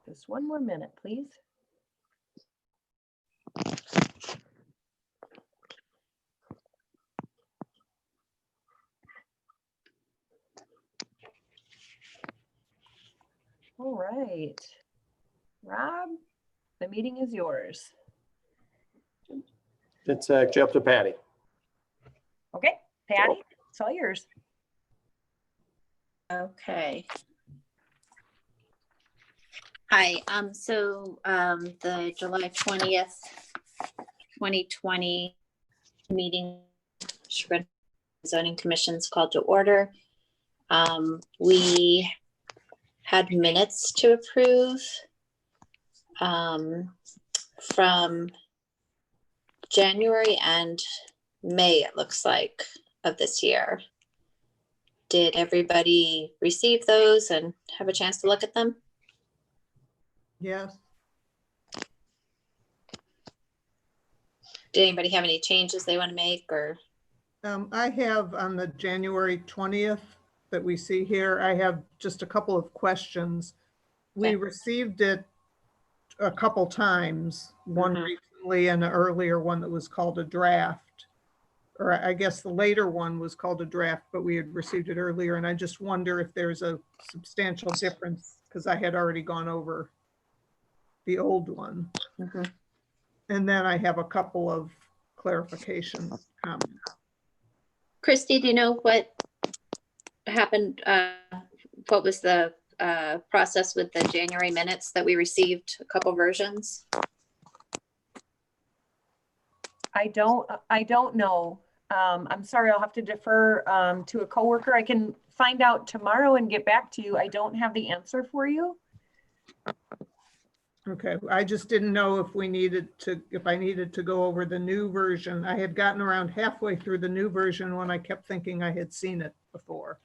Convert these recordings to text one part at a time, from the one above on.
Just one more minute, please. All right. Rob, the meeting is yours. It's actually up to Patty. Okay, Patty, it's all yours. Okay. Hi, the July 20th, 2020 meeting, Sherburne Zoning Commission's called to order. We had minutes to approve from January and May, it looks like, of this year. Did everybody receive those and have a chance to look at them? Yes. Did anybody have any changes they want to make, or? I have on the January 20th that we see here, I have just a couple of questions. We Okay. received it a couple times, one recently and an earlier one that was called a draft. Or I guess the later one was called a draft, but we had received it earlier. And I just wonder if there's a substantial difference because I had already gone over the old one. And then I have a couple of clarification comments. Christy, do you know what happened? What was the process with the January minutes that we received a couple versions? I don't know. I'm sorry, I'll have to defer to a coworker. I can find out tomorrow and get back to you. I don't have the answer for you. Okay, I just didn't know if we needed to, if I needed to go over the new version. I had gotten around halfway through the new version when I kept thinking I had seen it before.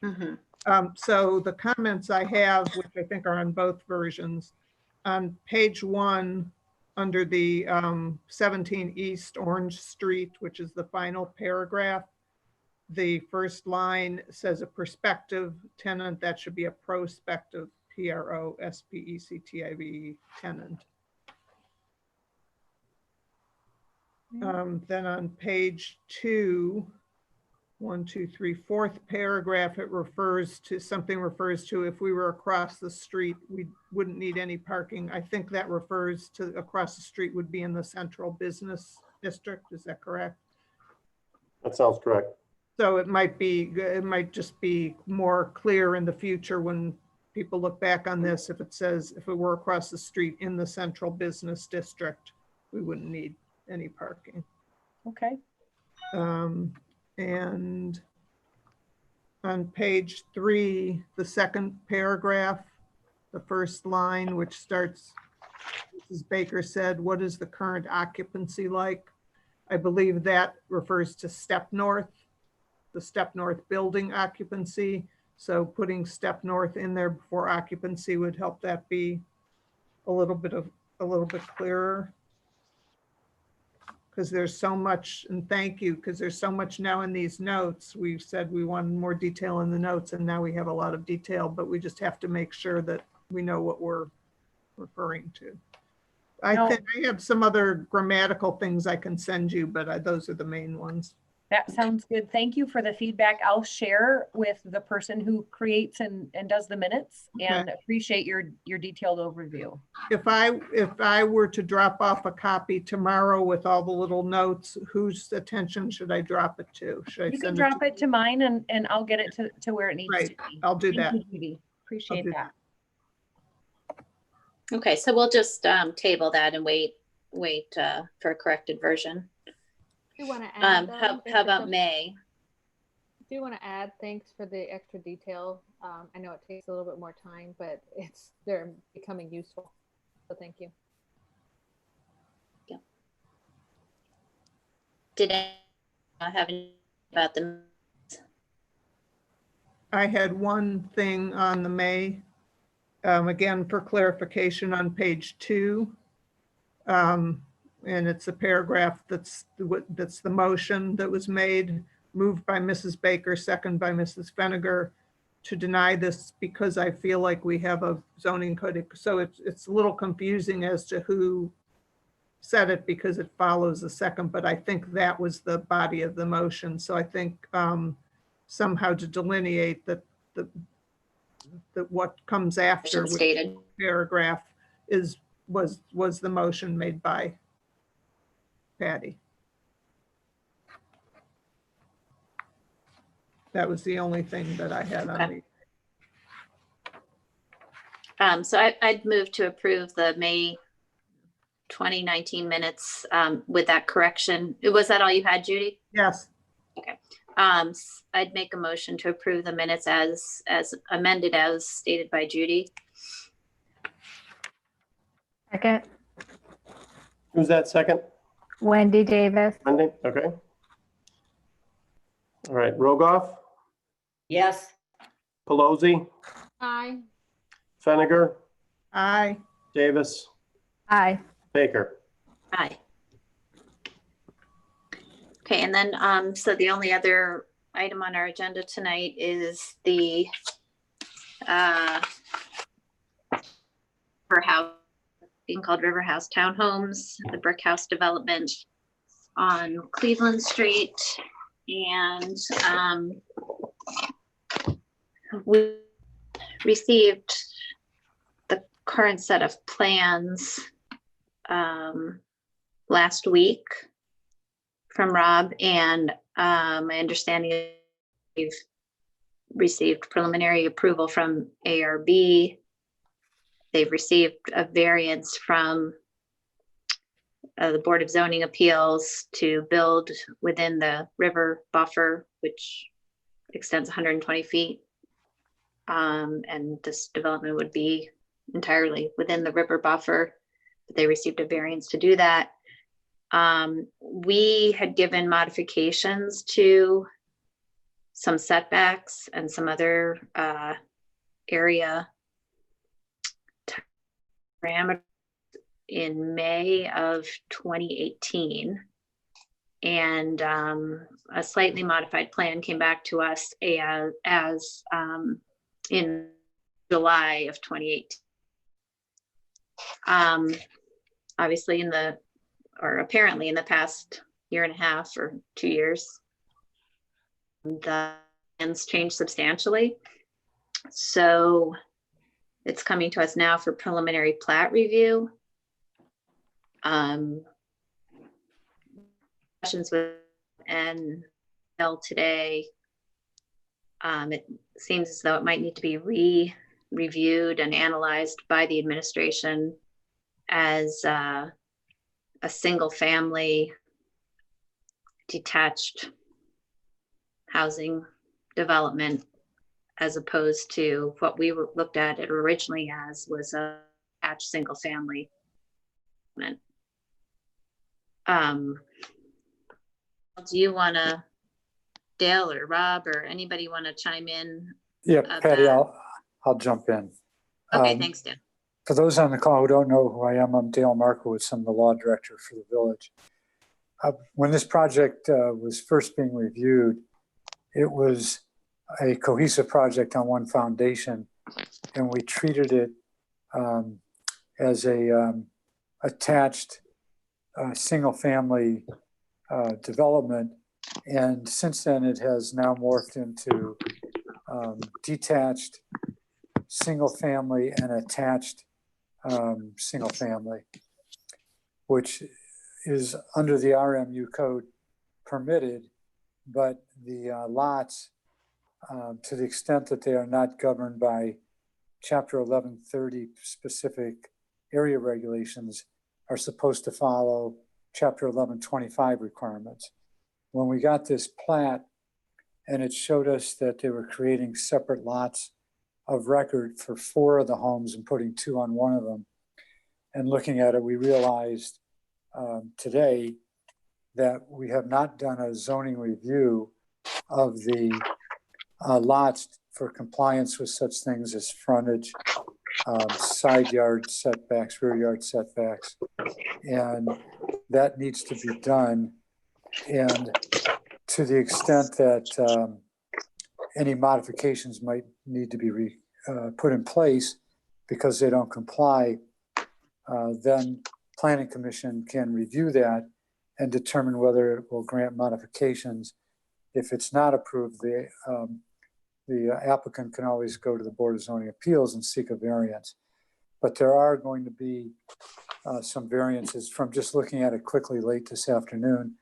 So the comments I have, which I think are on both versions, on page 1, under the 17 East Orange Street, which is the final paragraph, the first line says a prospective tenant. That should be a prospective, P-R-O-S-P-E-C-T-I-V-E tenant. Then on page 2, 1, 2, 3, fourth paragraph, it refers to if we were across the street, we wouldn't need any parking. I think that refers to across the street would be in the central business district. Is that correct? That sounds correct. So it might just be more clear in the future when people look back on this. If it says, if it were across the street in the central business district, we wouldn't need any parking. Okay. And on page 3, the second paragraph, the first line, which starts, Mrs. Baker said, "What is the current occupancy like?" I believe that refers to Step North, the Step North building occupancy. So putting Step North in there before occupancy would help that be a little bit clearer. Because there's so much, and thank you, because there's so much now in these notes. We've said we wanted more detail in the notes, and now we have a lot of detail, but we just have to make sure that we know what we're referring to. I think I have some other grammatical things I can send you, but those are the main ones. That sounds good. Thank you for the feedback. I'll share with the person who creates and does the minutes, and appreciate your detailed overview. If I were to drop off a copy tomorrow with all the little notes, whose attention should I drop it to? Should I You can send drop it to mine and I'll get it to where it needs to be. I'll do that. Thank you, Judy. Appreciate do that. Okay, so we'll just table that and wait for a corrected version. Do you want to add? How about May? Do you want to add? Thanks for the extra detail. I know it takes a little bit more time, but they're becoming useful. So thank you. Yeah. Did I have any about them? I had one thing on the May, again, for clarification on page 2. And it's a paragraph that's the motion that was made, moved by Mrs. Baker, second by Mrs. Feniger, to deny this because I feel like we have a zoning code. So it's a little confusing as to who said it because it follows the second, but I think that was the body of the motion. So I think somehow to delineate that what comes after which Stated. paragraph was the motion made by Patty. That was the only thing that I had on Okay. the. So I'd move to approve the May 2019 minutes with that correction. Was that all you had, Judy? Yes, I'd make a motion to approve the minutes as amended as stated by Judy. Second, Who's that second? Wendy Davis. Wendy? Okay. All right, Rogoff, Yes. Pelosi, Aye. Feniger, aye. Davis, Aye. Baker. Aye. Okay, and then, so the only other item on our agenda tonight is the River House, being called River House Townhomes, the brick house development on Cleveland Street. And we received the current set of plans last week from Rob, and my understanding is we've received preliminary approval from ARB. They've received a variance from the Board of Zoning Appeals to build within the river buffer, which extends 120 feet. And this development would be entirely within the river buffer. They received a variance to do that. We had given modifications to some setbacks and some other area parameters in May of 2018. And a slightly modified plan came back to us as in July of 2018. Obviously apparently in the past year and a half or 2 years, the plans changed substantially. So it's coming to us now for preliminary plat review. Discussions with NL today. It seems as though it might need to be reviewed and analyzed by the administration as a single family detached housing development, as opposed to what we looked at it originally as was a attached single family. Do you want to, Dale or Rob or anybody want to chime in? Yeah, Patty, that? I'll jump in. Okay, thanks, Dan. For those on the call who don't know who I am, I'm Dale Markowitz. I'm the law director for the village. When this project was first being reviewed, it was a cohesive project on one foundation, and we treated it as a attached single-family development. And since then, it has now morphed into detached single-family and attached single-family, which is under the RMU code permitted, but the lots, to the extent that they are not governed by Chapter 1130 specific area regulations, are supposed to follow Chapter 1125 requirements. When we got this plat and it showed us that they were creating separate lots of record for 4 of the homes and putting 2 on one of them, and looking at it, we realized today that we have not done a zoning review of the lots for compliance with such things as frontage, side yard setbacks, rear yard setbacks, and that needs to be done. And to the extent that any modifications might need to be put in place because they don't comply, then Planning Commission can review that and determine whether it will grant modifications. If it's not approved, the applicant can always go to the Board of Zoning Appeals and seek a variance. But there are going to be some variances from just looking at it quickly late this afternoon.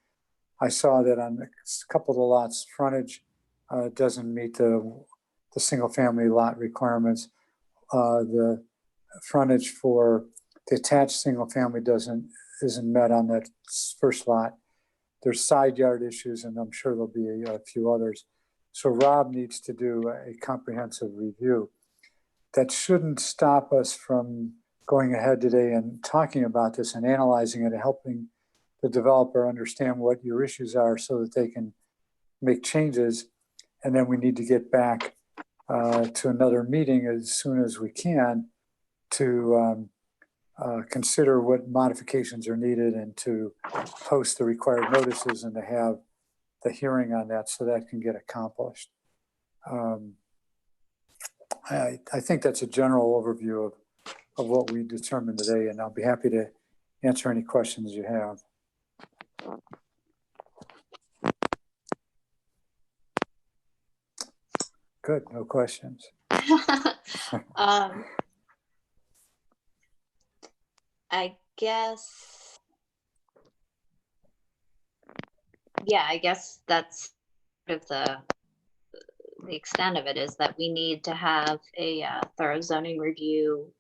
I saw that on a couple of the lots, frontage doesn't meet the single family lot requirements. The frontage for the attached single family isn't met on that first lot. There's side yard issues, and I'm sure there'll be a few others. So Rob needs to do a comprehensive review. That shouldn't stop us from going ahead today and talking about this and analyzing it and helping the developer understand what your issues are so that they can make changes. And then we need to get back to another meeting as soon as we can to consider what modifications are needed and to post the required notices and to have the hearing on that so that can get accomplished. I think that's a general overview of what we determined today, and I'll be happy to answer any questions you have. Good, no questions. I guess, yeah, I guess that's sort of the extent of it, is that we need to have a thorough zoning review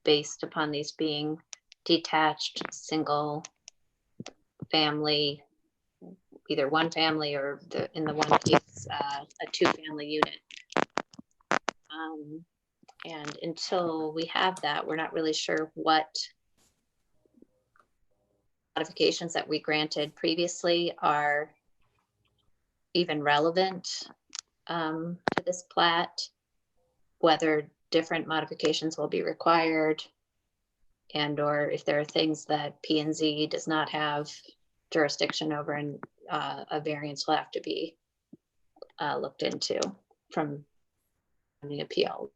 based upon these being detached, single family, either one family or in the one case, a 2-family unit. And until we have that, we're not really sure what modifications that we granted previously are even relevant to this plat, whether different modifications will be required, and or if there are things that P&Z does not have jurisdiction over, and a variance will have to be looked into from the appeal.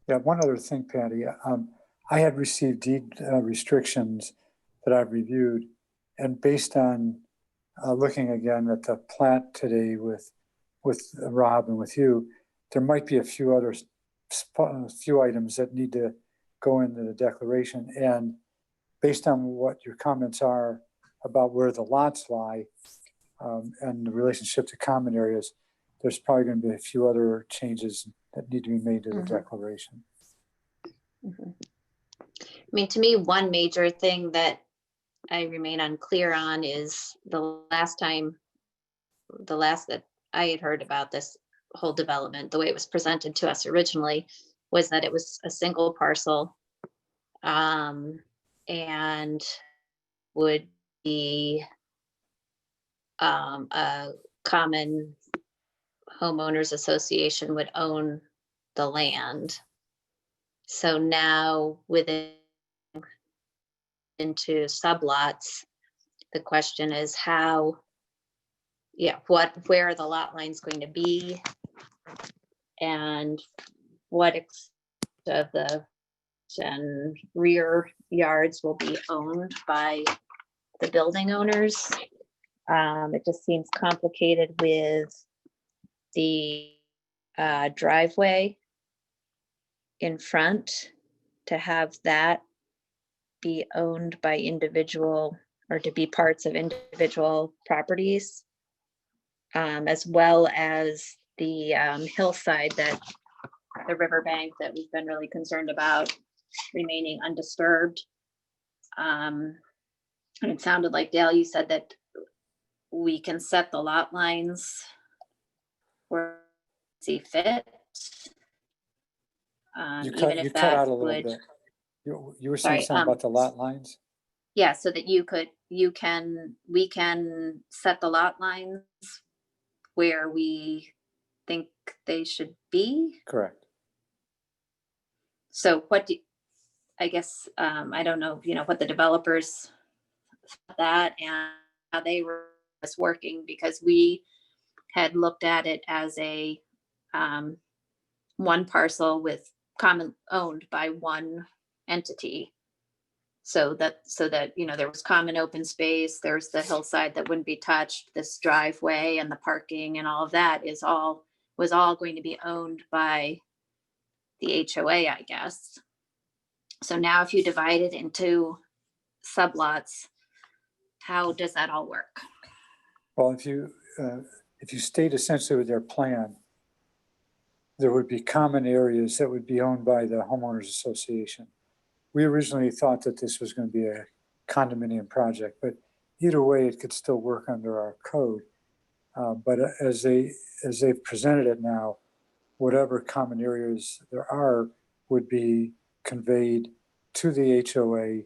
Yeah, one other thing, Patty. I had received deed restrictions that I've reviewed, and based on looking again at the plat today with Rob and with you, there might be a few other items that need to go into the declaration. And based on what your comments are about where the lots lie and the relationship to common areas, there's probably going to be a few other changes that need to be made to the declaration. I mean, to me, one major thing that I remain unclear on is the last that I had heard about this whole development, the way it was presented to us originally, was that it was a single parcel and would be a common homeowners association would own the land. So now within into sublots, the question is where are the lot lines going to be, and what of the and rear yards will be owned by the building owners. It just seems complicated with the driveway in front to have that be owned by individual, or to be parts of individual properties, as well as the hillside, that the riverbank that we've been really concerned about remaining undisturbed. And it sounded like, Dale, you said that we can set the lot lines where we see fit. You even if cut that out a little would, bit. You were saying something about the lot lines? yeah, so that we can set the lot lines where we think they should be. Correct. So I guess, I don't know, what the developers thought that and how they were working, because we had looked at it as a one parcel with common owned by one entity. So that, you know, there was common open space, there's the hillside that wouldn't be touched, this driveway and the parking and all of that was all going to be owned by the HOA, I guess. So now if you divide it into sublots, how does that all work? Well, if you stayed essentially with their plan, there would be common areas that would be owned by the homeowners association. We originally thought that this was going to be a condominium project, but either way, it could still work under our code. But as they've presented it now, whatever common areas there are would be conveyed to the HOA,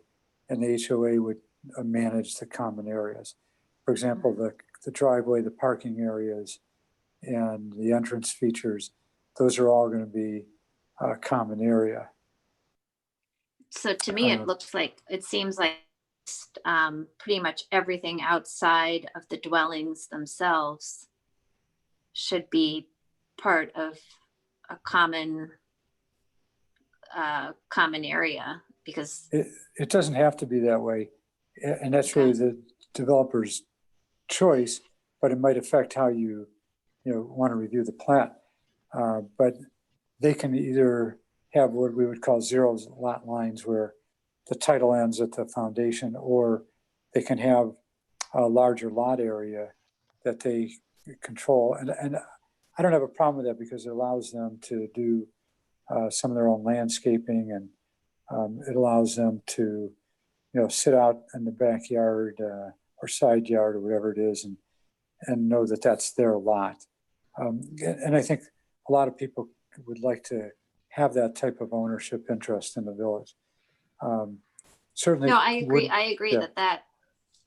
and the HOA would manage the common areas. For example, the driveway, the parking areas, and the entrance features, those are all going to be a common area. So to me, it seems like pretty much everything outside of the dwellings themselves should be part of a common area, because it doesn't have to be that way, and that's really the developer's choice, but it might affect how you want to review the plat. But they can either have what we would call zero lot lines, where the title ends at the foundation, or they can have a larger lot area that they control. And I don't have a problem with that, because it allows them to do some of their own landscaping, and it allows them to, sit out in the backyard or side yard or whatever it is, and know that that's their lot. And I think a lot of people would like to have that type of ownership interest in the village. Certainly. No, I agree. Yeah.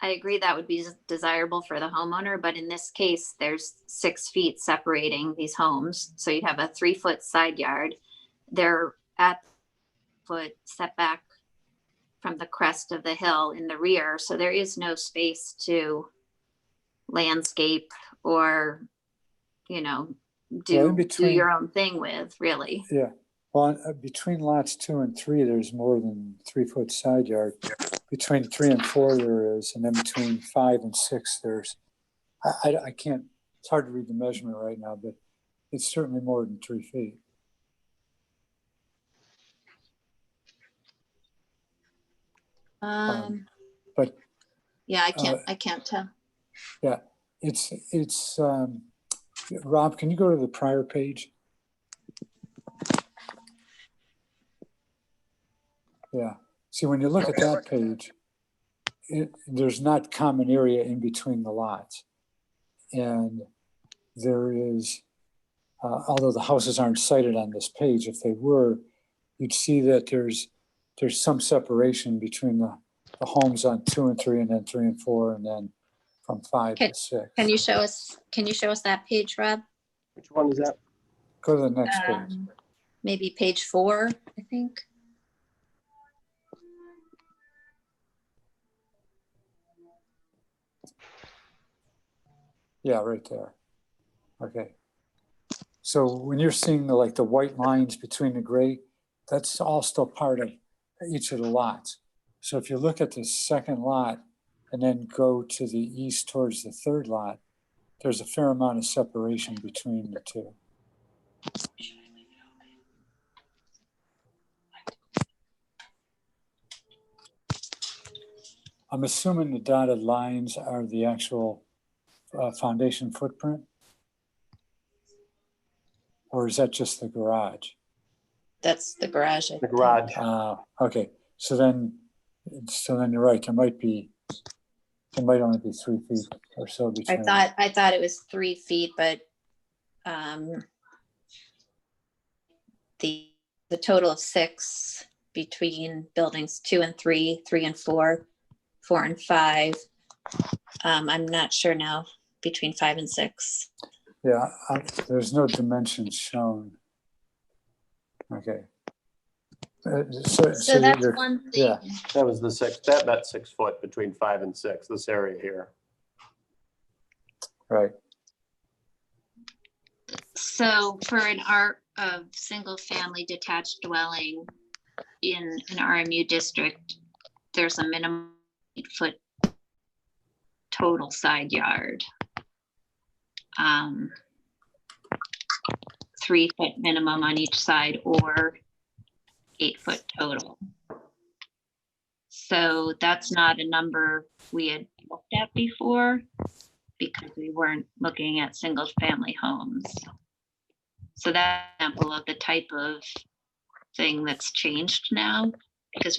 I agree that would be desirable for the homeowner, but in this case, there's 6 feet separating these homes. So you have a 3-foot side yard. They're at foot setback from the crest of the hill in the rear. So there is no space to landscape or, do your own thing with, really. Yeah. Well, between lots 2 and 3, there's more than 3-foot side yard. Between 3 and 4, there is, and then between 5 and 6, there's. I can't. It's hard to read the measurement right now, but it's certainly more than 3 feet. But yeah, I can't tell. Yeah, it's. Rob, can you go to the prior page? Yeah. See, when you look at that page, there's not common area in between the lots. And there is, although the houses aren't cited on this page, if they were, you'd see that there's some separation between the homes on 2 and 3, and then 3 and 4, and then from 5 to 6. Can you show us that page, Rob? Which one is that? Go to the next page. Maybe page 4, I think. Yeah, right there. Okay. So when you're seeing the white lines between the gray, that's all still part of each of the lots. So if you look at the second lot and then go to the east towards the third lot, there's a fair amount of separation between the two. I'm assuming the dotted lines are the actual foundation footprint? Or is that just the garage? That's the garage. The garage. Okay, so then you're right. There might only be 3 feet or so between. I thought it was 3 feet, but the total of 6 between buildings 2 and 3, 3 and 4, 4 and 5. I'm not sure now between 5 and 6. Yeah, there's no dimensions shown. Okay. So that's one thing. Yeah. That was the 6, that 6 foot between 5 and 6, this area here. Right. So for an single family detached dwelling in an RMU district, there's a minimum 8-foot total side yard. 3-foot minimum on each side, or 8-foot total. So that's not a number we had looked at before because we weren't looking at single family homes. So that's an example of the type of thing that's changed now, because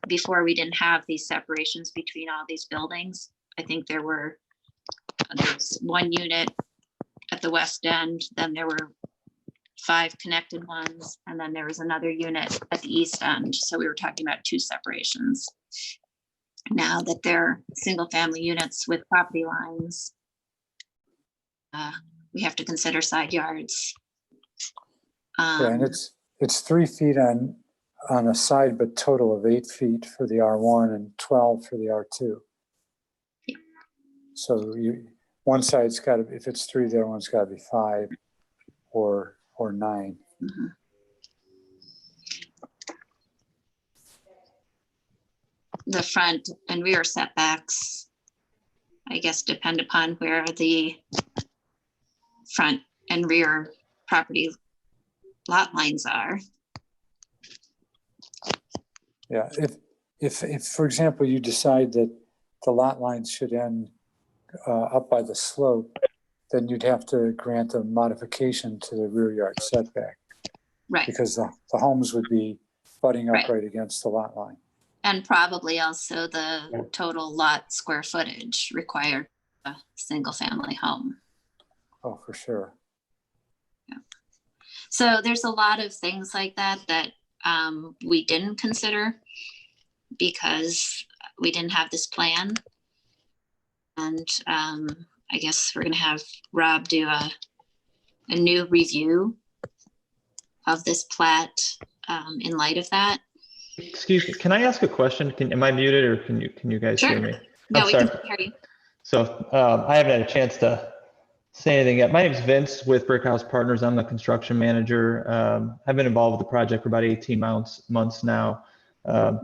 before we didn't have these separations between all these buildings. I think there's one unit at the west end, then there were 5 connected ones, and then there was another unit at the east end. So we were talking about 2 separations. Now that they're single family units with property lines, we have to consider side yards. Yeah, and it's 3 feet on a side, but total of 8 feet for the R1 and 12 for the R2. Yeah. So one side's got to, if it's 3, the other one's got to be 5 or 9. Mm-hmm. The front and rear setbacks, I guess, depend upon where the front and rear property lot lines are. Yeah, if for example, you decide that the lot lines should end up by the slope, then you'd have to grant a modification to the rear yard setback. Right. Because the homes would be butting up right against the lot line. And probably also the total lot square footage required for a single family home. Oh, for sure. Yeah. So there's a lot of things like that we didn't consider because we didn't have this plan. And I guess we're going to have Rob do a new review of this plat in light of that. Excuse me, can I ask a question? Am I muted, or can you guys hear me? No, I'm we sorry. can hear you. So I haven't had a chance to say anything yet. My name is Vince with Brickhouse Partners. I'm the construction manager. I've been involved with the project for about 18 months now.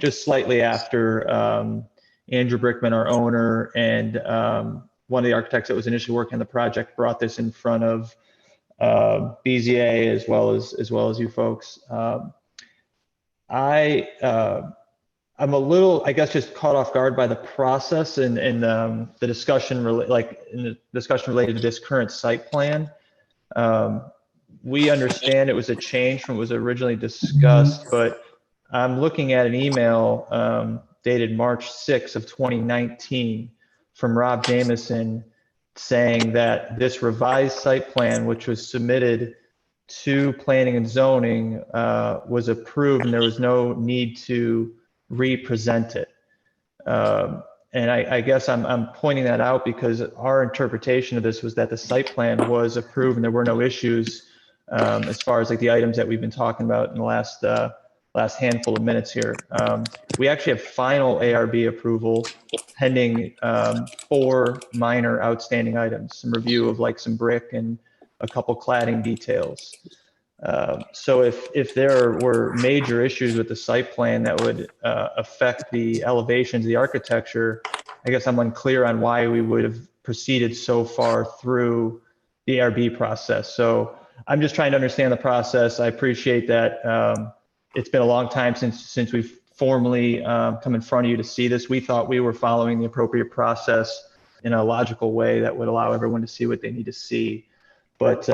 Just slightly after Andrew Brickman, our owner, and one of the architects that was initially working on the project brought this in front of BZA as well as you folks. I'm a little, I guess, just caught off guard by the process and the discussion, related to this current site plan. We understand it was a change from what was originally discussed, but I'm looking at an email dated March 6th of 2019 from Rob Jamison saying that this revised site plan, which was submitted to planning and zoning, was approved and there was no need to re-present it. And I guess I'm pointing that out because our interpretation of this was that the site plan was approved and there were no issues as far as like the items that we've been talking about in the last handful of minutes here. We actually have final ARB approval pending 4 minor outstanding items, some review of like some brick and a couple cladding details. So if there were major issues with the site plan that would affect the elevations, the architecture, I guess I'm unclear on why we would have proceeded so far through the ARB process. So I'm just trying to understand the process. I appreciate that. It's been a long time since we've formally come in front of you to see this. We thought we were following the appropriate process in a logical way that would allow everyone to see what they need to see. But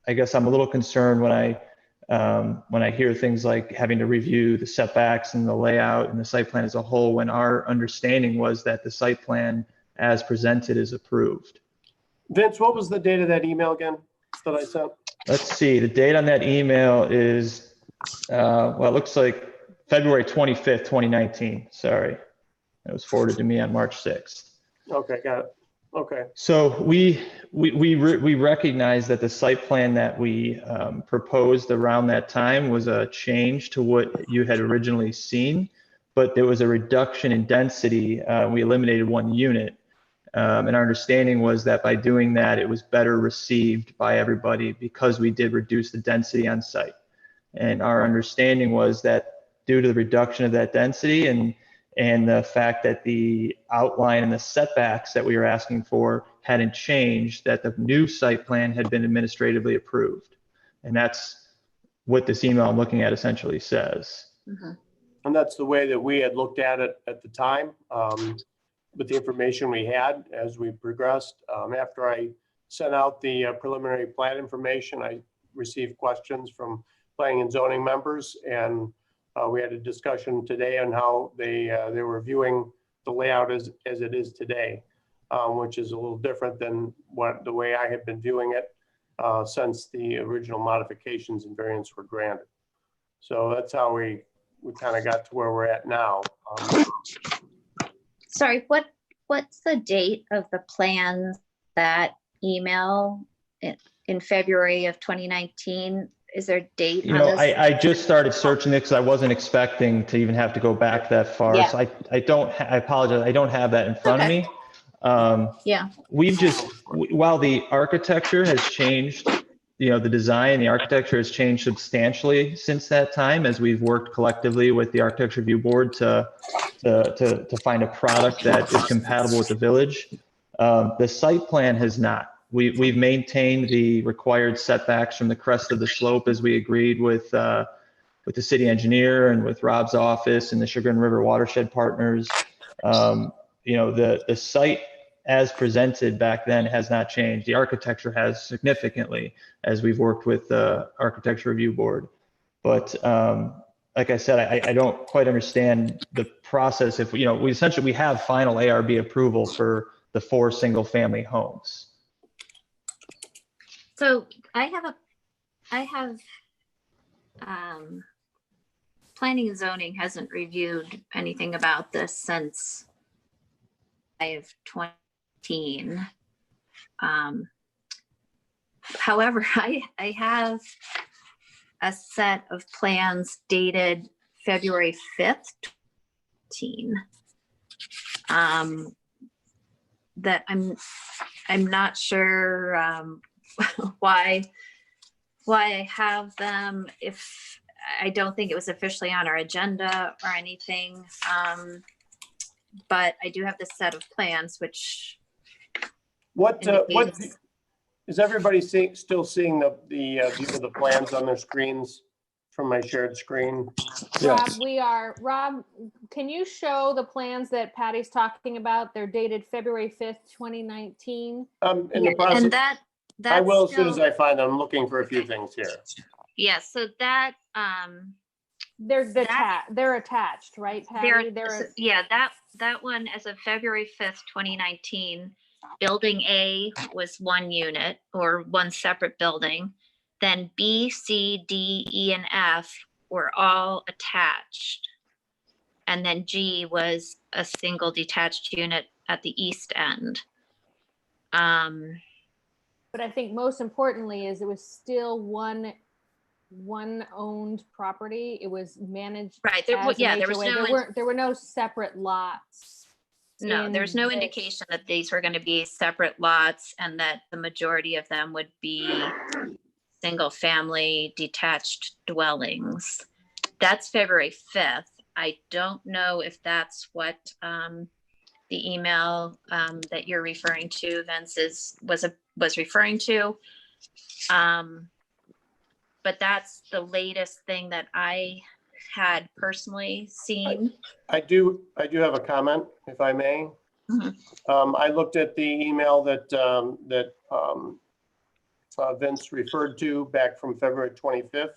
I guess I'm a little concerned when I hear things like having to review the setbacks and the layout and the site plan as a whole, when our understanding was that the site plan as presented is approved. Vince, what was the date of that email again that I sent? Let's see, the date on that email is, well, it looks like February 25th, 2019. Sorry. It was forwarded to me on March 6th. Okay, got it. Okay. So we recognize that the site plan that we proposed around that time was a change to what you had originally seen, but there was a reduction in density. We eliminated 1 unit. And our understanding was that by doing that, it was better received by everybody because we did reduce the density on site. And our understanding was that due to the reduction of that density and the fact that the outline and the setbacks that we were asking for hadn't changed, that the new site plan had been administratively approved. And that's what this email I'm looking at essentially says. And that's the way that we had looked at it at the time. With the information we had as we progressed. After I sent out the preliminary plan information, I received questions from planning and zoning members, and we had a discussion today on how they were viewing the layout as it is today, which is a little different than the way I had been viewing it since the original modifications and variants were granted. So that's how we kind of got to where we're at now. Sorry, what's the date of the plans, that email in February of 2019? Is there a date You on know, this? I just started searching it because I wasn't expecting to even have to go back that far. Yeah. So I apologize. I don't have that in front of me. Yeah, We've just, while the architecture has changed, you know, the design, the architecture has changed substantially since that time as we've worked collectively with the Architecture Review Board to find a product that is compatible with the village. The site plan has not. We've maintained the required setbacks from the crest of the slope as we agreed with the city engineer and with Rob's office and the Chagrin River Watershed Partners. You know, the site as presented back then has not changed. The architecture has significantly as we've worked with the Architecture Review Board. But like I said, I don't quite understand the process. If, you know, we have final ARB approval for the 4 single-family homes. so I have planning and zoning hasn't reviewed anything about this since of 2018. However, I have a set of plans dated February 5th, 2018. That I'm not sure why I have them. If I don't think it was officially on our agenda or anything. But I do have this set of plans, which What indicates- is everybody still seeing the view of the plans on their screens from my shared screen? Rob, we are. Rob, can you show the plans that Patty's talking about? They're dated February 5th, 2019. In Yeah, the process, and that's I will as soon as still- I find them. I'm looking for a few things here. Yeah, so that They're attached, right, Patty? that one as of February 5th, 2019, building A was 1 unit or 1 separate building. Then B, C, D, E, and F were all attached. And then G was a single detached unit at the east end. But I think most importantly is it was still one owned property. It was managed. Right, there was no there were no separate lots. No, there's no this. indication that these were going to be separate lots and that the majority of them would be single family detached dwellings. That's February 5th. I don't know if that's what the email that you're referring to, Vince, was referring to. But that's the latest thing that I had personally seen. I do have a comment, if I may. I looked at the email that Vince referred to back from February 25th.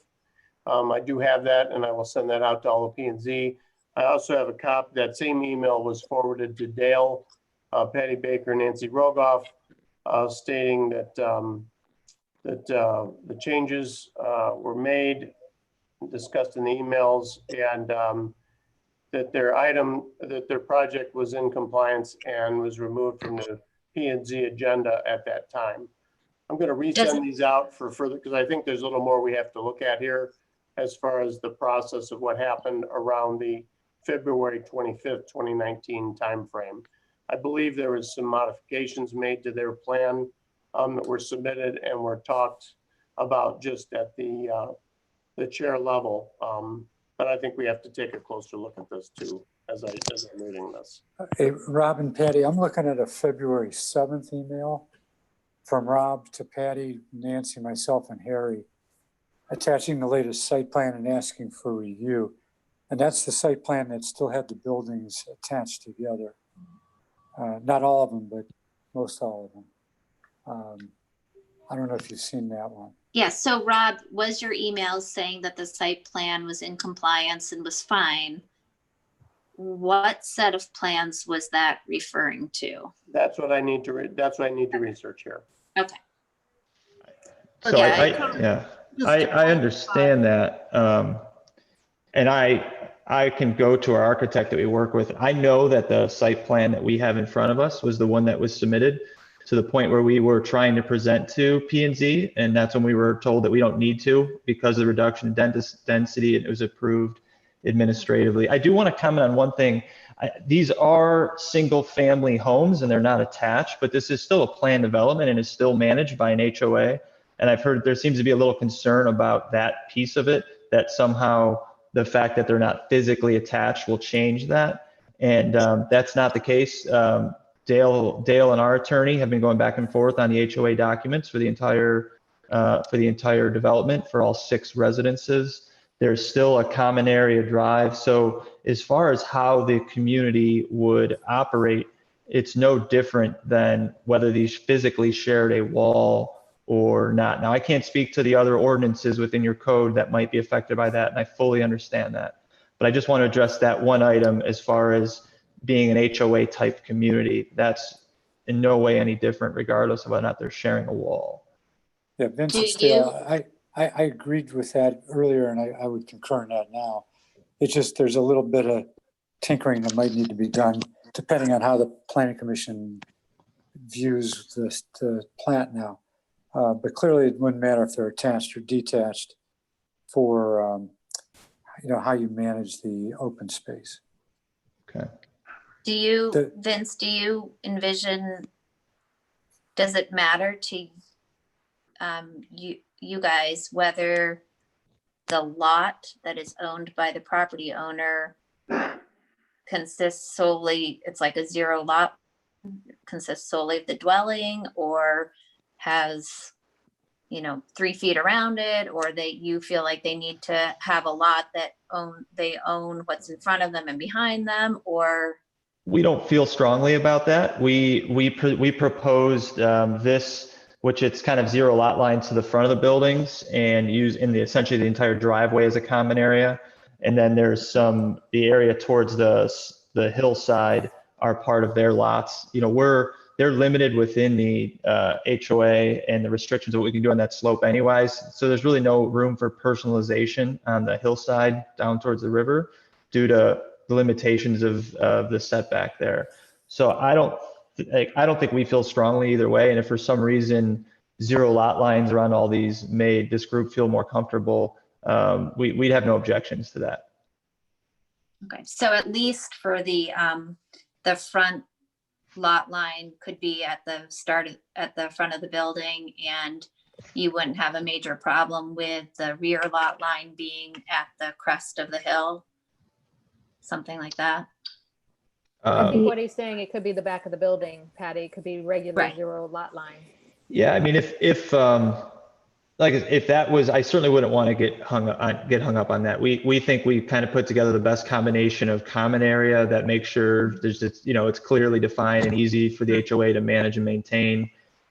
I do have that, and I will send that out to all of P&Z. I also have a copy. That same email was forwarded to Dale, Patty Baker, Nancy Rogoff, stating that the changes were made, discussed in the emails, and that their project was in compliance and was removed from the P&Z agenda at that time. I'm going to resend these out for further, because I think there's a little more we have to look at here as far as the process of what happened around the February 25th, 2019 timeframe. I believe there was some modifications made to their plan that were submitted and were talked about just at the chair level. But I think we have to take a closer look at this too, as I'm reading this. Hey, Rob and Patty, I'm looking at a February 7th email from Rob to Patty, Nancy, myself, and Harry, attaching the latest site plan and asking for review. And that's the site plan that still had the buildings attached together. Not all of them, but most all of them. I don't know if you've seen that one. Yes. So Rob, was your email saying that the site plan was in compliance and was fine? What set of plans was that referring to? That's what I need to research here. Okay. So Yeah, I understand that. And I can go to our architect that we work with. I know that the site plan that we have in front of us was the one that was submitted to the point where we were trying to present to P&Z, and that's when we were told that we don't need to because of the reduction in density, and it was approved administratively. I do want to comment on one thing. These are single family homes and they're not attached, but this is still a planned development and is still managed by an HOA. And I've heard there seems to be a little concern about that piece of it, that somehow the fact that they're not physically attached will change that. And that's not the case. Dale and our attorney have been going back and forth on the HOA documents for the entire development for all 6 residences. There's still a common area drive. So as far as how the community would operate, it's no different than whether these physically shared a wall or not. Now, I can't speak to the other ordinances within your code that might be affected by that, and I fully understand that. But I just want to address that one item as far as being an HOA type community. That's in no way any different regardless of whether or not they're sharing a wall. Yeah, Vincent, I agreed with that earlier, and I would concur in that now. It's just there's a little bit of tinkering that might need to be done depending on how the Planning Commission views the plat now. But clearly it wouldn't matter if they're attached or detached for how you manage the open space. Okay. Vince, do you envision, does it matter to you guys whether the lot that is owned by the property owner consists solely, it's like a 0 lot, consists solely of the dwelling, or has 3 feet around it, or you feel like they need to have a lot that they own what's in front of them and behind them? Or we don't feel strongly about that. We proposed this, which it's kind of 0 lot lines to the front of the buildings and use essentially the entire driveway as a common area. And then there's the area towards the hillside are part of their lots. They're limited within the HOA and the restrictions of what we can do on that slope anyways. So there's really no room for personalization on the hillside down towards the river due to the limitations of the setback there. So I don't think we feel strongly either way. And if for some reason 0 lot lines around all these made this group feel more comfortable, we'd have no objections to that. okay, so at least for the front lot line could be at the front of the building, and you wouldn't have a major problem with the rear lot line being at the crest of the hill, something like that. I think what he's saying, it could be the back of the building, Patty. It could be regular Right. 0 lot line. Yeah, I mean, if that was, I certainly wouldn't want to get hung up on that. We think we kind of put together the best combination of common area that makes sure it's clearly defined and easy for the HOA to manage and maintain,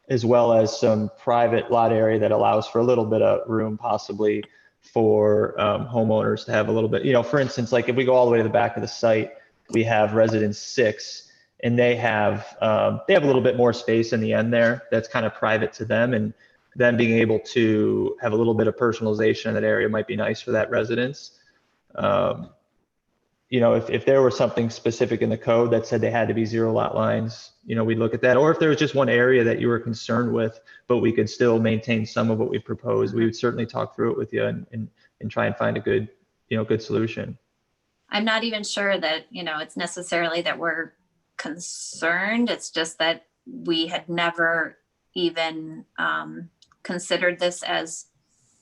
as well as some private lot area that allows for a little bit of room possibly for homeowners to have a little bit, for instance, like if we go all the way to the back of the site, we have residence 6 and they have a little bit more space in the end there that's kind of private to them, and then being able to have a little bit of personalization in that area might be nice for that residence. If there was something specific in the code that said they had to be 0 lot lines, we'd look at that. Or if there was just one area that you were concerned with, but we could still maintain some of what we proposed, we would certainly talk through it with you and try and find a good solution. I'm not even sure that, it's necessarily that we're concerned. It's just that we had never even considered this as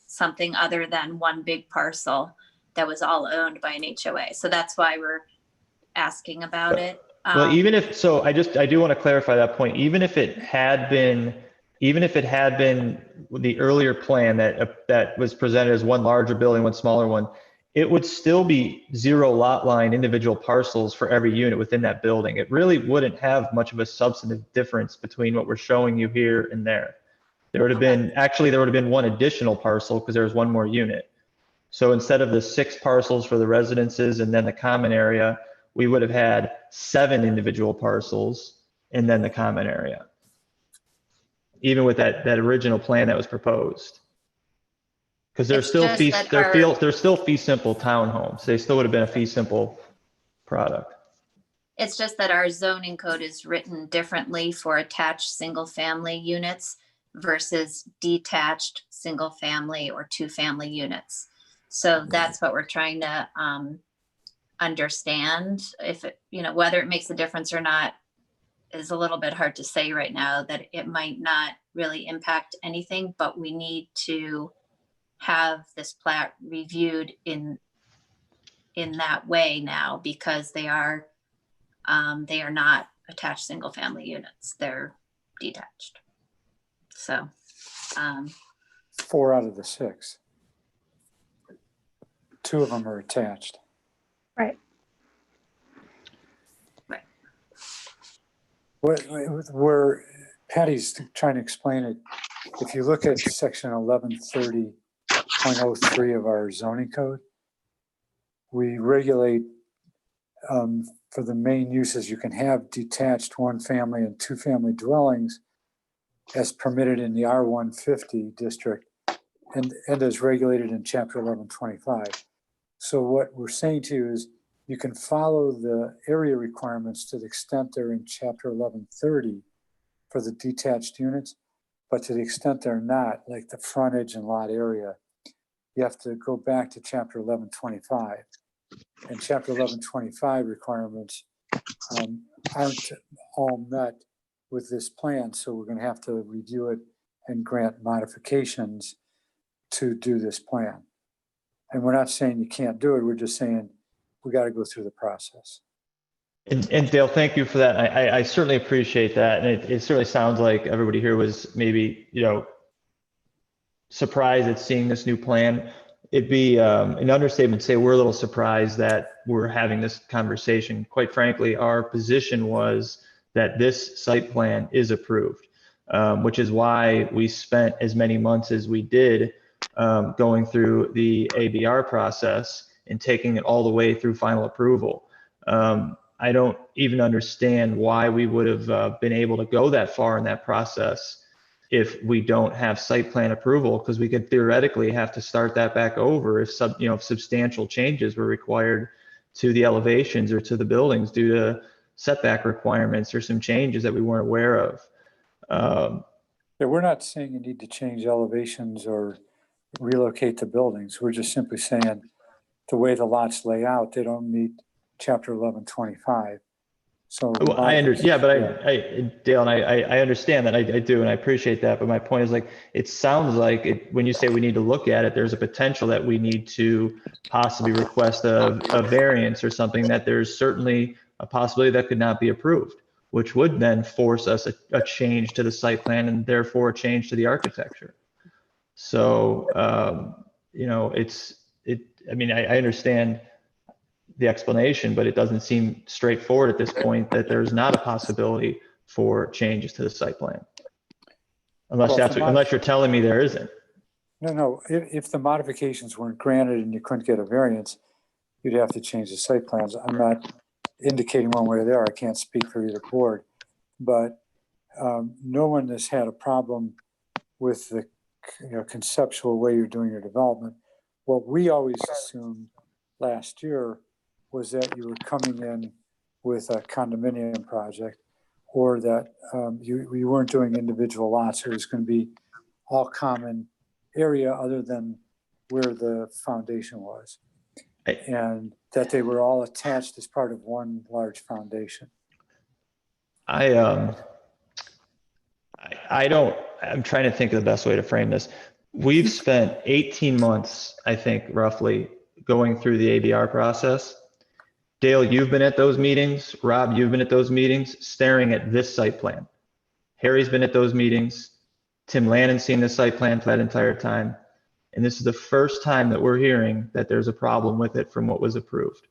something other than one big parcel that was all owned by an HOA. So that's why we're asking about it. Well, even if, so I do want to clarify that point. Even if it had been the earlier plan that was presented as one larger building, one smaller one, it would still be 0 lot line individual parcels for every unit within that building. It really wouldn't have much of a substantive difference between what we're showing you here and there. There would have been one additional parcel because there was one more unit. So instead of the 6 parcels for the residences and then the common area, we would have had 7 individual parcels and then the common area. Even with that original plan that was proposed. Because they're It's still just that they're still fee simple townhomes. They still would have been a fee simple product. It's just that our zoning code is written differently for attached single family units versus detached single family or 2-family units. So that's what we're trying to understand. If it, whether it makes a difference or not is a little bit hard to say right now. That it might not really impact anything, but we need to have this plat reviewed in that way now, because they are not attached single family units, they're detached. So 4 out of the 6. 2 of them are attached. Right. Where Patty's trying to explain it, if you look at section 1130.03 of our zoning code, we regulate for the main uses, you can have detached 1-family and 2-family dwellings as permitted in the R150 district and as regulated in chapter 1125. So what we're saying to you is you can follow the area requirements to the extent they're in chapter 1130 for the detached units, but to the extent they're not, like the frontage and lot area, you have to go back to chapter 1125. And chapter 1125 requirements aren't all met with this plan, so we're going to have to review it and grant modifications to do this plan. And we're not saying you can't do it, we're just saying we got to go through the process. And Dale, thank you for that. I certainly appreciate that. And it certainly sounds like everybody here was maybe, surprised at seeing this new plan. It'd be an understatement to say we're a little surprised that we're having this conversation. Quite frankly, our position was that this site plan is approved, which is why we spent as many months as we did going through the ABR process and taking it all the way through final approval. I don't even understand why we would have been able to go that far in that process if we don't have site plan approval, because we could theoretically have to start that back over if substantial changes were required to the elevations or to the buildings due to setback requirements or some changes that we weren't aware of. Yeah, we're not saying you need to change elevations or relocate the buildings. We're just simply saying the way the lots lay out, they don't meet chapter 1125. So well, I understand, yeah, but Dale, and I understand that, I do, and I appreciate that. But my point is, like, it sounds like when you say we need to look at it, there's a potential that we need to possibly request a variance or something, that there's certainly a possibility that could not be approved, which would then force us a change to the site plan and therefore a change to the architecture. So, I mean, I understand the explanation, but it doesn't seem straightforward at this point that there's not a possibility for changes to the site plan. Unless you're telling me there isn't. No, if the modifications weren't granted and you couldn't get a variance, you'd have to change the site plans. I'm not indicating one way or the other. I can't speak for either board, but no one has had a problem with the conceptual way you're doing your development. What we always assumed last year was that you were coming in with a condominium project, or that you weren't doing individual lots. It was going to be all common area other than where the foundation was, and that they were all attached as part of one large foundation. I'm trying to think of the best way to frame this. We've spent 18 months, I think, roughly going through the ABR process. Dale, you've been at those meetings. Rob, you've been at those meetings, staring at this site plan. Harry's been at those meetings. Tim Lannon's seen the site plan for that entire time. And this is the first time that we're hearing that there's a problem with it from what was approved.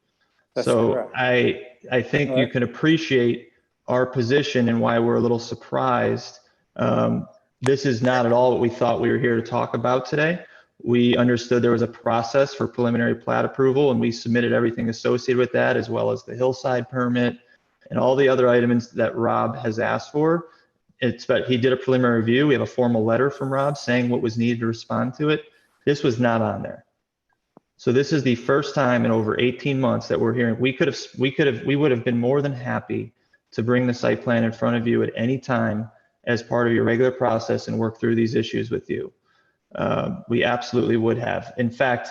That's So correct. I think All you right. can appreciate our position and why we're a little surprised. This is not at all what we thought we were here to talk about today. We understood there was a process for preliminary plat approval, and we submitted everything associated with that, as well as the hillside permit and all the other items that Rob has asked for. But he did a preliminary review. We have a formal letter from Rob saying what was needed to respond to it. This was not on there. So this is the first time in over 18 months that we're hearing. We would have been more than happy to bring the site plan in front of you at any time as part of your regular process and work through these issues with you. We absolutely would have. In fact,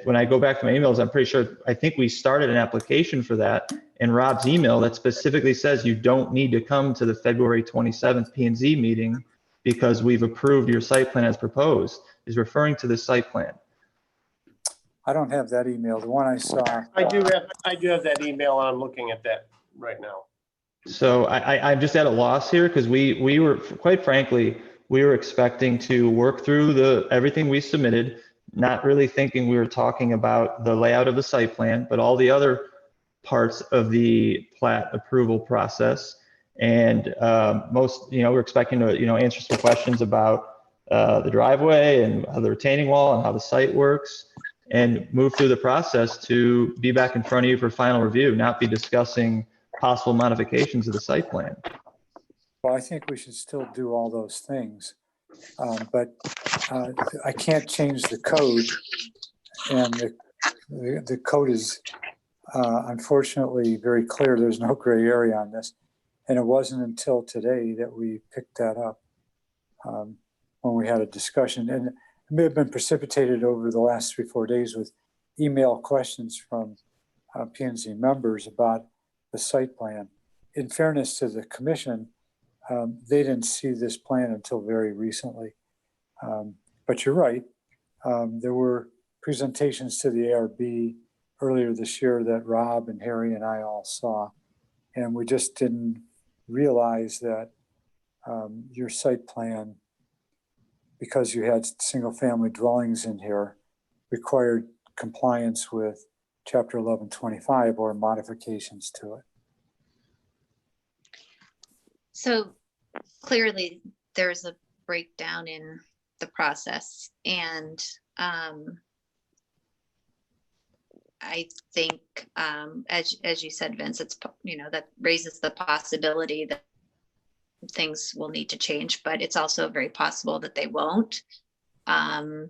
when I go back to my emails, I'm pretty sure, I think we started an application for that in Rob's email that specifically says you don't need to come to the February 27th P&Z meeting because we've approved your site plan as proposed, is referring to the site plan. I don't have that email. The one I saw. I do have that email, and I'm looking at that right now. So I'm just at a loss here because we were, quite frankly, we were expecting to work through everything we submitted, not really thinking we were talking about the layout of the site plan, but all the other parts of the plat approval process. And we're expecting to, answer some questions about the driveway and how the retaining wall and how the site works, and move through the process to be back in front of you for final review, not be discussing possible modifications of the site plan. Well, I think we should still do all those things, but I can't change the code, and the code is unfortunately very clear. There's no gray area on this, and it wasn't until today that we picked that up when we had a discussion, and it may have been precipitated over the last 3-4 days with email questions from P&Z members about the site plan. In fairness to the commission, they didn't see this plan until very recently. But you're right. There were presentations to the ARB earlier this year that Rob and Harry and I all saw, and we just didn't realize that your site plan, because you had single family dwellings in here, required compliance with Chapter 1125 or modifications to it. So clearly there's a breakdown in the process, and I think as you said, Vince, it's, that raises the possibility that things will need to change, but it's also very possible that they won't. But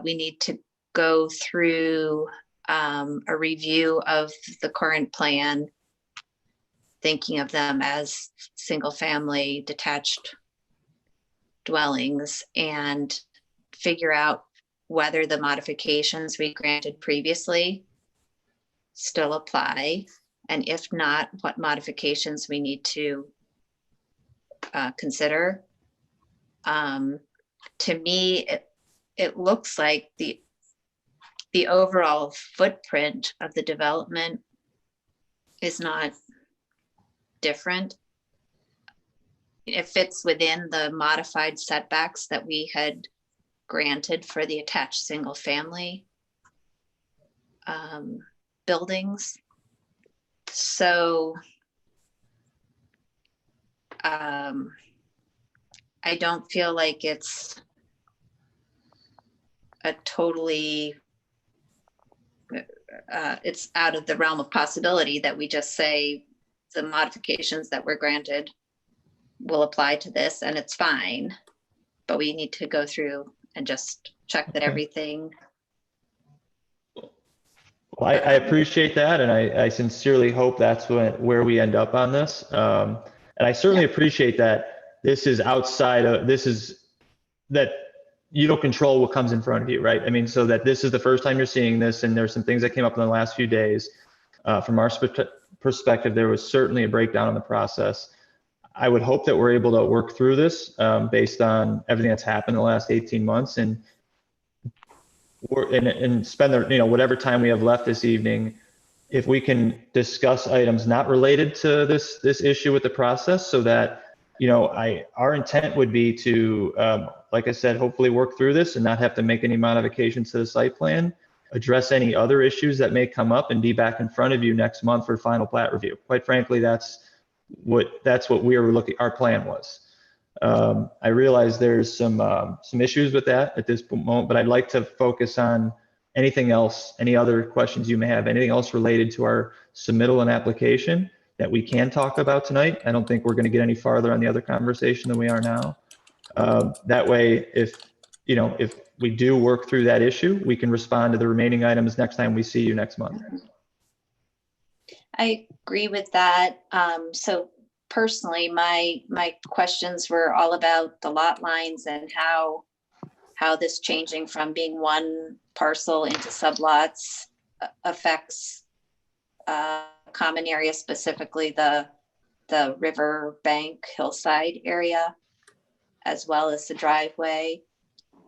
we need to go through a review of the current plan, thinking of them as single family detached dwellings, and figure out whether the modifications we granted previously still apply, and if not, what modifications we need to consider. To me, it looks like the overall footprint of the development is not different. It fits within the modified setbacks that we had granted for the attached single family buildings. So I don't feel like it's a totally it's out of the realm of possibility that we just say the modifications that were granted will apply to this and it's fine, but we need to go through and just check that everything. Well, I appreciate that, and I sincerely hope that's where we end up on this. And I certainly appreciate that this is outside of, that you don't control what comes in front of you, right? I mean, so that this is the first time you're seeing this, and there's some things that came up in the last few days. From our perspective, there was certainly a breakdown in the process. I would hope that we're able to work through this based on everything that's happened in the last 18 months and spend whatever time we have left this evening, if we can discuss items not related to this issue with the process, so that our intent would be to, like I said, hopefully work through this and not have to make any modifications to the site plan, address any other issues that may come up, and be back in front of you next month for final plat review. Quite frankly, that's what our plan was. I realize there's some issues with that at this moment, but I'd like to focus on anything else, any other questions you may have, anything else related to our submittal and application that we can talk about tonight. I don't think we're going to get any farther on the other conversation than we are now. That way, if we do work through that issue, we can respond to the remaining items next time we see you next month. I agree with that. So personally, my questions were all about the lot lines and how this changing from being one parcel into sublots affects common area, specifically the river bank hillside area, as well as the driveway.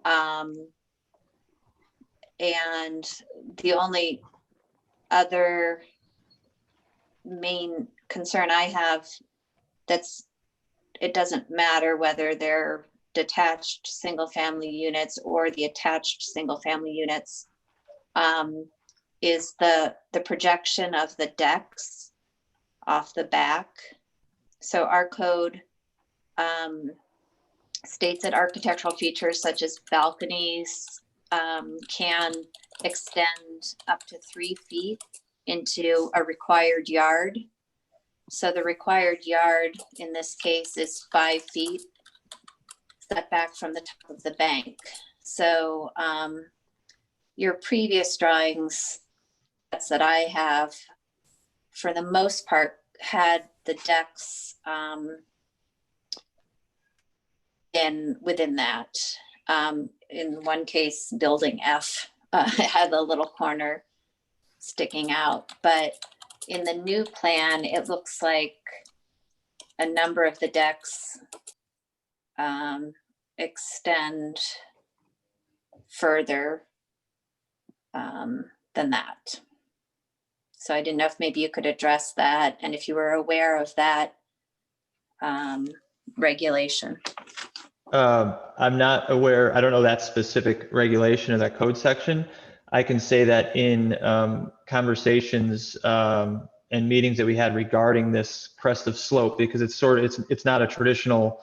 And the only other main concern I have, it doesn't matter whether they're detached single family units or the attached single family units, is the projection of the decks off the back. So our code states that architectural features such as balconies can extend up to 3 feet into a required yard. So the required yard in this case is 5 feet setback from the top of the bank. So your previous drawings that I have, for the most part, had the decks within that. In one case, building F had a little corner sticking out, but in the new plan, it looks like a number of the decks extend further than that. So I didn't know if maybe you could address that, and if you were aware of that regulation. I'm not aware. I don't know that specific regulation or that code section. I can say that in conversations and meetings that we had regarding this crest of slope, because it's not a traditional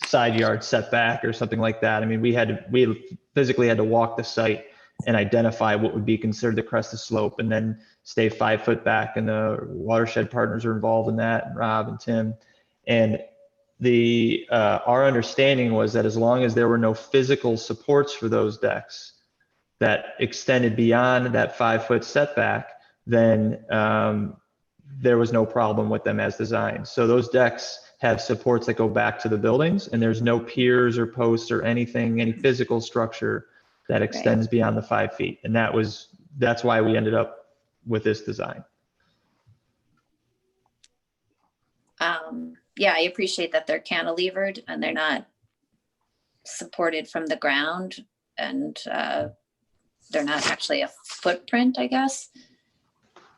side yard setback or something like that. I mean, we physically had to walk the site and identify what would be considered the crest of slope, and then stay 5 foot back. And the watershed partners are involved in that, and Rob and Tim. And our understanding was that as long as there were no physical supports for those decks that extended beyond that 5 foot setback, then there was no problem with them as designed. So those decks have supports that go back to the buildings, and there's no piers or posts or anything, any physical structure that extends beyond the 5 feet. And that's why we ended up with this design. Yeah, I appreciate that they're cantilevered and they're not supported from the ground, and they're not actually a footprint, I guess.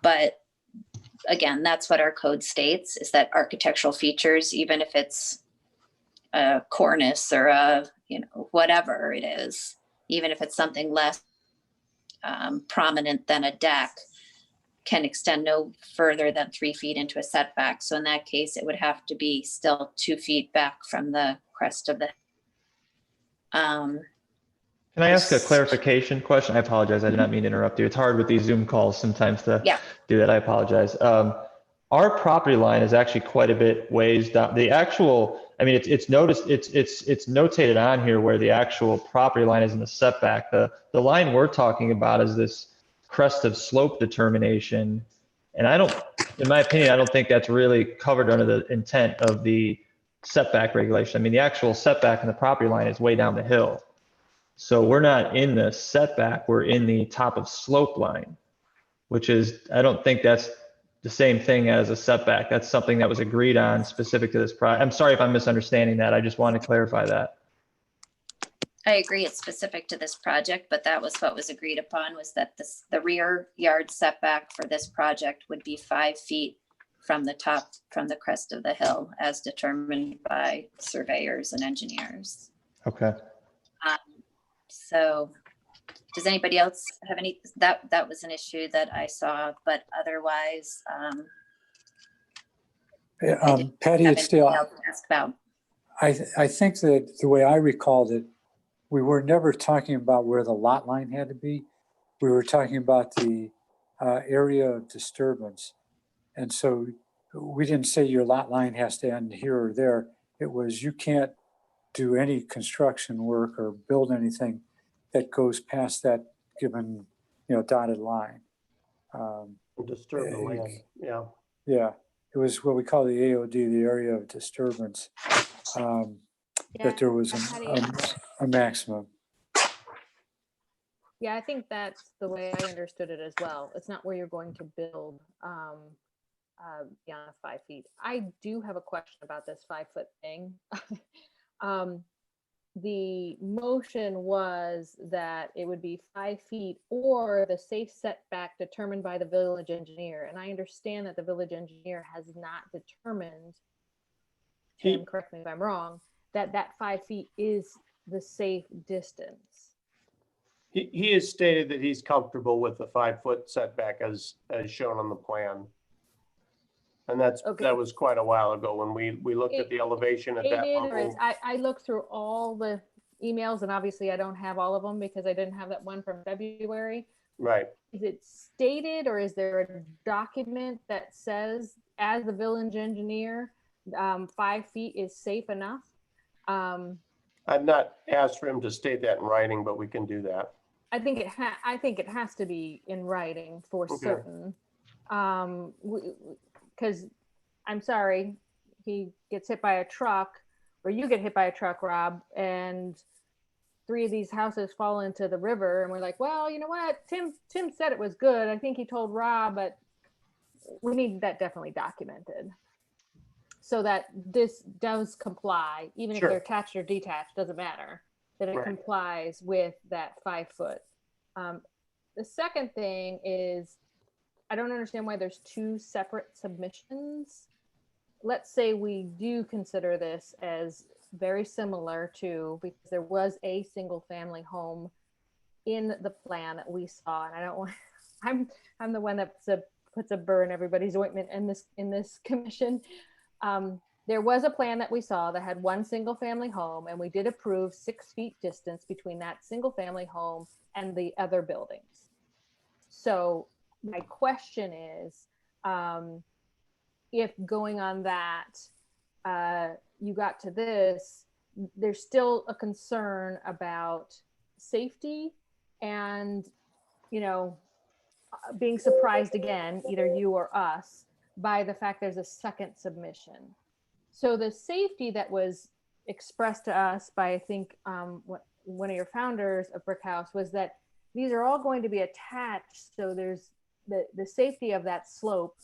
But again, that's what our code states, is that architectural features, even if it's a cornice or whatever it is, even if it's something less prominent than a deck, can extend no further than 3 feet into a setback. So in that case, it would have to be still 2 feet back from the crest of the. Can I ask a clarification question? I apologize. I did not mean to interrupt you. It's hard with these Zoom calls sometimes to do that. I apologize. Our property line is actually quite a bit ways down. The actual, I mean, it's notated on here where the actual property line is in the setback. The line we're talking about is this crest of slope determination. And in my opinion, I don't think that's really covered under the intent of the setback regulation. I mean, the actual setback in the property line is way down the hill. So we're not in the setback, we're in the top of slope line. which is, I don't think that's the same thing as a setback. That's something that was agreed on specific to this project. I'm sorry if I'm misunderstanding that. I just want to clarify that. I agree it's specific to this project, but that was what was agreed upon, was that the rear yard setback for this project would be 5 feet from the top, from the crest of the hill, as determined by surveyors and engineers. Okay. So does anybody else have any, that was an issue that I saw, but otherwise, Patty, it's still, ask about. I think that the way I recalled it, we were never talking about where the lot line had to be. We were talking about the area of disturbance. And so we didn't say your lot line has to end here or there. It was, you can't do any construction work or build anything that goes past that given, dotted line. Disturb the land, yeah. Yeah, it was what we call the AOD, the area of disturbance, that there was a maximum. Yeah, I think that's the way I understood it as well. It's not where you're going to build beyond 5 feet. I do have a question about this 5-foot thing. The motion was that it would be 5 feet or the safe setback determined by the village engineer. And I understand that the village engineer has not determined, Tim, correct me if I'm wrong, that 5 feet is the safe distance. He has stated that he's comfortable with the 5-foot setback as shown on the plan. And that was quite a while ago when we looked at the elevation at that level. I looked through all the emails, and obviously I don't have all of them because I didn't have that one from February. Right. Is it stated, or is there a document that says, as the village engineer, 5 feet is safe enough? I've not asked for him to state that in writing, but we can do that. I think it has to be in writing for certain. Because I'm sorry, he gets hit by a truck, or you get hit by a truck, Rob, and 3 of these houses fall into the river, and we're like, well, you know what? Tim said it was good. I think he told Rob, but we need that definitely documented so that this does comply, even if they're attached or detached, doesn't matter, that it complies with that 5 foot. The second thing is, I don't understand why there's 2 separate submissions. Let's say we do consider this as very similar to, because there was a single family home in the plan that we saw, and I don't want, I'm the one that puts a burr in everybody's ointment in this commission. There was a plan that we saw that had 1 single family home, and we did approve 6 feet distance between that single family home and the other buildings. So my question is, if going on that, you got to this, there's still a concern about safety and, being surprised again, either you or us, by the fact there's a second submission. So the safety that was expressed to us by, I think, one of your founders of Brick House was that these are all going to be attached. So there's the safety of that slope,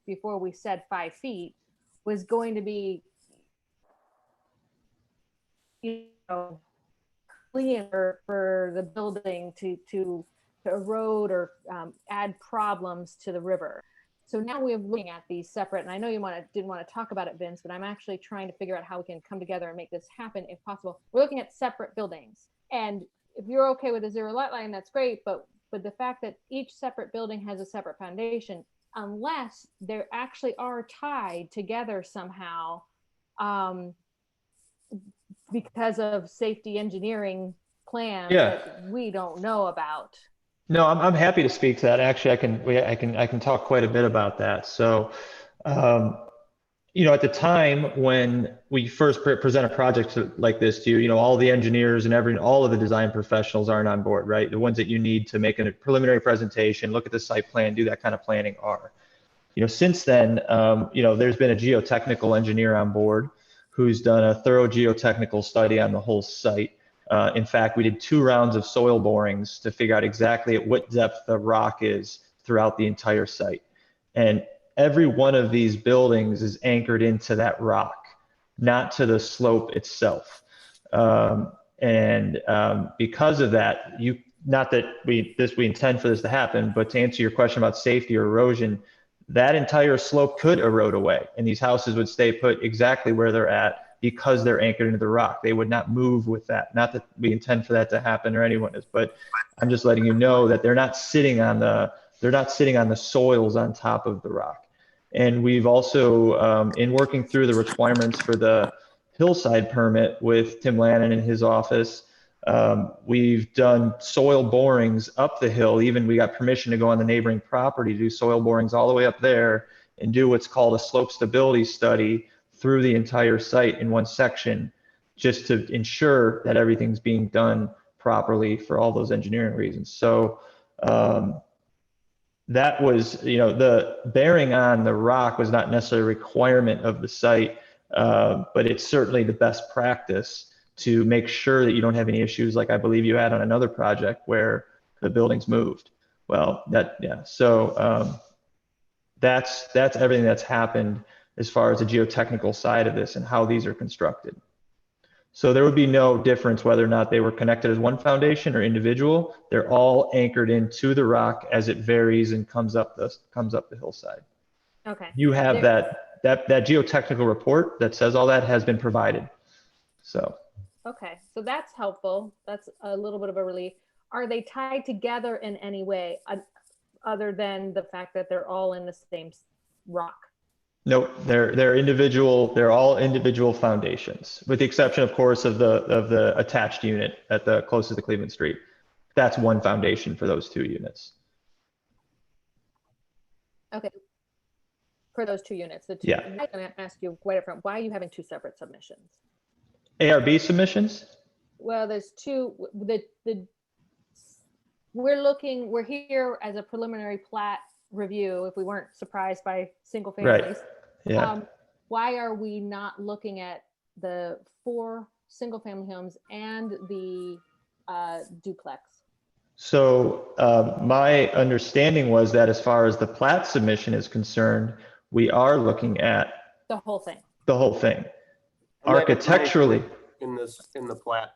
before we said 5 feet, was going to be, cleaner for the building to erode or add problems to the river. So now we're looking at these separate, and I know you didn't want to talk about it, Vince, but I'm actually trying to figure out how we can come together and make this happen if possible. We're looking at separate buildings. And if you're okay with a 0 lot line, that's great. But the fact that each separate building has a separate foundation, unless they actually are tied together somehow, because of safety engineering plans that we don't know about. No, I'm happy to speak to that. Actually, I can talk quite a bit about that. So, at the time when we first present a project like this to you, all the engineers and all of the design professionals aren't on board, right? The ones that you need to make a preliminary presentation, look at the site plan, do that kind of planning are. Since then, there's been a geotechnical engineer on board who's done a thorough geotechnical study on the whole site. In fact, we did 2 rounds of soil borings to figure out exactly at what depth the rock is throughout the entire site. And every one of these buildings is anchored into that rock, not to the slope itself. Because of that, not that we intend for this to happen, but to answer your question about safety or erosion, that entire slope could erode away and these houses would stay put exactly where they're at because they're anchored into the rock. They would not move with that. Not that we intend for that to happen or anyone is, but I'm just letting you know that they're not sitting on the soils on top of the rock. And we've also, in working through the requirements for the hillside permit with Tim Lannon in his office, we've done soil borings up the hill. Even we got permission to go on the neighboring property to do soil borings all the way up there and do what's called a slope stability study through the entire site in one section, just to ensure that everything's being done properly for all those engineering reasons. So that was, the bearing on the rock was not necessarily a requirement of the site, but it's certainly the best practice to make sure that you don't have any issues like I believe you had on another project where the buildings moved. Well, so that's everything that's happened as far as the geotechnical side of this and how these are constructed. So there would be no difference whether or not they were connected as one foundation or individual. They're all anchored into the rock as it varies and comes up the hillside. Okay. You have that geotechnical report that says all that has been provided. So. Okay, so that's helpful. That's a little bit of a relief. Are they tied together in any way other than the fact that they're all in the same rock? Nope, they're individual. They're all individual foundations, with the exception, of course, of the attached unit at the closest to Cleveland Street. That's one foundation for those 2 units. Okay, for those 2 units. The two, Yeah. I'm going to ask you quite different. Why are you having 2 separate submissions? ARB submissions? Well, there's 2. We're here as a preliminary plat review. If we weren't surprised by single families, Right. Yeah. Why are we not looking at the 4 single family homes and the duplex? So my understanding was that as far as the plat submission is concerned, we are looking at The whole thing. the whole thing. And that Architecturally. in the plat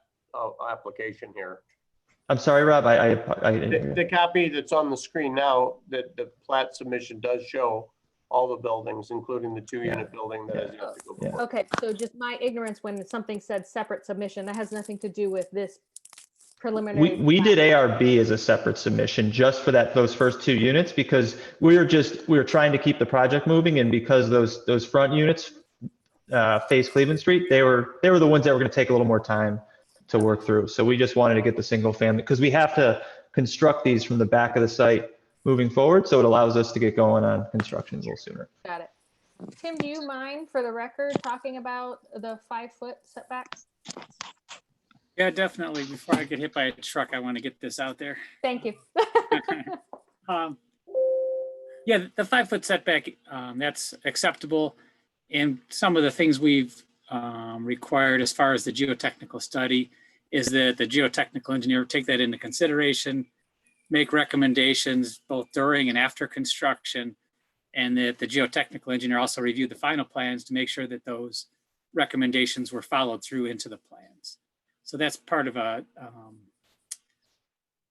application here. I'm sorry, Rob, I didn't hear you. The copy that's on the screen now, that the plat submission does show all the buildings, including the 2-unit building that has yet to go before. Okay, so just my ignorance when something said separate submission, that has nothing to do with this preliminary. We did ARB as a separate submission just for those first 2 units because we were trying to keep the project moving, and because those front units face Cleveland Street, they were the ones that were going to take a little more time to work through. So we just wanted to get the single family because we have to construct these from the back of the site moving forward. So it allows us to get going on construction a little sooner. Got it. Tim, do you mind for the record talking about the 5-foot setbacks? Yeah, definitely. Before I get hit by a truck, I want to get this out there. Thank you. Yeah, the 5-foot setback, that's acceptable. And some of the things we've required as far as the geotechnical study is that the geotechnical engineer take that into consideration, make recommendations both during and after construction, and that the geotechnical engineer also review the final plans to make sure that those recommendations were followed through into the plans. So that's part of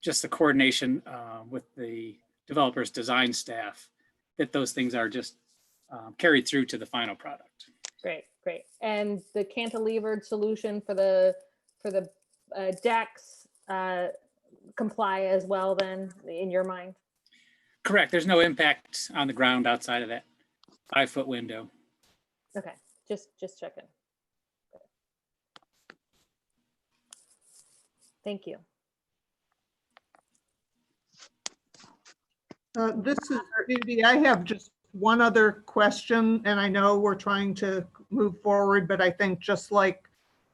just the coordination with the developer's design staff, that those things are just carried through to the final product. Great. And the cantilevered solution for the decks comply as well then, in your mind? Correct. There's no impact on the ground outside of that 5-foot window. Okay, just checking. Thank you. This is Judy. I have just one other question, and I know we're trying to move forward, but I think just like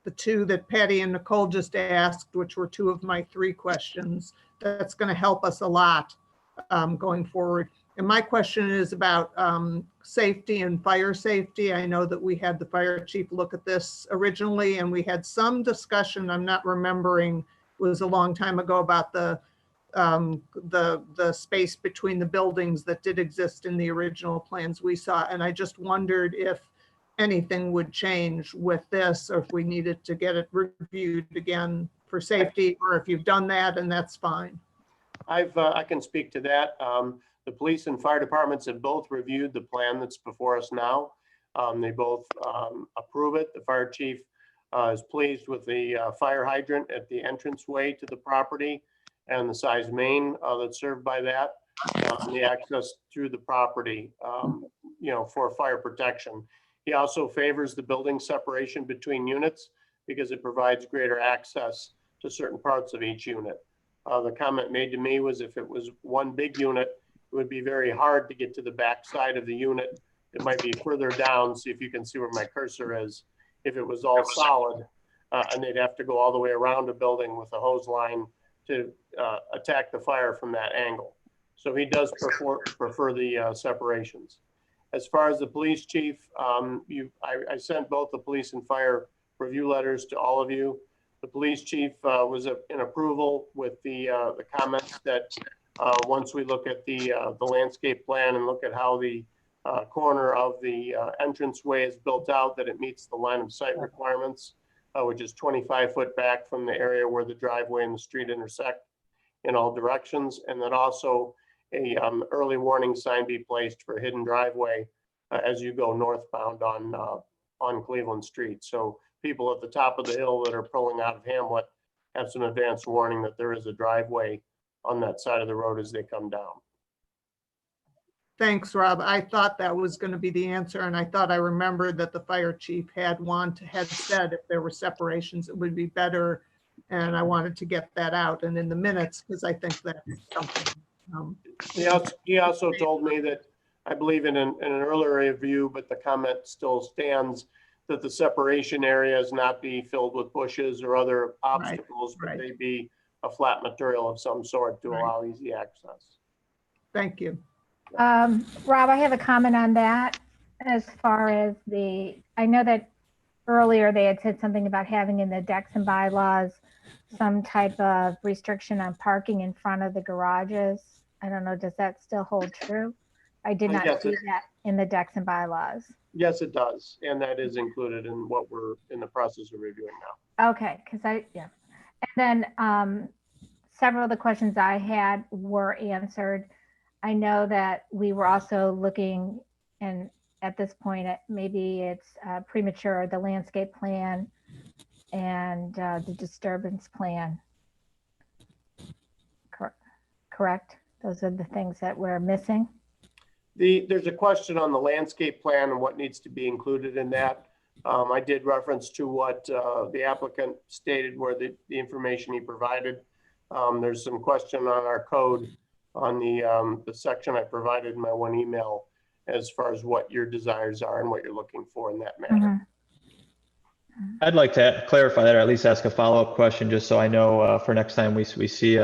the 2 that Patty and Nicole just asked, which were 2 of my 3 questions, that's going to help us a lot going forward. And my question is about safety and fire safety. I know that we had the fire chief look at this originally, and we had some discussion, I'm not remembering, it was a long time ago, about the the space between the buildings that did exist in the original plans we saw. And I just wondered if anything would change with this, or if we needed to get it reviewed again for safety, or if you've done that and that's fine. I can speak to that. The police and fire departments have both reviewed the plan that's before us now. They both approve it. The fire chief is pleased with the fire hydrant at the entranceway to the property and the size main that's served by that, and the access through the property, for fire protection. He also favors the building separation between units because it provides greater access to certain parts of each unit. The comment made to me was if it was one big unit, it would be very hard to get to the back side of the unit. It might be further down. See if you can see where my cursor is. If it was all solid, and they'd have to go all the way around a building with a hose line to attack the fire from that angle. So he does prefer the separations. As far as the police chief, I sent both the police and fire review letters to all of you. The police chief was in approval with the comments that once we look at the landscape plan and look at how the corner of the entranceway is built out, that it meets the line of sight requirements, which is 25 foot back from the area where the driveway and the street intersect in all directions. And that also a early warning sign be placed for hidden driveway as you go northbound on Cleveland Street. So people at the top of the hill that are pulling out of Hamlet have some advanced warning that there is a driveway on that side of the road as they come down. Thanks, Rob. I thought that was going to be the answer, and I thought I remembered that the fire chief had said if there were separations, it would be better, and I wanted to get that out and in the minutes because I think that's something. He also told me that, I believe in an earlier review, but the comment still stands, that the separation areas not be filled with bushes or other obstacles, but they be a flat material of some sort to allow easy access. Thank you. Rob, I have a comment on that. As far as I know that earlier they had said something about having in the decks and bylaws some type of restriction on parking in front of the garages. I don't know, does that still hold true? I did not see that in the decks and bylaws. Yes, it does. And that is included in what we're in the process of reviewing now. Okay, and then several of the questions I had were answered. I know that we were also looking, and at this point, maybe it's premature, the landscape plan and the disturbance plan. Correct? Those are the things that we're missing. There's a question on the landscape plan and what needs to be included in that. I did reference to what the applicant stated where the information he provided. There's some question on our code on the section I provided in my one email as far as what your desires are and what you're looking for in that matter. I'd like to clarify that, or at least ask a follow-up question, just so I know for next time we see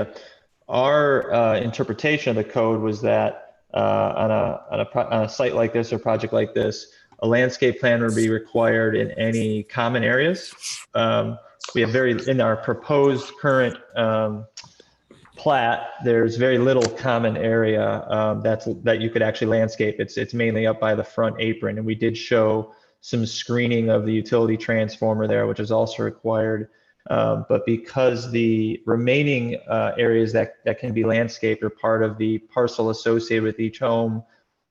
our interpretation of the code was that on a site like this or project like this, a landscape plan would be required in any common areas. We have in our proposed current plat, there's very little common area that you could actually landscape. It's mainly up by the front apron, and we did show some screening of the utility transformer there, which is also required. But because the remaining areas that can be landscaped are part of the parcel associated with each home,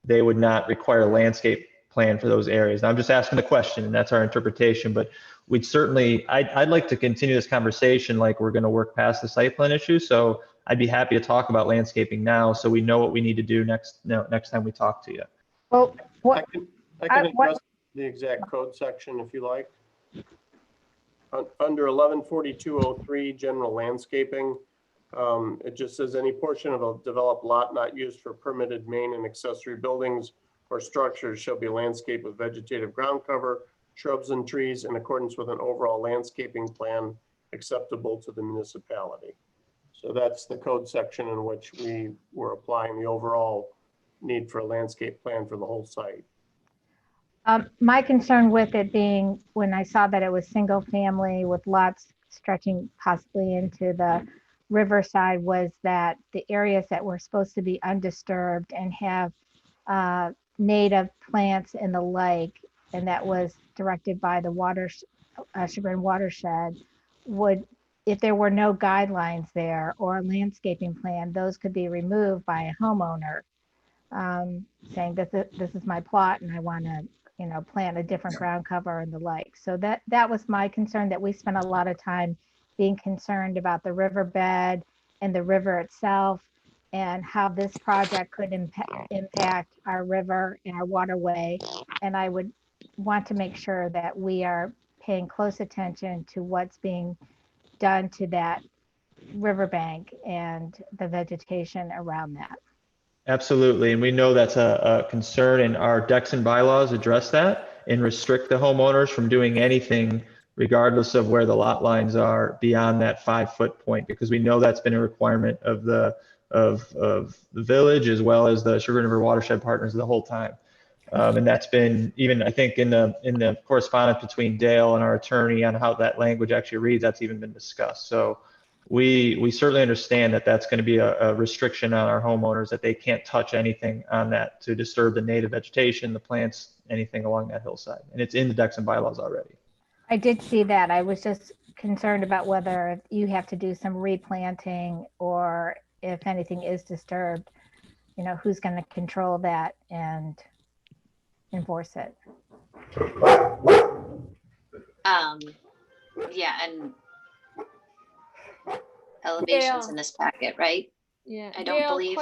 they would not require a landscape plan for those areas. Now, I'm just asking the question, and that's our interpretation, but we'd certainly, I'd like to continue this conversation like we're going to work past the site plan issue. So I'd be happy to talk about landscaping now so we know what we need to do next time we talk to you. Well, I can address the exact code section if you like. Under 114203 general landscaping, it just says any portion of a developed lot not used for permitted main and accessory buildings or structures shall be landscaped with vegetative ground cover, shrubs and trees in accordance with an overall landscaping plan acceptable to the municipality. So that's the code section in which we were applying the overall need for a landscape plan for the whole site. My concern with it being, when I saw that it was single family with lots stretching possibly into the Riverside was that the areas that were supposed to be undisturbed and have native plants in the lake, and that was directed by the Chagrin watershed, would, if there were no guidelines there or a landscaping plan, those could be removed by a homeowner, saying this is my plot and I want to, plant a different ground cover in the lake. So that was my concern, that we spent a lot of time being concerned about the riverbed and the river itself, and how this project could impact our river and our waterway. And I would want to make sure that we are paying close attention to what's being done to that riverbank and the vegetation around that. Absolutely. And we know that's a concern, and our decks and bylaws address that and restrict the homeowners from doing anything regardless of where the lot lines are beyond that 5-foot point, because we know that's been a requirement of the village as well as the Chagrin River Watershed Partners the whole time. And that's been, even I think in the correspondence between Dale and our attorney on how that language actually reads, that's even been discussed. So we certainly understand that that's going to be a restriction on our homeowners, that they can't touch anything on that to disturb the native vegetation, the plants, anything along that hillside. And it's in the decks and bylaws already. I did see that. I was just concerned about whether you have to do some replanting, or if anything is disturbed, who's going to control that and enforce it. Yeah, and elevations Dale. in this packet, right? Yeah. I don't Dale, believe-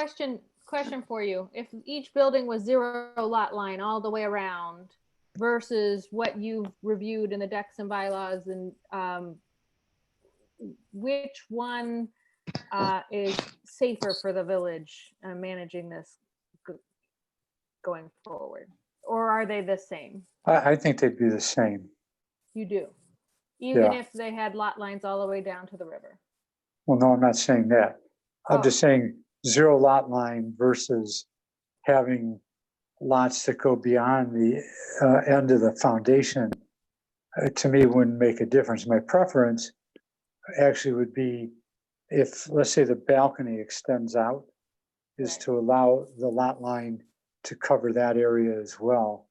Question for you. If each building was 0 lot line all the way around versus what you've reviewed in the decks and bylaws, and which one is safer for the village managing this going forward? Or are they the same? I think they'd be the same. You do? Even Yeah. if they had lot lines all the way down to the river? Well, no, I'm not saying that. I'm Oh. just saying 0 lot line versus having lots that go beyond the end of the foundation, to me, wouldn't make a difference. My preference actually would be if, let's say, the balcony extends out, is Right. to allow the lot line to cover that area as well.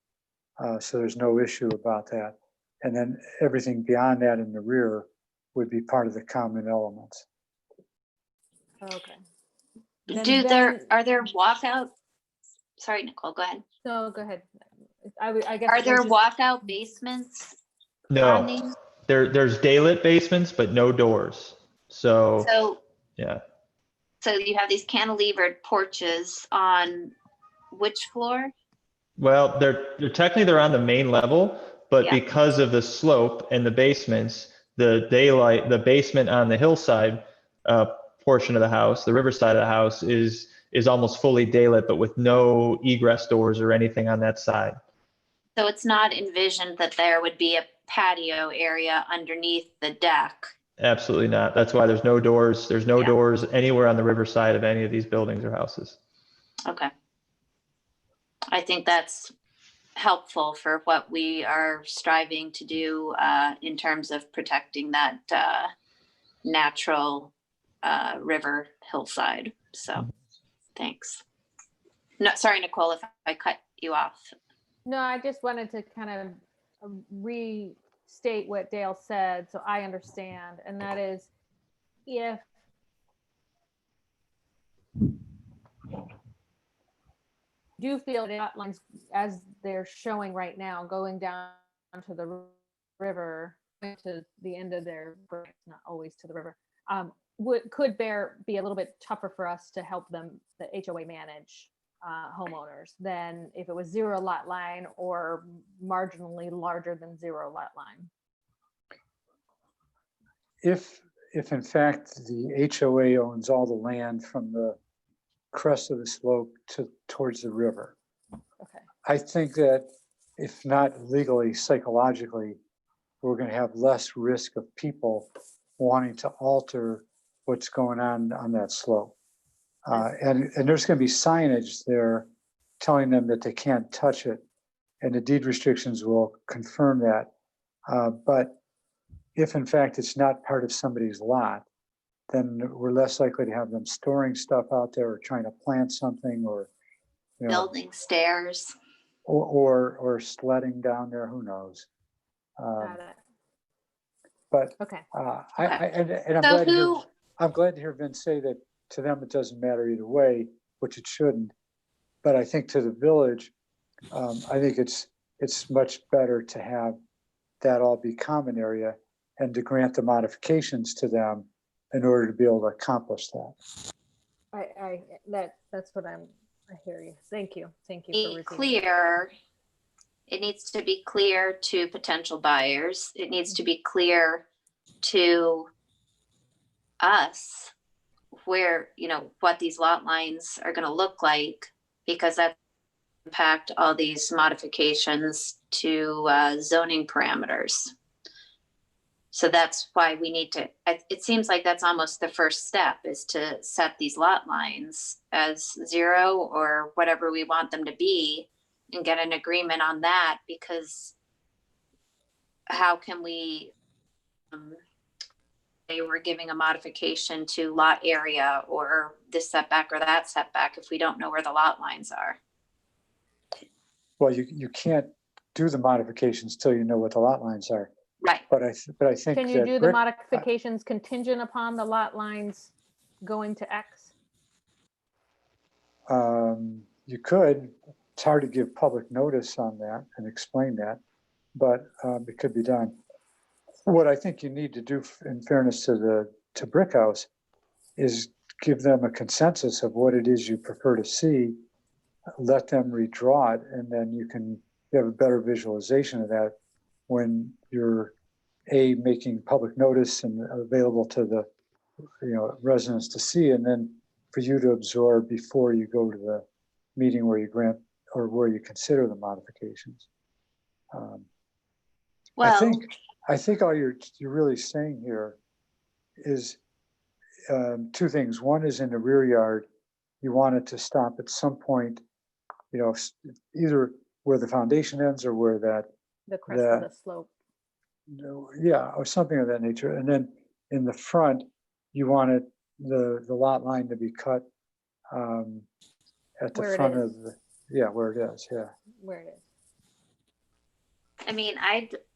So there's no issue about that. And then everything beyond that in the rear would be part of the common elements. Okay. Are there walkout? Sorry, Nicole, go ahead. So go ahead. I guess. Are there we'll just- walkout basements? on No, these? there's daylit basements, but no doors. So, yeah. So you have these cantilevered porches on which floor? Well, they're technically on the main level, but Yeah. because of the slope and the basements, the basement on the hillside portion of the house, the riverside of the house, is almost fully daylit, but with no egress doors or anything on that side. So it's not envisioned that there would be a patio area underneath the deck. Absolutely not. That's why there's no doors. There's no Yeah. doors anywhere on the riverside of any of these buildings or houses. Okay. I think that's helpful for what we are striving to do in terms of protecting that natural river hillside. So thanks. No, sorry, Nicole, if I cut you off. No, I just wanted to kind of restate what Dale said so I understand. And that is, if do feel the outlines as they're showing right now, going down to the river, to the end of their, not always to the river, could be a little bit tougher for us to help them, the HOA manage homeowners, than if it was 0 lot line or marginally larger than 0 lot line. If in fact the HOA owns all the land from the crest of the slope towards the river, Okay. I think that if not legally, psychologically, we're going to have less risk of people wanting to alter what's going on that slope. And there's going to be signage there telling them that they can't touch it, and the deed restrictions will confirm that. But if in fact it's not part of somebody's lot, then we're less likely to have them storing stuff out there or trying to plant something or, you know, Building stairs. or sledding down there, who knows? Got it. But Okay. and So I'm glad to hear Vince say that to them it doesn't matter either way, which it shouldn't. But I think to the village, I think it's much better to have that all be common area and to grant the modifications to them in order to be able to accomplish that. That's what I hear you. Thank you for be repeating. clear. It needs to be clear to potential buyers. It needs to be clear to us where, you know, what these lot lines are going to look like, because that impact all these modifications to zoning parameters. So that's why we need to, it seems like that's almost the first step, is to set these lot lines as 0 or whatever we want them to be and get an agreement on that, because how can we, they were giving a modification to lot area or this setback or that setback if we don't know where the lot lines are. Well, you can't do the modifications till you know what the lot lines are. Right. But I think Can you that do the Rick- modifications contingent upon the lot lines going to X? You could. It's hard to give public notice on that and explain that, but it could be done. What I think you need to do, in fairness to Brick House, is give them a consensus of what it is you prefer to see, let them redraw it, and then you have a better visualization of that when you're making public notice and available to the residents to see, and then for you to absorb before you go to the meeting where you grant or where you consider the modifications. Well, I think all you're really saying here is two things. One is in the rear yard, you want it to stop at some point, either where the foundation ends or where The crest of the slope. or something of that nature. And then in the front, you want the lot line to be cut at the Where it front is. of where it is, Where it is. I mean,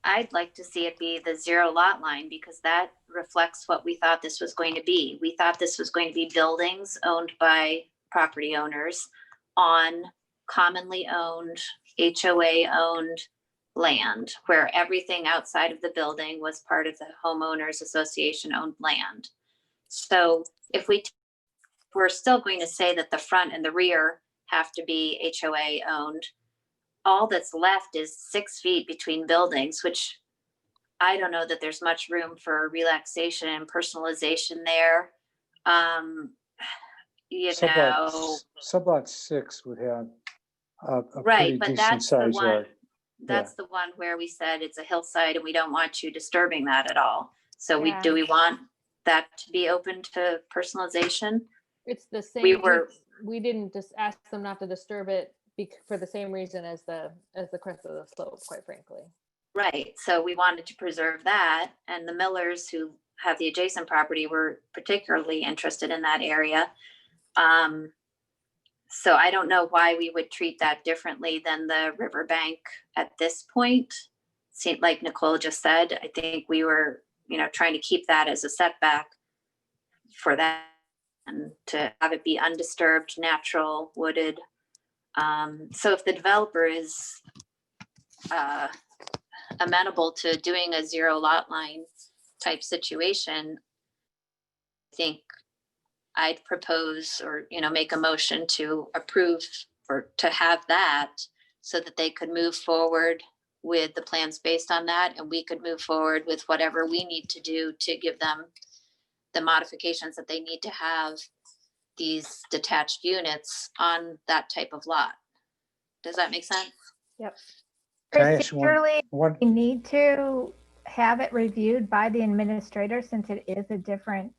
I'd like to see it be the 0 lot line, because that reflects what we thought this was going to be. We thought this was going to be buildings owned by property owners on commonly owned, HOA owned land, where everything outside of the building was part of the homeowners association owned land. So if we're still going to say that the front and the rear have to be HOA owned, all that's left is 6 feet between buildings, which I don't know that there's much room for relaxation and personalization there. Sublot 6 would have a right, pretty but decent that's the size one. yard. That's the one where we said it's a hillside and we don't want you disturbing that at all. So Yeah. do we want that to be open to personalization? It's the same. We didn't just ask them not to disturb it for the same reason as the crest of the slope, quite frankly. Right. So we wanted to preserve that, and the Millers, who have the adjacent property, were particularly interested in that area. So I don't know why we would treat that differently than the riverbank at this point. Seemed like Nicole just said, I think we were, trying to keep that as a setback for that, and to have it be undisturbed, natural, wooded. So if the developer is amenable to doing a 0 lot line type situation, I think I'd propose or, make a motion to approve or to have that, so that they could move forward with the plans based on that, and we could move forward with whatever we need to do to give them the modifications that they need to have these detached units on that type of lot. Does that make sense? Yep. Can I ask you Procedurally, one? we need to have it reviewed by the administrator since it is a different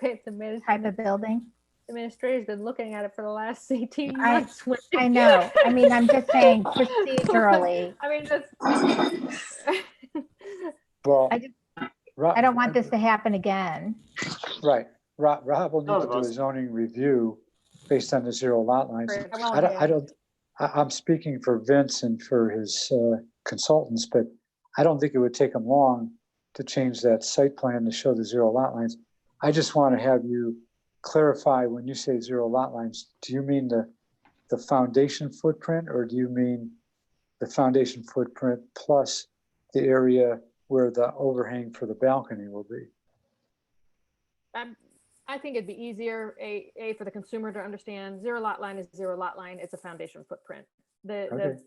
The type of building. administrator's been looking at it for the last 18 I- months. I know. I mean, I'm just saying procedurally. I mean, that's. Well, I just- I don't want this to happen again. Right. Rob will None need of to do a us. zoning review based on the zero lot lines. Right, I won't I do. don't, I'm speaking for Vince and for his consultants, but I don't think it would take them long to change that site plan to show the zero lot lines. I just want to have you clarify, when you say zero lot lines, do you mean the foundation footprint, or do you mean the foundation footprint plus the area where the overhang for the balcony will be? I think it'd be easier, for the consumer to understand, zero lot line is zero lot line. It's a foundation footprint. Okay.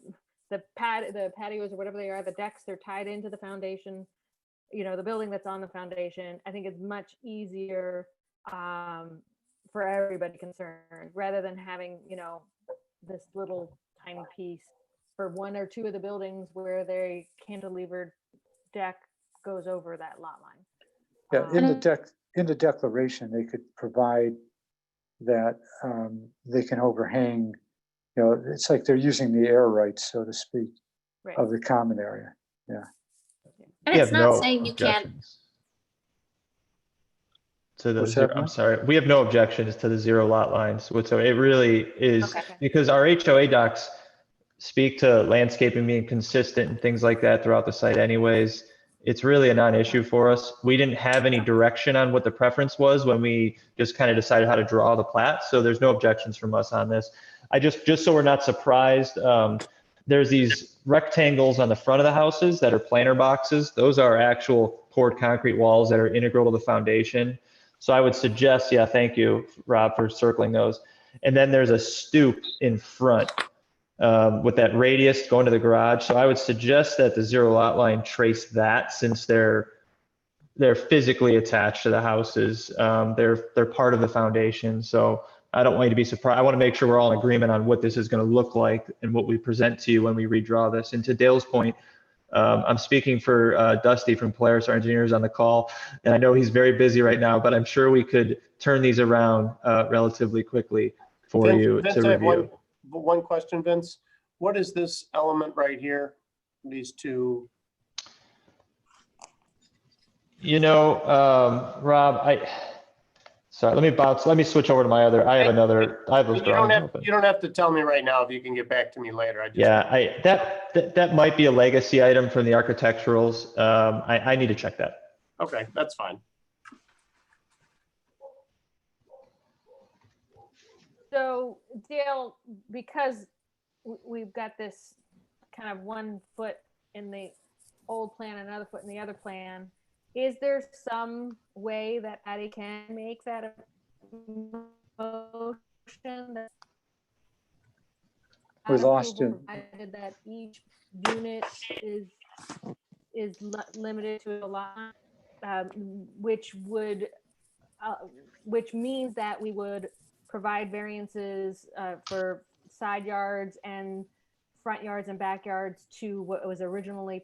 The patios or whatever they are, the decks, they're tied into the foundation. You know, the building that's on the foundation. I think it's much easier for everybody concerned, rather than having, you know, this little tiny piece for one or two of the buildings where their cantilevered deck goes over that lot line. Yeah, in the declaration, they could provide that they can overhang, you know, it's like they're using the air rights, so to speak, Right. of the common area. And We it's have not no saying you can't, objections to the What's zero, that, I'm Matt? sorry, we have no objections to the zero lot lines. So it really is, Okay. because our HOA docs speak to landscaping being consistent and things like that throughout the site anyways. It's really a non-issue for us. We didn't have any direction on what the preference was when we just kind of decided how to draw the plat. So there's no objections from us on this. I just so we're not surprised, there's these rectangles on the front of the houses that are planter boxes. Those are actual poured concrete walls that are integral to the foundation. So I would suggest, yeah, thank you, Rob, for circling those. And then there's a stoop in front with that radius going to the garage. So I would suggest that the zero lot line trace that, since they're physically attached to the houses. They're part of the foundation. So I don't want you to be surprised. I want to make sure we're all in agreement on what this is going to look like and what we present to you when we redraw this. And to Dale's point, I'm speaking for Dusty from Polaris, our engineers on the call, and I know he's very busy right now, but I'm sure we could turn these around relatively quickly for you Vince, to I have review. one question, Vince. What is this element right here? These two? You know, Rob, sorry, let me switch over to my other, I have those You drawings open. don't have to tell me right now if you can get back to me later. Yeah, that might be a legacy item from the architecturals. I need to check that. Okay, that's fine. So Dale, because we've got this kind of 1 foot in the old plan, another foot in the other plan, is there some way that Patty can make that a motion that We lost you. provided that each unit is limited to a lot, which means that we would provide variances for side yards and front yards and backyards to what was originally,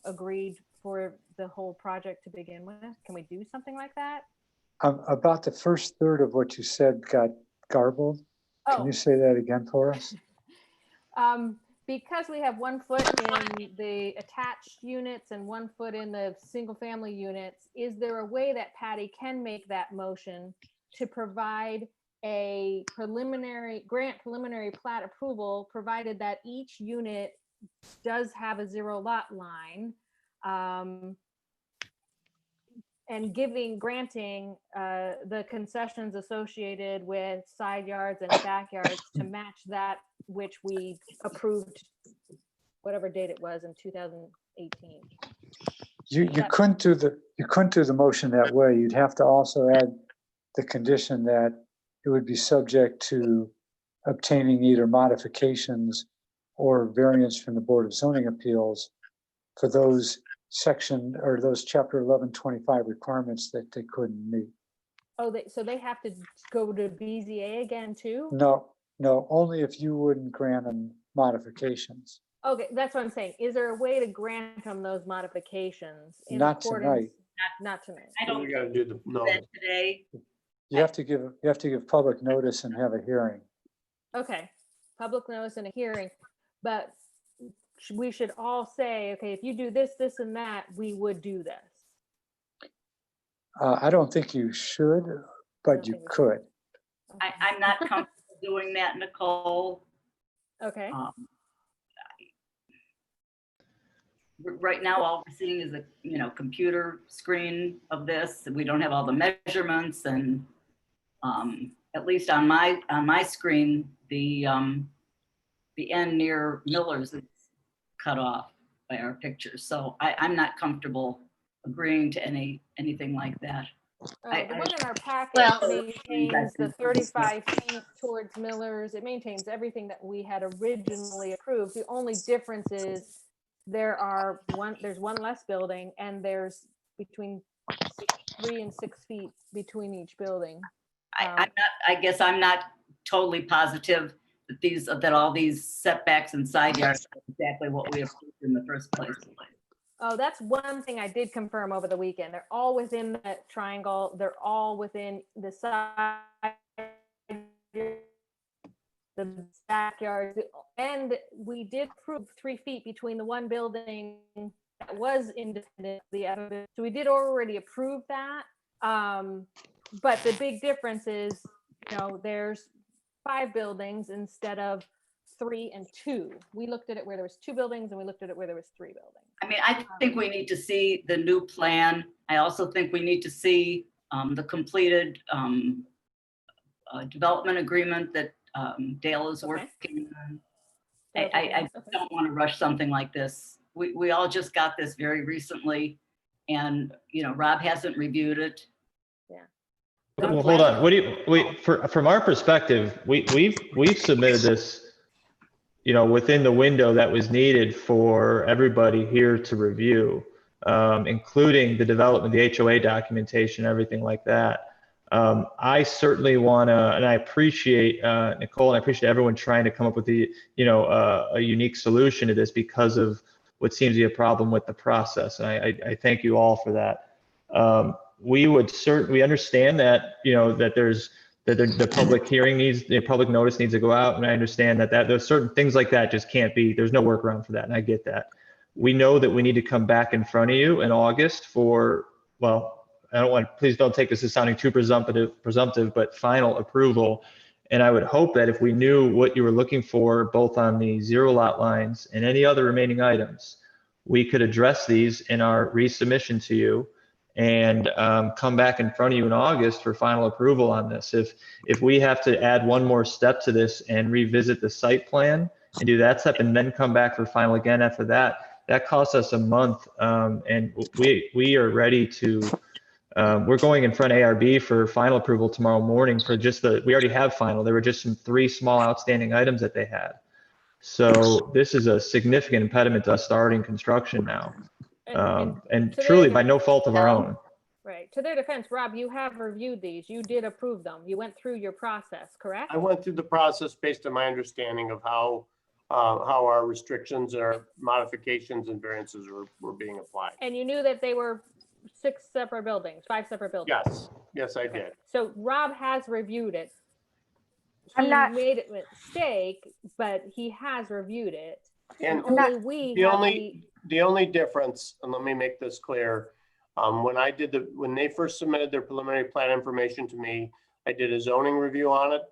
agreed for the whole project to begin with. Can we do something like that? About the first third of what you said got garbled. Can you say that again for us? Because we have 1 foot in the attached units and 1 foot in the single family units, is there a way that Patty can make that motion to provide a preliminary plat approval, provided that each unit does have a zero lot line, and granting the concessions associated with side yards and backyards to match that which we approved, whatever date it was in 2018. You couldn't do the motion that way. You'd have to also add the condition that it would be subject to obtaining either modifications or variance from the Board of Zoning Appeals for those section or those chapter 1125 requirements that they couldn't meet. Oh, so they have to go to BZA again too? No, only if you wouldn't grant them modifications. Okay, that's what I'm saying. Is there a way to grant them those modifications? Not tonight. Not tonight. I don't We gotta do the, no. that today. You have to give public notice and have a hearing. Okay, public notice and a hearing, but we should all say, okay, if you do this, this, and that, we would do this. I don't think you should, but you could. I'm not comfortable doing that, Nicole. Okay. Right now, all we're seeing is a, computer screen of this. We don't have all the measurements, and at least on my screen, the end near Miller's is cut off by our pictures. So I'm not comfortable agreeing to anything like that. The one in our packet Well- maintains the 35 feet towards Miller's. It maintains everything that we had originally approved. The only difference is there's one less building, and there's between 3 and 6 feet between each building. I guess I'm not totally positive that all these setbacks and side yards are exactly what we approved in the first place. Oh, that's one thing I did confirm over the weekend. They're all within that triangle. They're all within the side, the backyard, and we did approve 3 feet between the one building that was independent, the other. So we did already approve that. But the big difference is, there's 5 buildings instead of 3 and 2. We looked at it where there was 2 buildings, and we looked at it where there was 3 buildings. I mean, I think we need to see the new plan. I also think we need to see the completed development agreement that Dale is working on. I don't want to rush something like this. We all just got this very recently, and Rob hasn't reviewed it. Well, hold on. From our perspective, we've submitted this, within the window that was needed for everybody here to review, including the development, the HOA documentation, everything like that. I certainly want to, and I appreciate Nicole, and I appreciate everyone trying to come up with a unique solution to this because of what seems to be a problem with the process. And I thank you all for that. We understand that, that the public hearing the public notice needs to go out. And I understand that there's certain things like that just can't be, there's no workaround for that. And I get that. We know that we need to come back in front of you in August for, please don't take this as sounding too presumptive, but final approval. And I would hope that if we knew what you were looking for, both on the 0 lot lines and any other remaining items, we could address these in our resubmission to you and come back in front of you in August for final approval on this. If we have to add one more step to this and revisit the site plan and do that step and then come back for final again after that costs us a month. And we are ready to, we're going in front of ARB for final approval tomorrow morning for we already have final. There were just 3 small outstanding items that they had. So this is a significant impediment to us starting construction now. And truly by no fault of our own. Right. To their defense, Rob, you have reviewed these. You did approve them. You went through your process, correct? I went through the process based on my understanding of how our restrictions or modifications and variances were being applied. And you knew that they were 6 separate buildings, 5 separate buildings. Yes, I did. So Rob has reviewed it. He I'm made a mistake, but he has reviewed it. And the only difference, and let me make this clear, when they first submitted their preliminary plan information to me, I did a zoning review on it.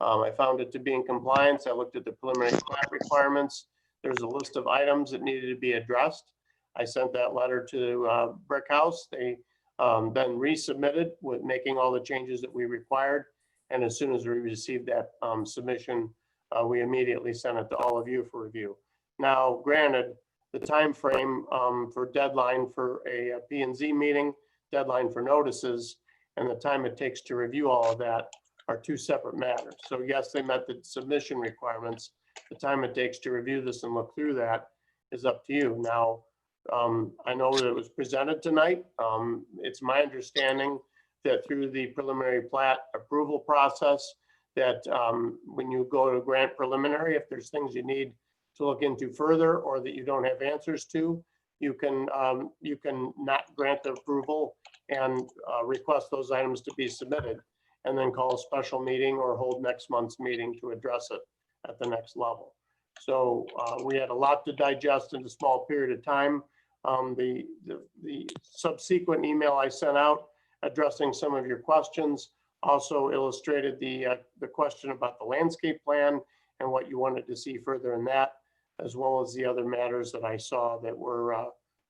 I found it to be in compliance. I looked at the preliminary plat requirements. There's a list of items that needed to be addressed. I sent that letter to Brick House. They then resubmitted with making all the changes that we required. And as soon as we received that submission, we immediately sent it to all of you for review. Now, granted, the time frame for deadline for a P&Z meeting, deadline for notices, and the time it takes to review all of that are 2 separate matters. So yes, they met the submission requirements. The time it takes to review this and look through that is up to you. Now, I know that it was presented tonight. It's my understanding that through the preliminary plat approval process, that when you go to grant preliminary, if there's things you need to look into further or that you don't have answers to, you can not grant the approval and request those items to be submitted, and then call a special meeting or hold next month's meeting to address it at the next level. So we had a lot to digest in a small period of time. The subsequent email I sent out addressing some of your questions. Also illustrated the question about the landscape plan and what you wanted to see further in that, as well as the other matters that I saw that were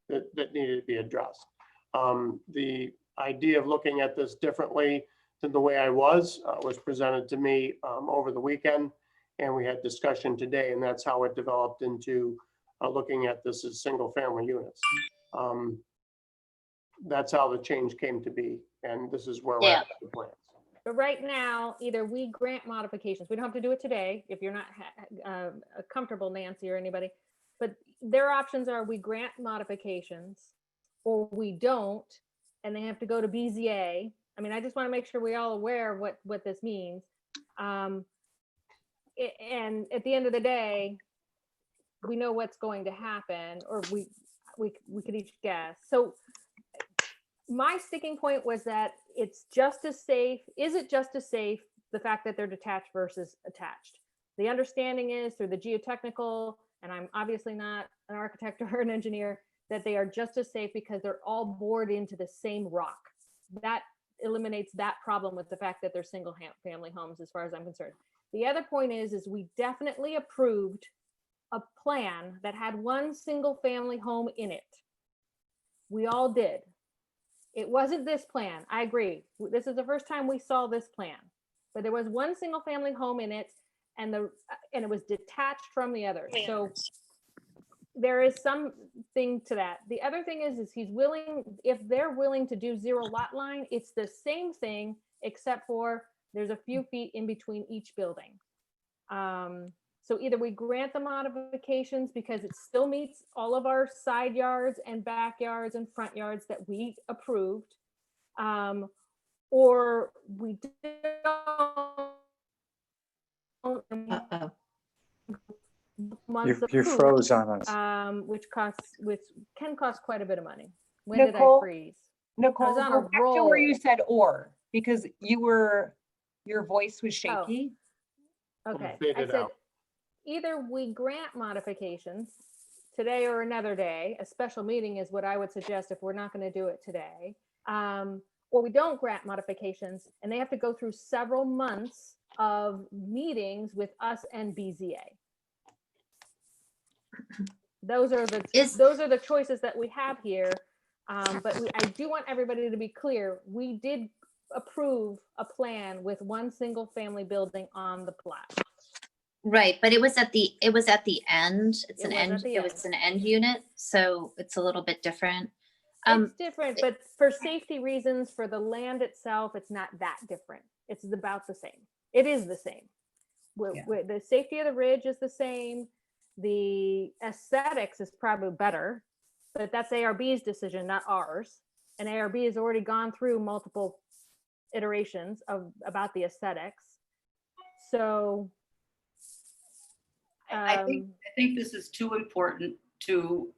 that needed to be addressed. The idea of looking at this differently than the way I was presented to me over the weekend, and we had discussion today, and that's how it developed into looking at this as single family units. That's how the change came to be, and this is where we're at with the plans. But right now, either we grant modifications, we don't have to do it today if you're not comfortable, Nancy or anybody, but their options are we grant modifications or we don't, and they have to go to BZA. I mean, I just want to make sure we're all aware of what this means. And at the end of the day, we know what's going to happen, or we could each guess. So my sticking point was that it's just as safe. Is it just as safe, the fact that they're detached versus attached? The understanding is through the geotechnical, and I'm obviously not an architect or an engineer, that they are just as safe because they're all bored into the same rock. That eliminates that problem with the fact that they're single family homes, as far as I'm concerned. The other point is we definitely approved a plan that had one single family home in it. We all did. It wasn't this plan. I agree. This is the first time we saw this plan, but there was one single family home in it, and it was detached from the other. So there is something to that. The other thing is he's willing, if they're willing to do zero lot line, it's the same thing, except for there's a few feet in between each building. So either we grant the modifications because it still meets all of our side yards and backyards and front yards that we approved, or we don't. You froze on us. Which can cost quite a bit of money. When Nicole, did I freeze? Nicole, on go a back to roll. where you said or, because your voice was Oh. shaky. Okay, Fade I it said out. either we grant modifications today or another day. A special meeting is what I would suggest if we're not going to do it today. Or we don't grant modifications, and they have to go through several months of meetings with us and BZA. Those are the choices that we have here. But I do want everybody to be clear. We did approve a plan with one single family building on the plot. Right, but it was at the end. It's It an was at end. the It was an end unit, so it's a little bit different. It's different, but for safety reasons, for the land itself, it's not that different. It's about the same. It is the same. The safety of the ridge is the same. The aesthetics is probably better, but that's ARB's decision, not ours. And ARB has already gone through multiple iterations about the aesthetics. So I think this is too important to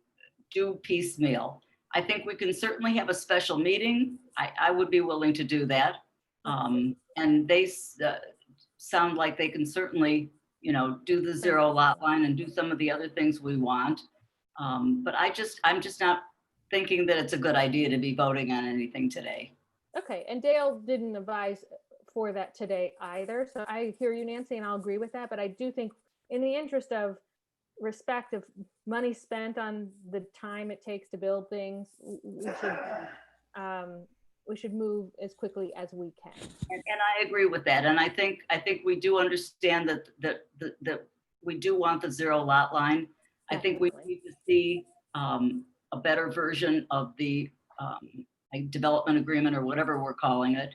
do piecemeal. I think we can certainly have a special meeting. I would be willing to do that. And they sound like they can certainly, do the zero lot line and do some of the other things we want. But I'm just not thinking that it's a good idea to be voting on anything today. okay, and Dale didn't advise for that today either. So I hear you, Nancy, and I'll agree with that. But I do think in the interest of respect of money spent on the time it takes to build things, we should move as quickly as we can. And I agree with that. And I think we do understand that we do want the zero lot line. I think we need to see a better version of the development agreement or whatever we're calling it.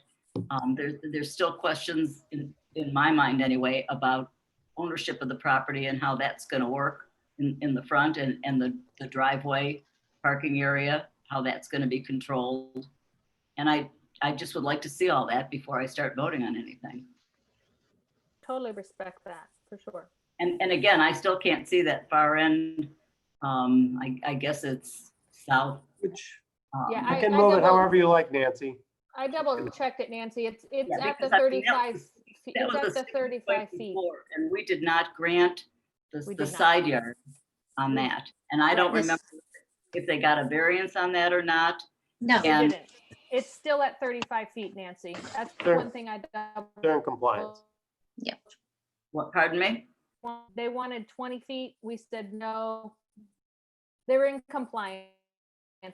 There's still questions in my mind anyway about ownership of the property and how that's going to work in the front and the driveway parking area, how that's going to be controlled. And I just would like to see all that before I start voting on anything. Totally respect that, for sure. And again, I still can't see that far end. I guess it's south. Which Yeah, you can move it however you like, Nancy. I double checked it, Nancy. It's Yeah, at the because I mean, 35 feet. that It's was at a the sticking 35 point feet. before, and we did not grant We the did not. side yard on that. And I don't This- remember if they got a variance on that or not. No, We And didn't. It's still at 35 feet, Nancy. That's Sure. one thing I They're in compliance. What, pardon me? They wanted 20 feet. We said no. They're in compliance.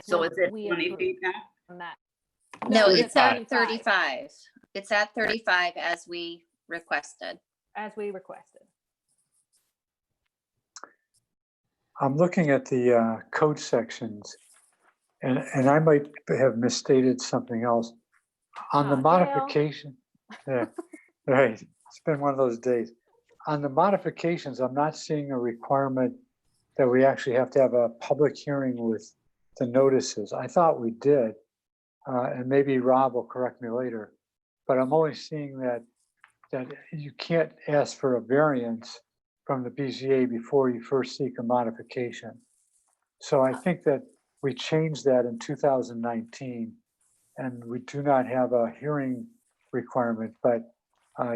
So with- it's at we 20 approved feet now? on that. No, it's it's at 35. It's at 35 as we requested. As we requested. I'm looking at the code sections, and I might have misstated something else. On the Dale. modification, yeah, right, it's been one of those days. On the modifications, I'm not seeing a requirement that we actually have to have a public hearing with the notices. I thought we did, and maybe Rob will correct me later, but I'm only seeing that you can't ask for a variance from the BZA before you first seek a modification. So I think that we changed that in 2019, and we do not have a hearing requirement, but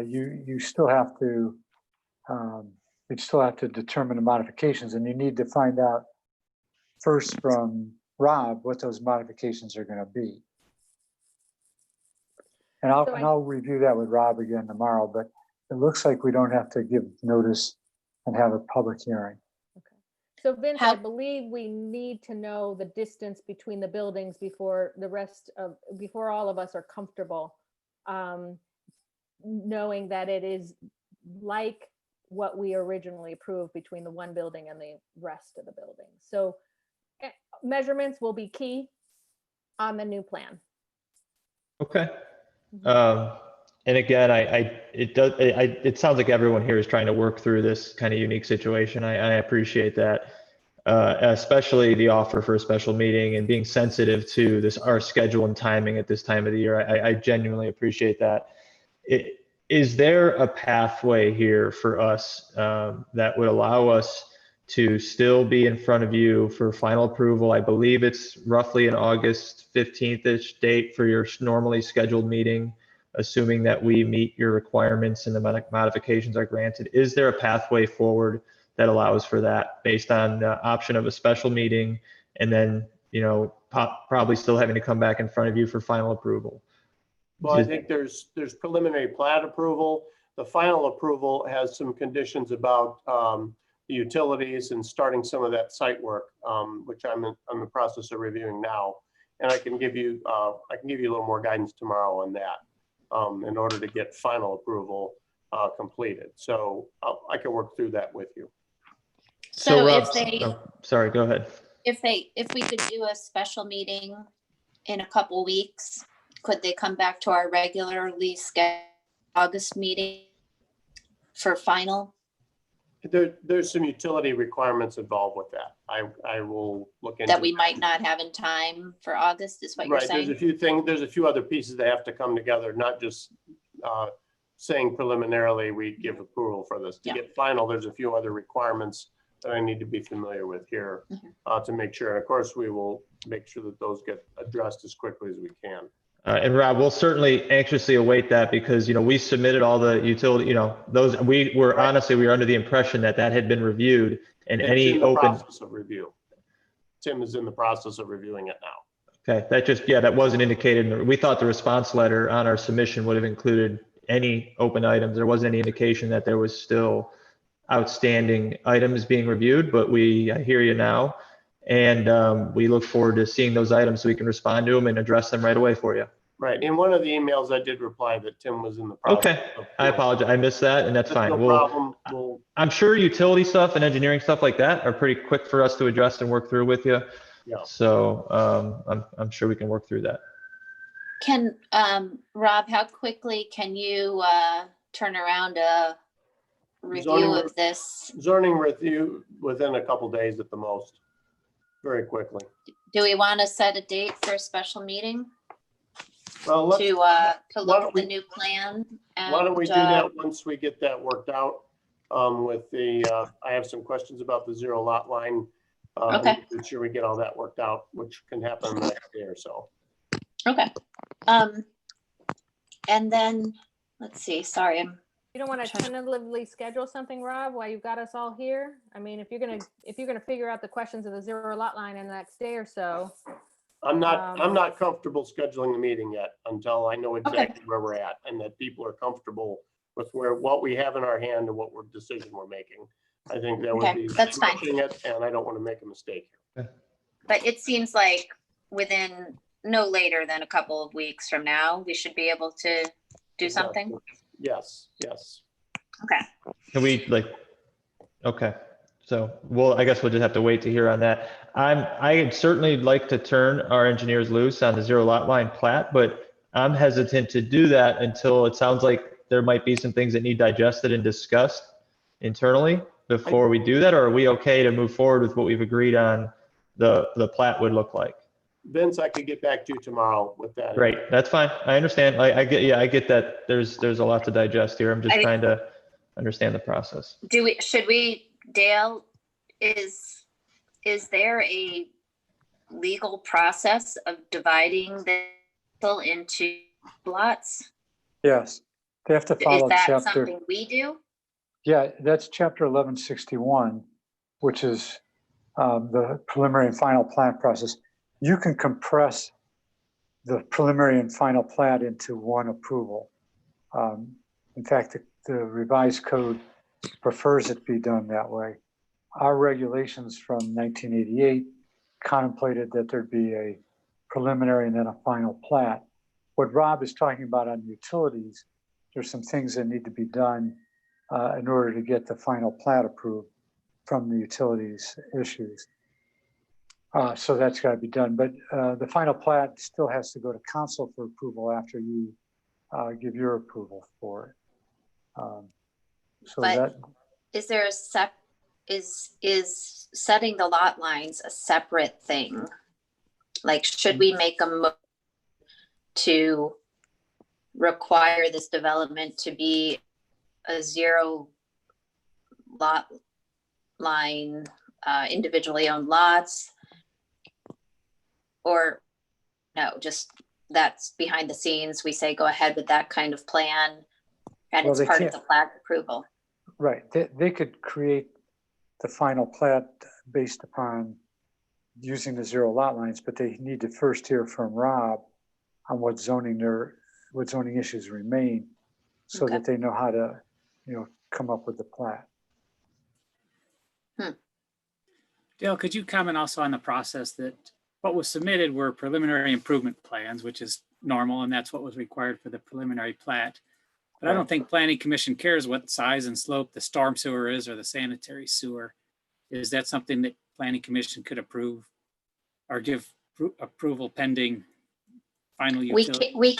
you still have to determine the modifications, and you need to find out first from Rob what those modifications are going to be. And I'll review that with Rob again tomorrow, but it looks like we don't have to give notice and have a public hearing. So Vince, How- I believe we need to know the distance between the buildings before before all of us are comfortable, knowing that it is like what we originally approved between the one building and the rest of the buildings. So measurements will be key on the new plan. Okay. And again, it sounds like everyone here is trying to work through this kind of unique situation. I appreciate that, especially the offer for a special meeting and being sensitive to our schedule and timing at this time of the year. I genuinely appreciate that. Is there a pathway here for us that would allow us to still be in front of you for final approval? I believe it's roughly an August 15th-ish date for your normally scheduled meeting, assuming that we meet your requirements and the modifications are granted. Is there a pathway forward that allows for that based on the option of a special meeting and then, probably still having to come back in front of you for final approval? Well, I think there's preliminary plat approval. The final approval has some conditions about the utilities and starting some of that site work, which I'm in the process of reviewing now. And I can give you a little more guidance tomorrow on that in order to get final approval completed. So I can work through that with you. So Rob, if they, sorry, go ahead. if we could do a special meeting in a couple weeks, could they come back to our regularly scheduled August meeting for final? There's some utility requirements involved with that. I will look into That we might not have in time for August, is what you're Right, saying? there's a few other pieces that have to come together, not just saying preliminarily we give approval for this. To Yeah. get final, there's a few other requirements that I need to be familiar with here to make sure. And of course, we will make sure that those get addressed as quickly as we can. And Rob, we'll certainly anxiously await that because, we submitted all the utility, we were under the impression that had been reviewed and It's any in the open. process of review. Tim is in the process of reviewing it now. Okay, that wasn't indicated. We thought the response letter on our submission would have included any open items. There wasn't any indication that there was still outstanding items being reviewed, but I hear you now. And we look forward to seeing those items so we can respond to them and address them right away for you. Right, in one of the emails I did reply that Tim was in the process. Okay, I apologize. I missed that and that's fine. No problem. I'm sure utility stuff and engineering stuff like that are pretty quick for us to address and work through with you. Yeah. So I'm sure we can work through that. Can, Rob, how quickly can you turn around a review of this? Zoning review within a couple days at the most, very quickly. Do we want to set a date for a special meeting Well, to why look don't at the we- new plan? Why don't we do And, that once we get that worked out? With I have some questions about the zero lot line. Okay. Make sure we get all that worked out, which can happen in the next day or so. Okay. And then, let's see, sorry, You don't want to tentatively schedule something, Rob, while you've got us all here? I mean, if you're gonna figure out the questions of the zero lot line in the next day or so. I'm not comfortable scheduling the meeting yet until I know Okay. exactly where we're at and that people are comfortable with what we have in our hand and what decision we're making. I think that would Okay, be that's fine. rushing it, and I don't want to make a mistake here. But it seems like within no later than a couple of weeks from now, we should be able to do something. Yes, yes. Okay. Can we okay. So I guess we'll just have to wait to hear on that. I'd certainly like to turn our engineers loose on the zero lot line plat, but I'm hesitant to do that until it sounds like there might be some things that need digested and discussed internally before we do that. Or are we okay to move forward with what we've agreed on the plat would look like? Vince, I could get back to you tomorrow with that. Great, that's fine. I understand. I get that there's a lot to digest here. I'm just trying to understand the process. Should we, Dale, is there a legal process of dividing the into lots? Yes, they have to Is follow that chapter. something we do? Yeah, that's chapter 1161, which is the preliminary and final plat process. You can compress the preliminary and final plat into one approval. In fact, the revised code prefers it be done that way. Our regulations from 1988 contemplated that there'd be a preliminary and then a final plat. What Rob is talking about on utilities, there's some things that need to be done in order to get the final plat approved from the utilities issues. So that's got to be done. But the final plat still has to go to council for approval after you give your approval for it. So But that is there is setting the lot lines a separate thing? Like, should we make a motion to require this development to be a zero lot line, individually owned lots? Or no, just that's behind the scenes. We say, go ahead with that kind of plan. And Well, it's they part of can't- the plat approval. right, they could create the final plat based upon using the zero lot lines, but they need to first hear from Rob on what zoning issues remain, so Okay. that they know how to, come up with the plat. Dale, could you comment also on the process that what was submitted were preliminary improvement plans, which is normal, and that's what was required for the preliminary plat. But I don't think Planning Commission cares what size and slope the storm sewer is or the sanitary sewer. Is that something that Planning Commission could approve or give approval pending final utility? We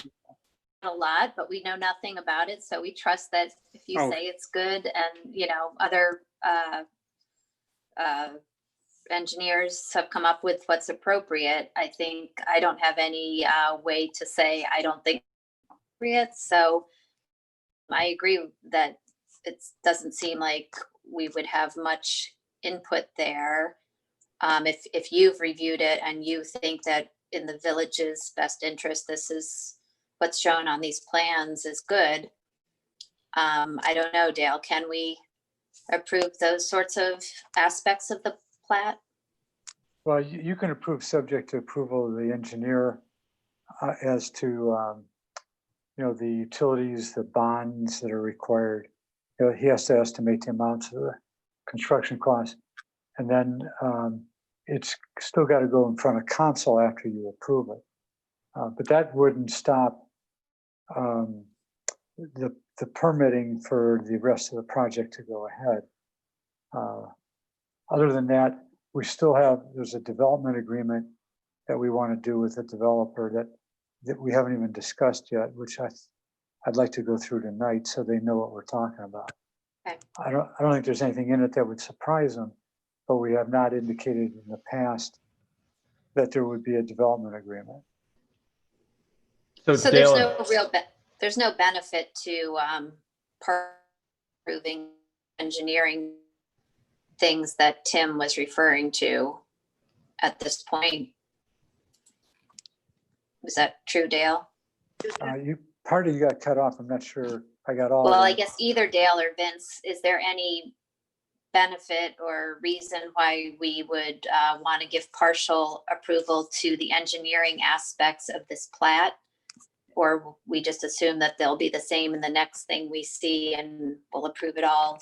a lot, but we know nothing about it. So we trust that if you Oh. say it's good and, other engineers have come up with what's appropriate, I think I don't have any way to say I don't think it's appropriate. So I agree that it doesn't seem like we would have much input there. If you've reviewed it and you think that in the village's best interest, this is what's shown on these plans is good. I don't know, Dale, can we approve those sorts of aspects of the plat? Well, you can approve subject to approval of the engineer as to, the utilities, the bonds that are required. He has to estimate the amounts of the construction costs. And then it's still got to go in front of council after you approve it. But that wouldn't stop the permitting for the rest of the project to go ahead. Other than that, there's a development agreement that we want to do with the developer that we haven't even discussed yet, which I'd like to go through tonight so they know what we're talking about. Okay. I don't think there's anything in it that would surprise them, but we have not indicated in the past that there would be a development agreement. So there's Dale, there's no benefit to approving engineering things that Tim was referring to at this point. Is that true, Dale? Part of you got cut off. I'm not sure I got all Well, of I that. guess either Dale or Vince, is there any benefit or reason why we would want to give partial approval to the engineering aspects of this plat? Or we just assume that they'll be the same in the next thing we see and we'll approve it all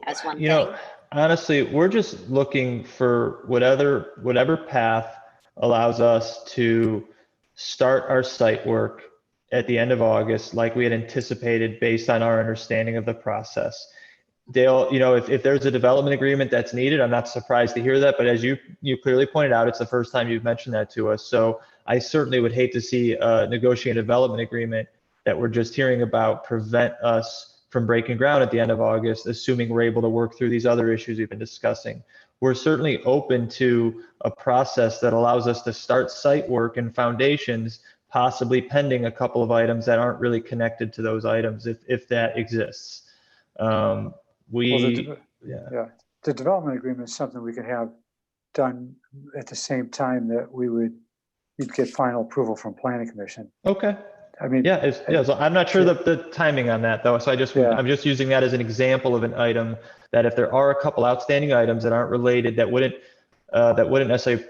as one You thing? know, honestly, we're just looking for whatever path allows us to start our site work at the end of August, like we had anticipated based on our understanding of the process. Dale, you know, if there's a development agreement that's needed, I'm not surprised to hear that, but as you clearly pointed out, it's the first time you've mentioned that to us. So I certainly would hate to see a negotiated development agreement that we're just hearing about prevent us from breaking ground at the end of August, assuming we're able to work through these other issues we've been discussing. We're certainly open to a process that allows us to start site work and foundations, possibly pending a couple of items that aren't really connected to those items, if that exists. Well, Yeah. the development agreement is something we could have done at the same time that you'd get final approval from planning commission. Okay. I mean, So I'm not sure the timing on that though. So Yeah. I'm just using that as an example of an item that if there are a couple outstanding items that aren't related, that wouldn't necessarily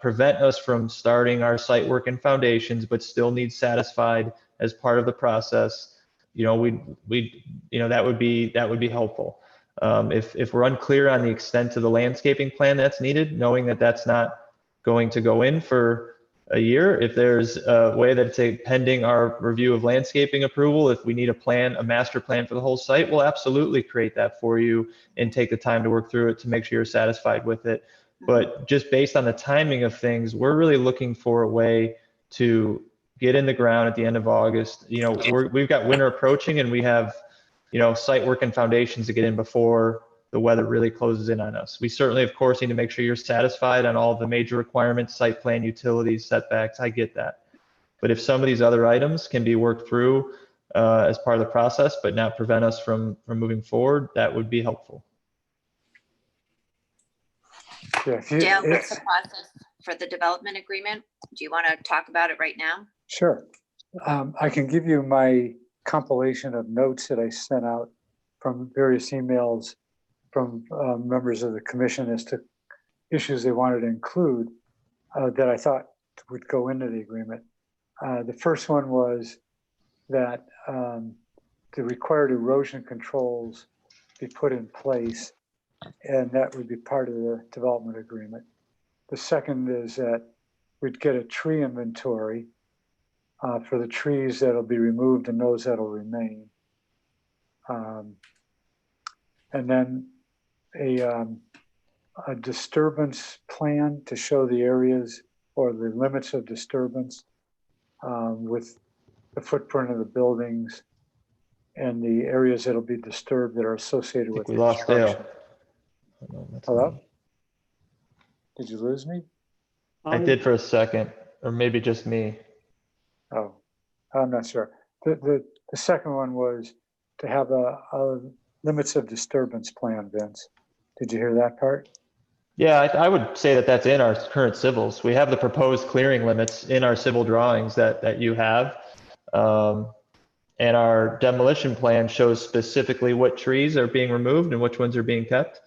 prevent us from starting our site work and foundations, but still need satisfied as part of the process. You know, that would be helpful. If we're unclear on the extent of the landscaping plan that's needed, knowing that that's not going to go in for a year, if there's a way that it's pending our review of landscaping approval, if we need a master plan for the whole site, we'll absolutely create that for you and take the time to work through it to make sure you're satisfied with it. But just based on the timing of things, we're really looking for a way to get in the ground at the end of August. You know, we've got winter approaching and we have, you know, site work and foundations to get in before the weather really closes in on us. We certainly, of course, need to make sure you're satisfied on all the major requirements, site plan, utilities, setbacks. I get that. But if some of these other items can be worked through as part of the process, but not prevent us from moving forward, that would be helpful. Yeah, Dale, what's the process for the development agreement? Do you want to talk about it right now? Sure. I can give you my compilation of notes that I sent out from various emails from members of the commission as to issues they wanted to include that I thought would go into the agreement. The first one was that the required erosion controls be put in place, and that would be part of the development agreement. The second is that we'd get a tree inventory for the trees that'll be removed and those that'll remain. And then a disturbance plan to show the areas or the limits of disturbance with the footprint of the buildings and the areas that'll be disturbed that are associated with We lost Dale. Hello? Did you lose me? I did for a second, or maybe just me. Oh, I'm not sure. The second one was to have a limits of disturbance plan, Vince. Did you hear that part? Yeah, I would say that that's in our current civils. We have the proposed clearing limits in our civil drawings that you have. And our demolition plan shows specifically what trees are being removed and which ones are being kept.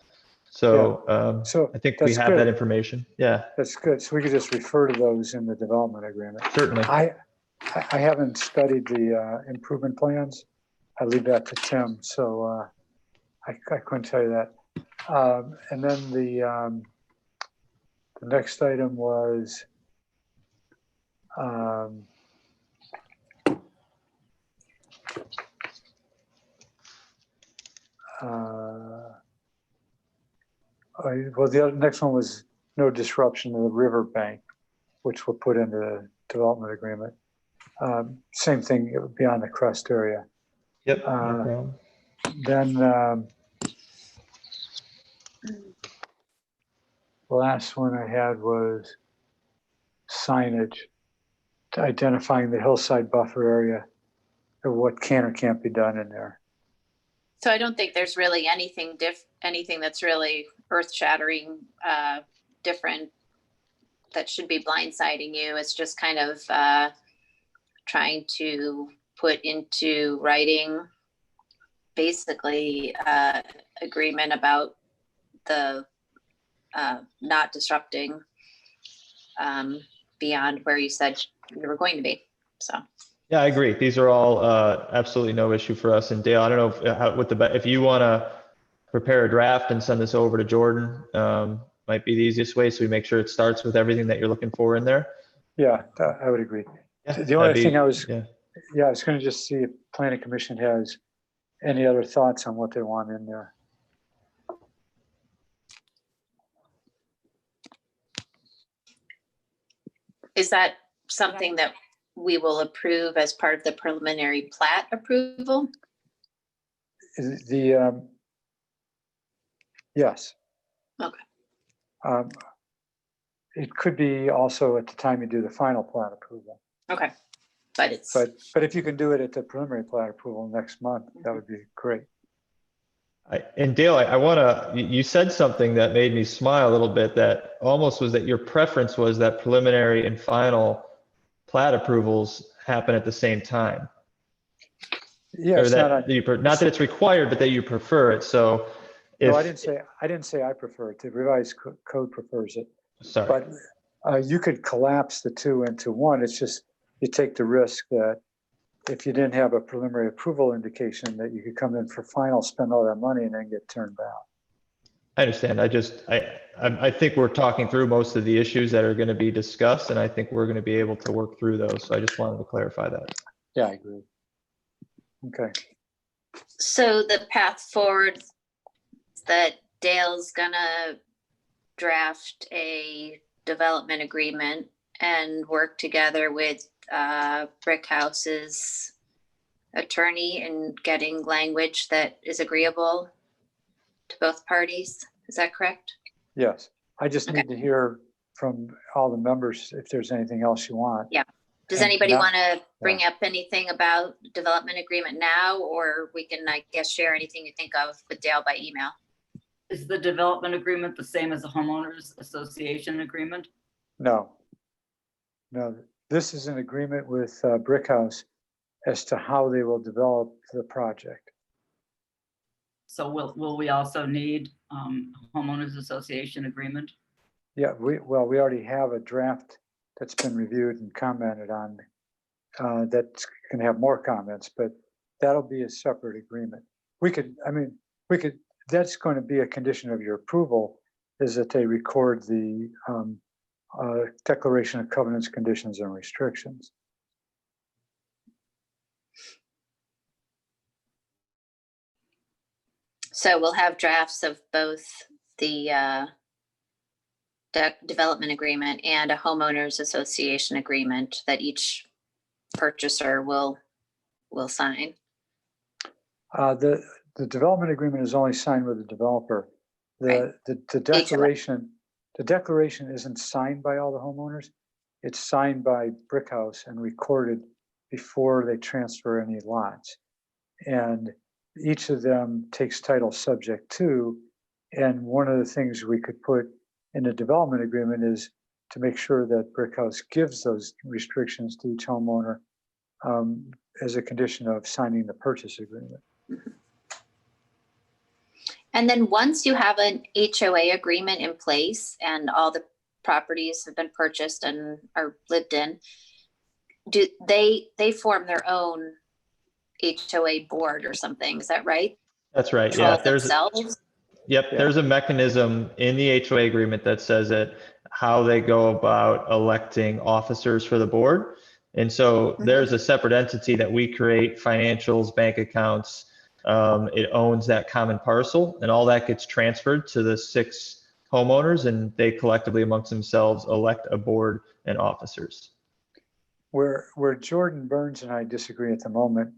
So, So I think we have that information. Yeah, That's good. So we could just refer to those in the development agreement. certainly. I haven't studied the improvement plans. I leave that to Tim, so I couldn't tell you that. And then the next item was well, the next one was no disruption to the river bank, which we'll put into the development agreement. Same thing, it would be on the crest area. Yep, no problem. Then the last one I had was signage, to identifying the hillside buffer area of what can or can't be done in there. So I don't think there's really anything that's really earth-shattering, different that should be blindsiding you. It's just kind of trying to put into writing basically agreement about the not disrupting beyond where you said you were going to be. So. Yeah, I agree. These are all absolutely no issue for us. And Dale, I don't know if you want to prepare a draft and send this over to Jordan, might be the easiest way. So we make sure it starts with everything that you're looking for in there. Yeah, I would agree. Yeah, The only thing I was yeah. I was going to just see if Planning Commission has any other thoughts on what they want in there. Is that something that we will approve as part of the preliminary plat approval? Yes. Okay. It could be also at the time you do the final plat approval. Okay. But it's. But if you can do it at the preliminary plat approval next month, that would be great. And Dale, you said something that made me smile a little bit, that almost was that your preference was that preliminary and final plat approvals happen at the same time. Yeah, or that not that it's required, but that you prefer it. So if, no, I didn't say I prefer it. The revised code prefers it. Sorry. But you could collapse the two into one. It's just you take the risk that if you didn't have a preliminary approval indication, that you could come in for final, spend all that money, and then get turned down. I understand. I think we're talking through most of the issues that are going to be discussed, and I think we're going to be able to work through those. So I just wanted to clarify that. Yeah, I agree. Okay. So the path forward, that Dale's gonna draft a development agreement and work together with Brickhouse's attorney in getting language that is agreeable to both parties. Is that correct? Yes. I just need to hear from all the members if there's anything else you want. Yeah. Does anybody want to bring up anything about development agreement now, or we can, I guess, share anything you think of with Dale by email? Is the development agreement the same as a homeowners association agreement? No. No, this is an agreement with Brickhouse as to how they will develop the project. So will we also need homeowners association agreement? Yeah, we already have a draft that's been reviewed and commented on that can have more comments, but that'll be a separate agreement. That's going to be a condition of your approval, is that they record the declaration of covenants, conditions, and restrictions. So we'll have drafts of both the development agreement and a homeowners association agreement that each purchaser will sign. The development agreement is only signed with the developer. The declaration isn't signed by all the homeowners. It's signed by Brickhouse and recorded before they transfer any lots. And each of them takes title subject to, and one of the things we could put in the development agreement is to make sure that Brickhouse gives those restrictions to each homeowner as a condition of signing the purchase agreement. Mm-hmm. And then once you have an HOA agreement in place and all the properties have been purchased and are lived in, do they form their own HOA board or something? Is that right? That's right. Control Yeah. There's a mechanism in the HOA agreement that says that how they go about electing officers for the board. And so there's a separate entity that we create, financials, bank accounts. It owns that common parcel, and all that gets transferred to the 6 homeowners, and they collectively amongst themselves elect a board and officers. Where Jordan Burns and I disagree at the moment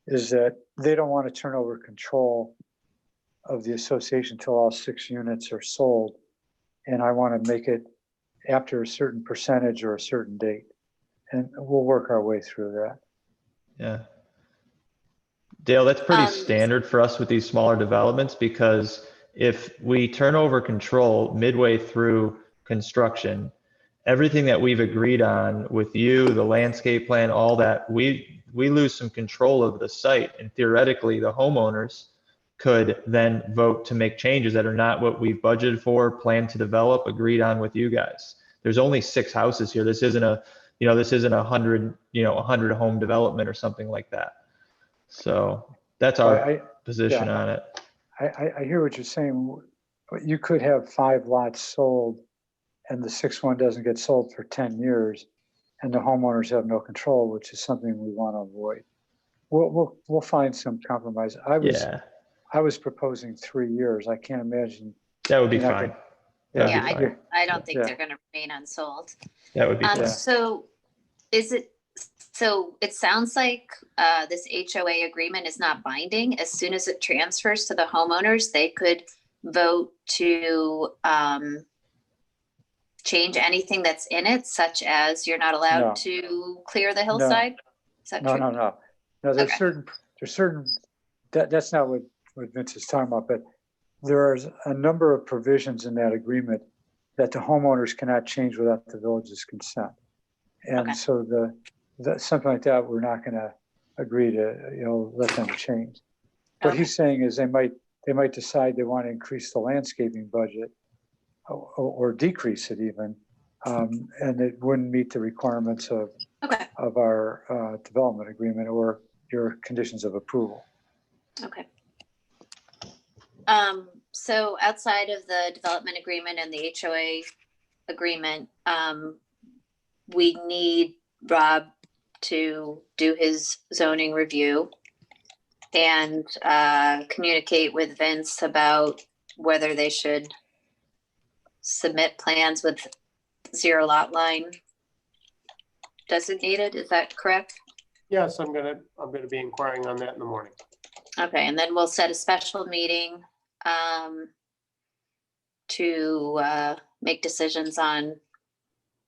is that they don't want to turn over control of the association until all 6 units are sold. And I want to make it after a certain percentage or a certain date. And we'll work our way through that. Yeah. Dale, that's pretty standard for us with these smaller developments, because if we turn over control midway through construction, everything that we've agreed on with you, the landscape plan, all that, we lose some control of the site, and theoretically the homeowners could then vote to make changes that are not what we budgeted for, planned to develop, agreed on with you guys. There's only 6 houses here. This isn't a, this isn't 100 home development or something like that. So that's our position on it. I hear what you're saying. But you could have 5 lots sold and the 6th one doesn't get sold for 10 years and the homeowners have no control, which is something we want to avoid. We'll find some compromise. I was proposing 3 years. I can't imagine. That would be fine. I don't think they're going to remain unsold. That would be fine. So it sounds like this HOA agreement is not binding. As soon as it transfers to the homeowners, they could vote to change anything that's in it, such as you're not allowed to clear the hillside. Is that true? No. There's certain, that's not what Vince is talking about, but there's a number of provisions in that agreement that the homeowners cannot change without the village's consent. And so something like that, we're not going to agree to, let them change. What he's saying is they might decide they want to increase the landscaping budget or decrease it even, and it wouldn't meet the requirements of our development agreement or your conditions of approval. Okay. So outside of the development agreement and the HOA agreement, we need Rob to do his zoning review and communicate with Vince about whether they should submit plans with 0 lot line designated. Is that correct? Yes, I'm gonna be inquiring on that in the morning. Okay, and then we'll set a special meeting to make decisions on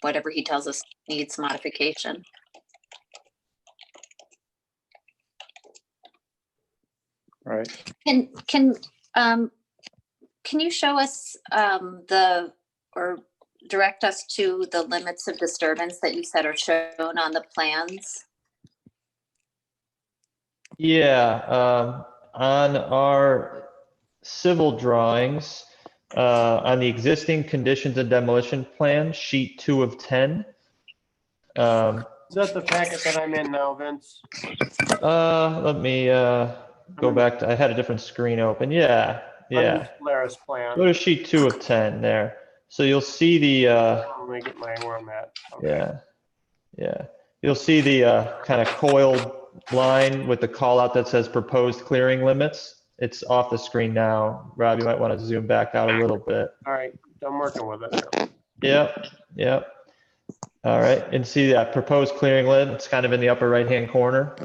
whatever he tells us needs modification. Right. Can you show us or direct us to the limits of disturbance that you said are shown on the plans? Yeah, on our civil drawings, on the existing conditions and demolition plan, sheet 2 of 10. Is that the packet that I'm in now, Vince? Let me go back to, I had a different screen open. Yeah. Polaris plan. Go to sheet 2 of 10 there. So you'll see the, Let me get where I'm at. Okay. Yeah. You'll see the kind of coiled line with the call out that says proposed clearing limits. It's off the screen now. Rob, you might want to zoom back out a little bit. All right, I'm working with it. Yep. All right, and see that proposed clearing limit, it's kind of in the upper right-hand corner.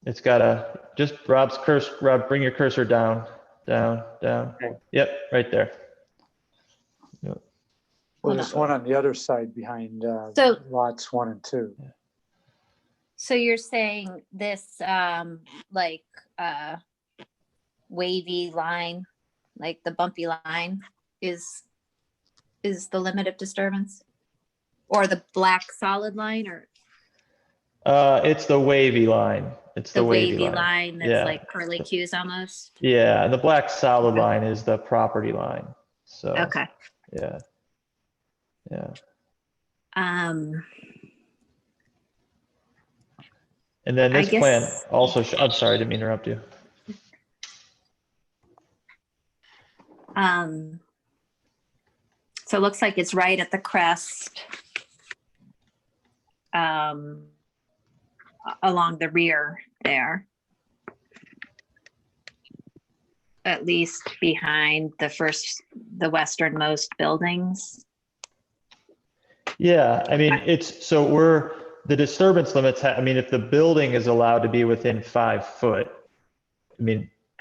It's got just Rob's cursor. Rob, bring your cursor down. Okay. Yep, right there. Yep. Well, there's one on the other side behind lots 1 and 2. So you're saying this wavy line, like the bumpy line, is the limit of disturbance, or the black solid line, or it's the wavy line. It's the wavy line that's like curly cues almost. Yeah, and the black solid line is the property line. So okay. Yeah. And then this plan also, I'm sorry, I didn't mean to interrupt you. So it looks like it's right at the crest along the rear there. At least behind the westernmost buildings. Yeah, I mean, the disturbance limits, if the building is allowed to be within 5 foot,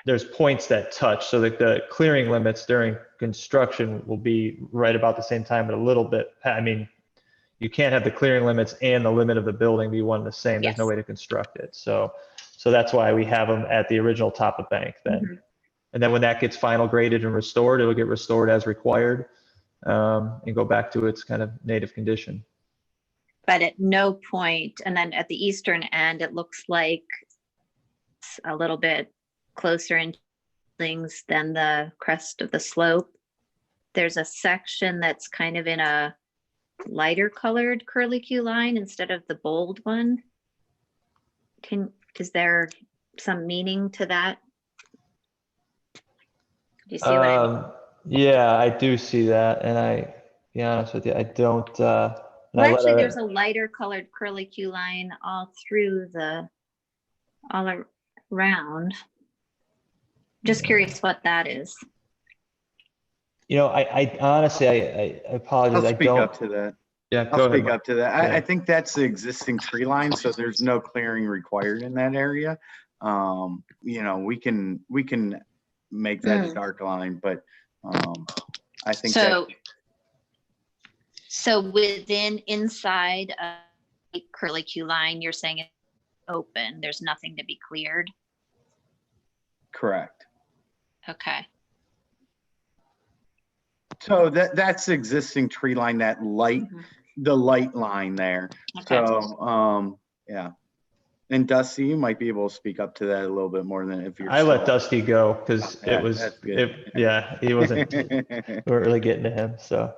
there's points that touch, so that the clearing limits during construction will be right about the same time, but a little bit, you can't have the clearing limits and the limit of the building be one and the same. There's no way to construct it. So that's why we have them at the original top of bank then. Mm-hmm. And then when that gets final graded and restored, it'll get restored as required and go back to its kind of native condition. but at no point, and then at the eastern end, it looks like it's a little bit closer in things than the crest of the slope. There's a section that's kind of in a lighter colored curlicue line instead of the bold one. Is there some meaning to that? Do you see what I Yeah, I do see that, and to be honest with you, I don't. well, actually, there's a lighter colored curlicue line all around. Just curious what that is. I honestly, I apologize. I'll speak up to that. Yeah, go I'll ahead, speak Mike. up to that. Yeah. I think that's the existing tree line, so there's no clearing required in that area. We can make that a dark line, but I think so inside a curlicue line, you're saying it's open. There's nothing to be cleared. correct. Okay. So that's the existing tree line, that light, the light line there. Okay. So, yeah. And Dusty, you might be able to speak up to that a little bit more than if you're. I let Dusty go because Yeah, it was, that's good. he wasn't, we weren't really getting to him, so.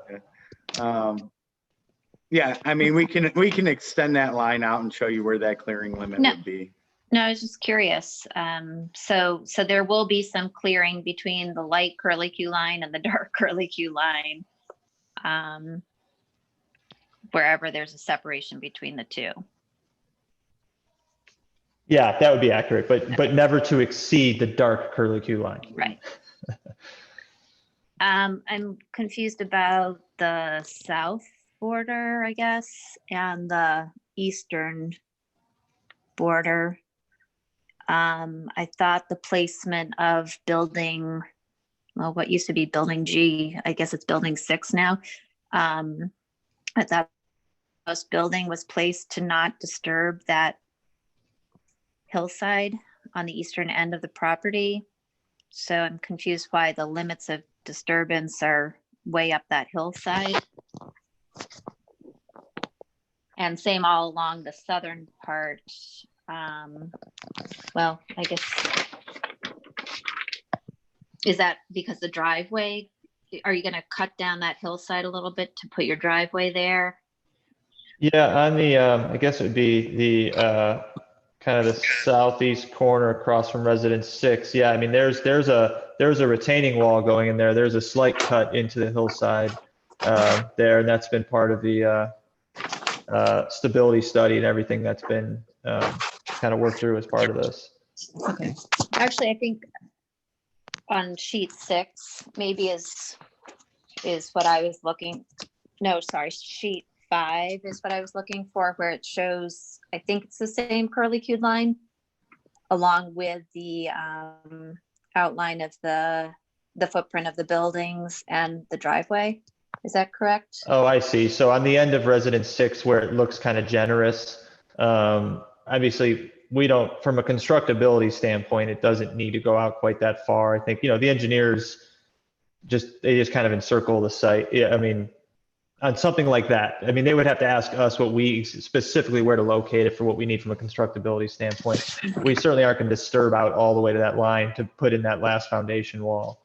Yeah, I mean, we can extend that line out and show you where that clearing limit would be. No, I was just curious. So there will be some clearing between the light curlicue line and the dark curlicue line, wherever there's a separation between the two. Yeah, that would be accurate, but never to exceed the dark curlicue line. Right. I'm confused about the south border, I guess, and the eastern border. I thought the placement of building, well, what used to be building G, I guess it's building 6 now. I thought this building was placed to not disturb that hillside on the eastern end of the property. So I'm confused why the limits of disturbance are way up that hillside. And same all along the southern part. Well, I guess, is that because the driveway, are you going to cut down that hillside a little bit to put your driveway there? Yeah, on the, I guess it would be the, kind of the southeast corner across from residence 6. Yeah, I mean, there's a retaining wall going in there. There's a slight cut into the hillside there, and that's been part of the stability study and everything that's been kind of worked through as part of this. Okay. Actually, I think on sheet 6 maybe is what I was looking. No, sorry, sheet 5 is what I was looking for, where it shows, I think it's the same curlicued line along with the outline of the footprint of the buildings and the driveway. Is that correct? Oh, I see. So on the end of residence 6, where it looks kind of generous, obviously we don't, from a constructability standpoint, it doesn't need to go out quite that far. I think, the engineers they just kind of encircle the site. Yeah, I mean, on something like that, I mean, they would have to ask us what we specifically where to locate it for what we need from a constructability standpoint. We certainly aren't going to disturb out all the way to that line to put in that last foundation wall.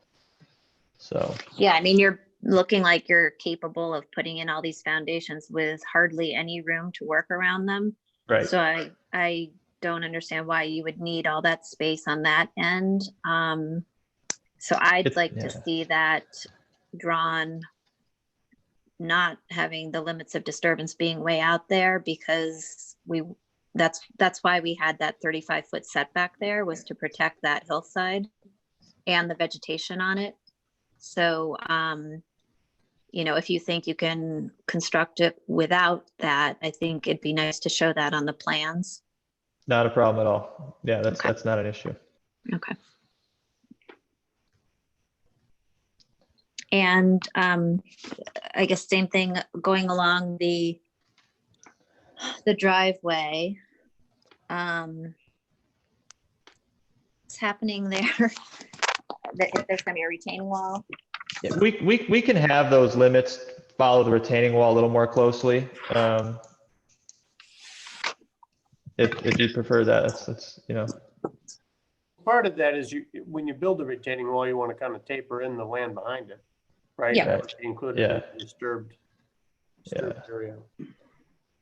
So. Yeah, I mean, you're looking like you're capable of putting in all these foundations with hardly any room to work around them. Right. So I don't understand why you would need all that space on that end. So I'd like to see that drawn, not having the limits of disturbance being way out there, because that's why we had that 35-foot setback there, was to protect that hillside and the vegetation on it. So, if you think you can construct it without that, I think it'd be nice to show that on the plans. Not a problem at all. Yeah, that's not an issue. Okay. And I guess same thing going along the driveway. What's happening there? If there's gonna be a retaining wall? Yeah, we can have those limits follow the retaining wall a little more closely. if you prefer that, that's, you know, Part of that is when you build a retaining wall, you want to kind of taper in the land behind it, right? Yeah. That would be included in the disturbed area.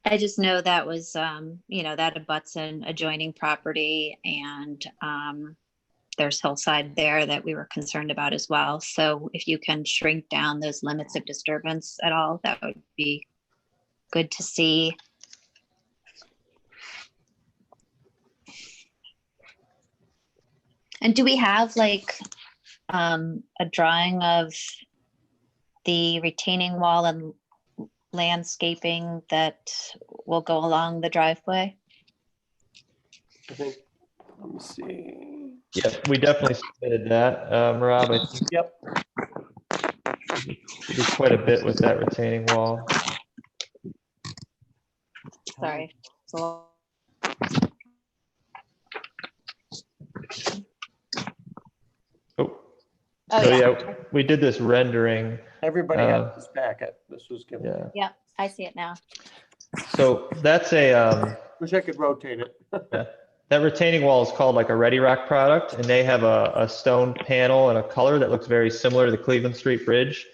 I just know that was, you know, that abuts an adjoining property, and there's hillside there that we were concerned about as well. So if you can shrink down those limits of disturbance at all, that would be good to see. And do we have like a drawing of the retaining wall and landscaping that will go along the driveway? I think, let me see. yeah, we definitely submitted that, Rob. I think Yep. we did quite a bit with that retaining wall. Sorry. So, Oh, so yeah, we did this rendering. Everybody has this packet. This was given. Yeah. yeah, I see it now. So that's a, Wish I could rotate it. that retaining wall is called like a Ready Rock product, and they have a stone panel and a color that looks very similar to the Cleveland Street Bridge.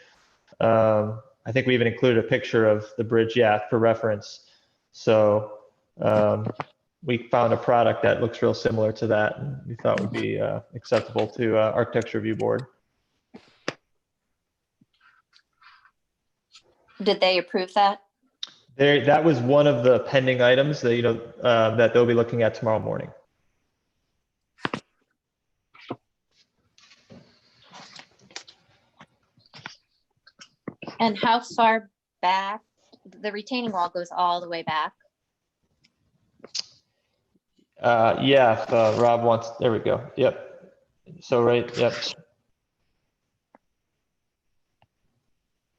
I think we even included a picture of the bridge, yeah, for reference. So we found a product that looks real similar to that, and we thought would be acceptable to Architecture Review Board. Did they approve that? That was one of the pending items that, you know, that they'll be looking at tomorrow morning. And how far back? The retaining wall goes all the way back. Yeah, if Rob wants, there we go. Yep. So yep.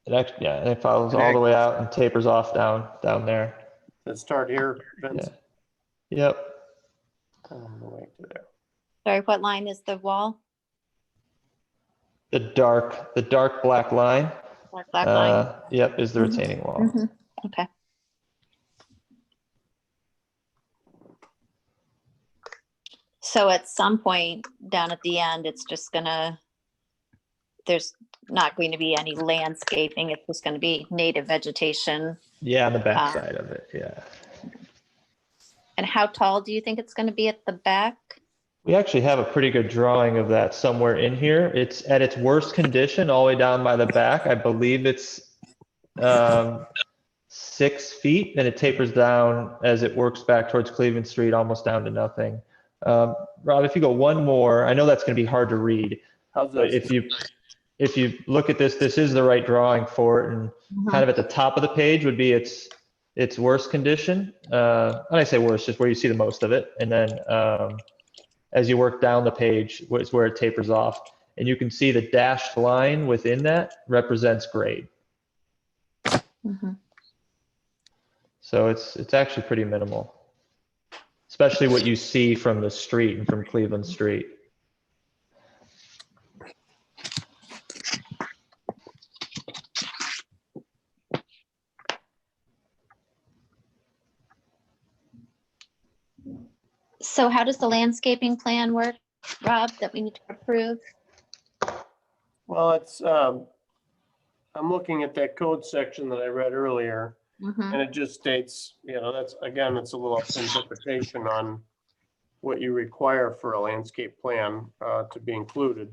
It actually, yeah, and it follows all the way out and tapers off down there. Let's start here, Vince. Yeah. Yep. All the way to there. Sorry, what line is the wall? The dark black line. Dark black line. Yep, is the retaining wall. Mhm. Okay. So at some point down at the end, it's just there's not going to be any landscaping. It's just going to be native vegetation. Yeah, on the back side of it, yeah. And how tall do you think it's going to be at the back? We actually have a pretty good drawing of that somewhere in here. It's at its worst condition all the way down by the back. I believe it's 6 feet, and it tapers down as it works back towards Cleveland Street, almost down to nothing. Rob, if you go one more, I know that's going to be hard to read. How's But this? if you look at this is the right drawing for it, and kind of at the top of the page would be its worst condition. When I say worst, just where you see the most of it, and then as you work down the page is where it tapers off, and you can see the dashed line within that represents grade. So it's actually pretty minimal, especially what you see from the street and from Cleveland Street. So how does the landscaping plan work, Rob, that we need to approve? Well, it's, I'm looking at that code section that I read earlier, and it just states, you know, that's, again, it's a little up to interpretation on what you require for a landscape plan to be included.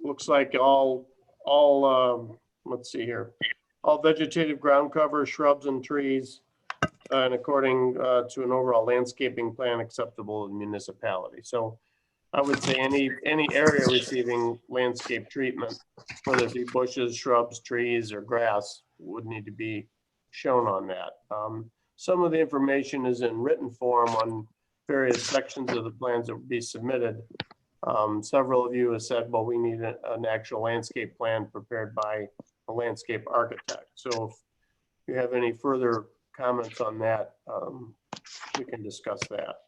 Looks like let's see here, all vegetative ground cover, shrubs and trees, and according to an overall landscaping plan acceptable in the municipality. So I would say any area receiving landscape treatment, whether it be bushes, shrubs, trees, or grass, would need to be shown on that. Some of the information is in written form on various sections of the plans that would be submitted. Several of you have said, well, we need an actual landscape plan prepared by a landscape architect. So if you have any further comments on that, we can discuss that.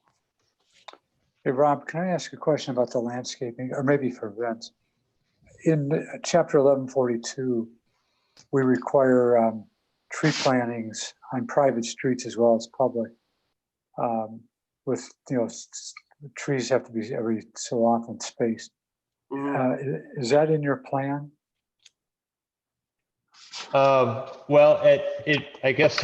Hey, Rob, can I ask a question about the landscaping, or maybe for Vince? In chapter 1142, we require tree plantings on private streets as well as public. With, trees have to be every so often spaced. Is that in your plan? Well, I guess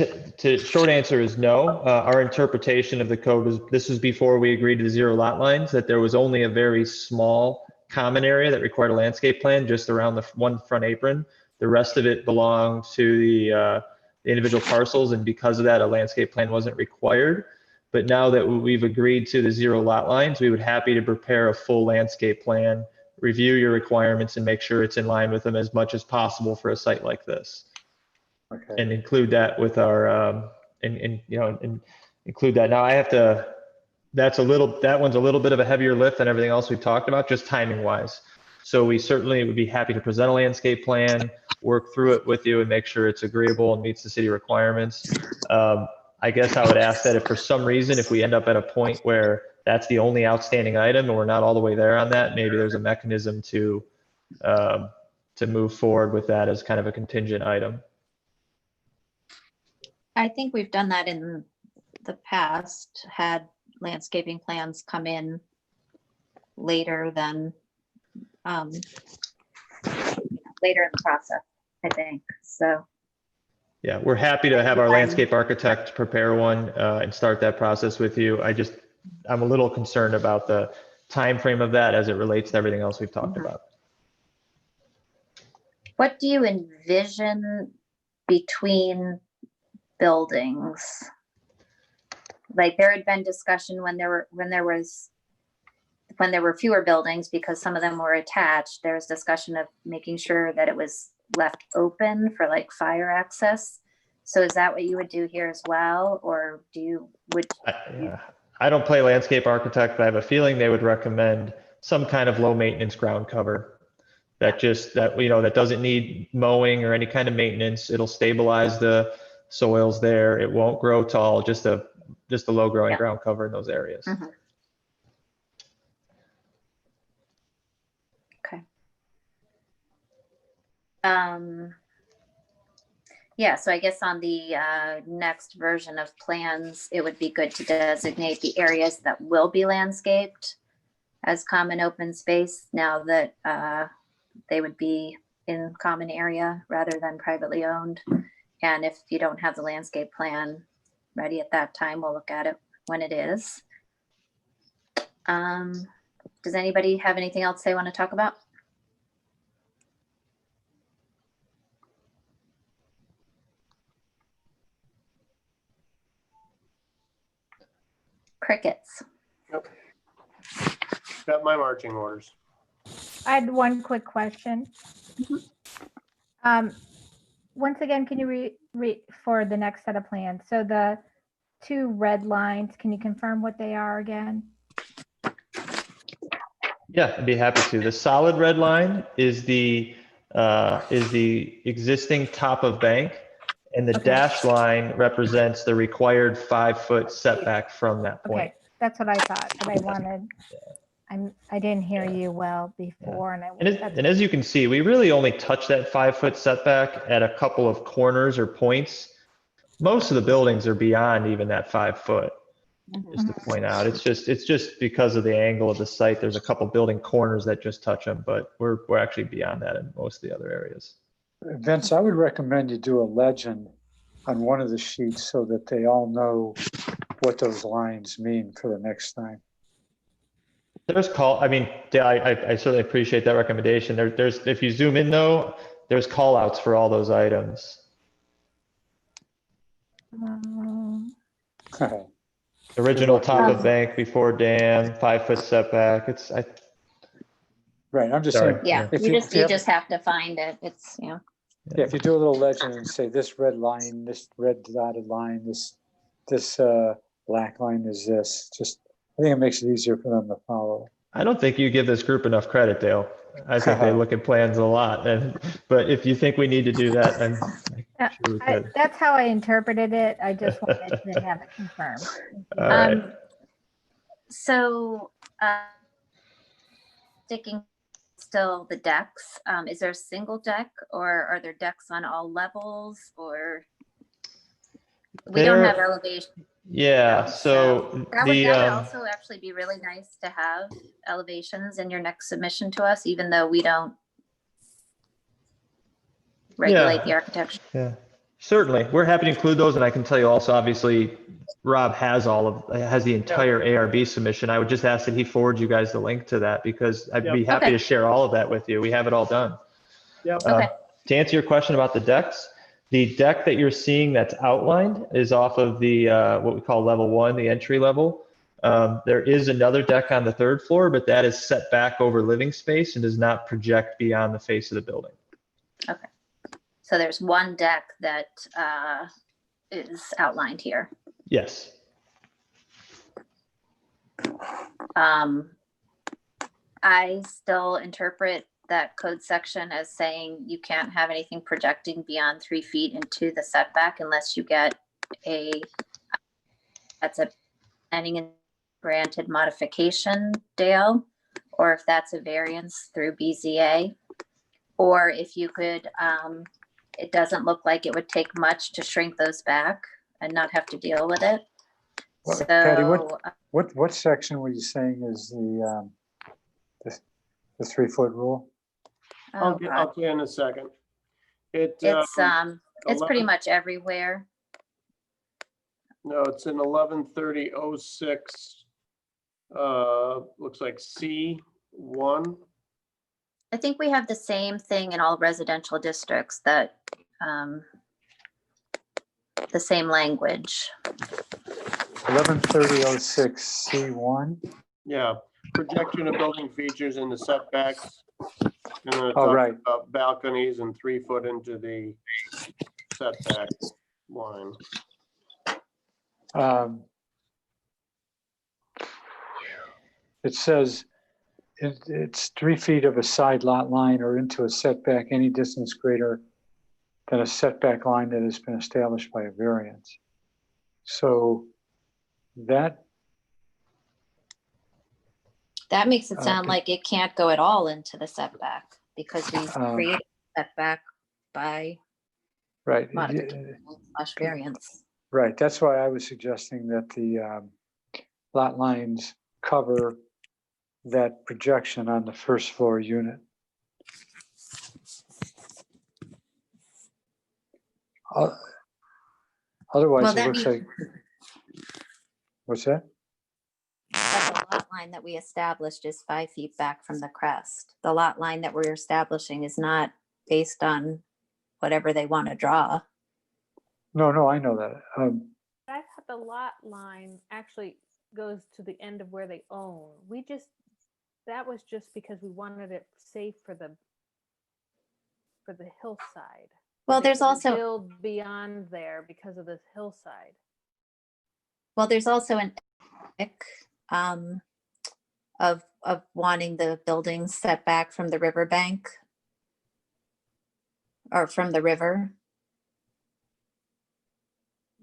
short answer is no. Our interpretation of the code was, this was before we agreed to the 0 lot lines, that there was only a very small common area that required a landscape plan just around the one front apron. The rest of it belonged to the individual parcels, and because of that, a landscape plan wasn't required. But now that we've agreed to the 0 lot lines, we would be happy to prepare a full landscape plan, review your requirements, and make sure it's in line with them as much as possible for a site like this. Okay. And include that with our, include that. Now I have to, that one's a little bit of a heavier lift than everything else we've talked about, just timing wise. So we certainly would be happy to present a landscape plan, work through it with you and make sure it's agreeable and meets the city requirements. I guess I would ask that if for some reason, if we end up at a point where that's the only outstanding item and we're not all the way there on that, maybe there's a mechanism to move forward with that as kind of a contingent item. I think we've done that in the past, had landscaping plans come in later than later in the process, I think. So yeah, we're happy to have our landscape architect prepare one and start that process with you. I'm a little concerned about the time frame of that as it relates to everything else we've talked about. What do you envision between buildings? Like, there had been discussion when there were fewer buildings, because some of them were attached. There was discussion of making sure that it was left open for like fire access. So is that what you would do here as well, or I don't play landscape architect, but I have a feeling they would recommend some kind of low maintenance ground cover that that doesn't need mowing or any kind of maintenance. It'll stabilize the soils there. It won't grow tall, just a low growing ground cover in those areas. Mm-hmm. Okay. Yeah, so I guess on the next version of plans, it would be good to designate the areas that will be landscaped as common open space, now that they would be in common area rather than privately owned. And if you don't have the landscape plan ready at that time, we'll look at it when it is. Does anybody have anything else they want to talk about? Crickets. Yep. Got my marching orders. I had one quick question. Once again, can you read for the next set of plans? So the 2 red lines, can you confirm what they are again? Yeah, I'd be happy to. The solid red line is the existing top of bank, and the dashed line represents the required 5-foot setback from that point. Okay, that's what I thought, but I wanted, I didn't hear you well before. And as you can see, we really only touch that 5-foot setback at a couple of corners or points. Most of the buildings are beyond even that 5 foot, just to point out. It's just because of the angle of the site. There's a couple building corners that just touch them, but we're actually beyond that in most of the other areas. Vince, I would recommend you do a legend on one of the sheets so that they all know what those lines mean for the next time. I certainly appreciate that recommendation. There's if you zoom in though, there's call outs for all those items. Original top of bank before dam, 5-foot setback. Right. I'm just sorry. saying. Yeah, you just have to find it. It's, Yeah, if you do a little legend and say this red line, this red dotted line, this black line is this, I think it makes it easier for them to follow. I don't think you give this group enough credit, Dale. I think they look at plans a lot, but if you think we need to do that, then sure we could. That's how I interpreted it. I just wanted to have it confirmed. All right. so sticking still the decks, is there a single deck, or are there decks on all levels, or We don't There- have elevation. Yeah, so That the, would also actually be really nice to have elevations in your next submission to us, even though we don't regulate the architecture. yeah, certainly. We're happy to include those. And I can tell you also, obviously, Rob has the entire ARB submission. I would just ask that he forward you guys the link to that because I'd be happy Okay. to share all of that with you. We have it all done. Yep. Okay. To answer your question about the decks, the deck that you're seeing that's outlined is off of the what we call level 1, the entry level. There is another deck on the 3rd floor, but that is set back over living space and does not project beyond the face of the building. Okay. So there's one deck that is outlined here. Yes. I still interpret that code section as saying you can't have anything projecting beyond 3 feet into the setback unless you get that's a planning and granted modification, Dale, or if that's a variance through BZA, or if you could, it doesn't look like it would take much to shrink those back and not have to deal with it. Well, So, Patty, what section were you saying is the 3 foot rule? oh, I'll God. get in a second. It's It's pretty 11 much everywhere. No, it's in 113006. Looks like C1. I think we have the same thing in all residential districts that, the same language. 113006 C1. Yeah, projection of building features in the setbacks. And then it Oh, talks right. about balconies and 3 foot into the setback line. It says it's 3 feet of a side lot line or into a setback any distance greater than a setback line that has been established by a variance. So that, That makes it sound Okay. like it can't go at all into the setback because we created setback by right, modification / variance. right. That's why I was suggesting that the lot lines cover that projection on the first floor unit. Otherwise, Well, it that looks means- like, what's that? But the lot line that we established is 5 feet back from the crest. The lot line that we're establishing is not based on whatever they want to draw. No, I know that. I thought the lot line actually goes to the end of where they own. That was just because we wanted it safe for the hillside. Well, They there's couldn't also, build beyond there because of this hillside. well, there's also an ethic, of wanting the building set back from the riverbank or from the river.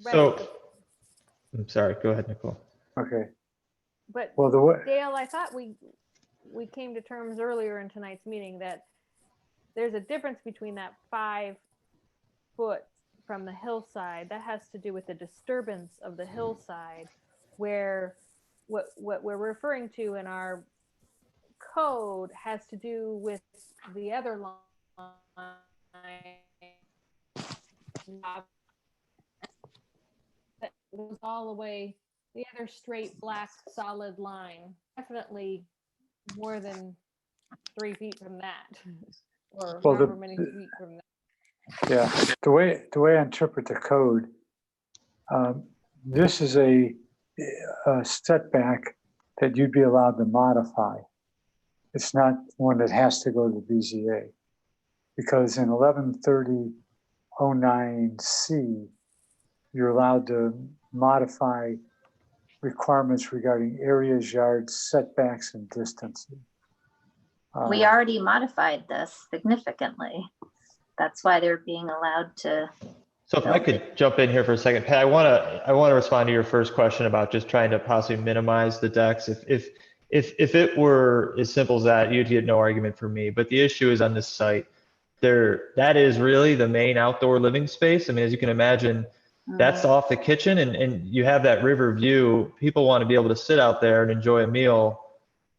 So, I'm sorry, go ahead, Nicole. Okay. But Well, the way, Dale, I thought we came to terms earlier in tonight's meeting that there's a difference between that 5 foot from the hillside. That has to do with the disturbance of the hillside, where what we're referring to in our code has to do with the other line that goes all the way, the other straight black solid line, definitely more than 3 feet from that, or Well, however many feet from that. yeah, the way I interpret the code, this is a setback that you'd be allowed to modify. It's not one that has to go to the BZA. Because in 113009C, you're allowed to modify requirements regarding areas, yards, setbacks, and distances. We already modified this significantly. That's why they're being allowed to. So if I could jump in here for a second, Pat, I want to respond to your first question about just trying to possibly minimize the decks. If it were as simple as that, you'd get no argument from me. But the issue is on this site, that is really the main outdoor living space. I mean, as you can imagine, That's off the kitchen, and you have that river view. People want to be able to sit out there and enjoy a meal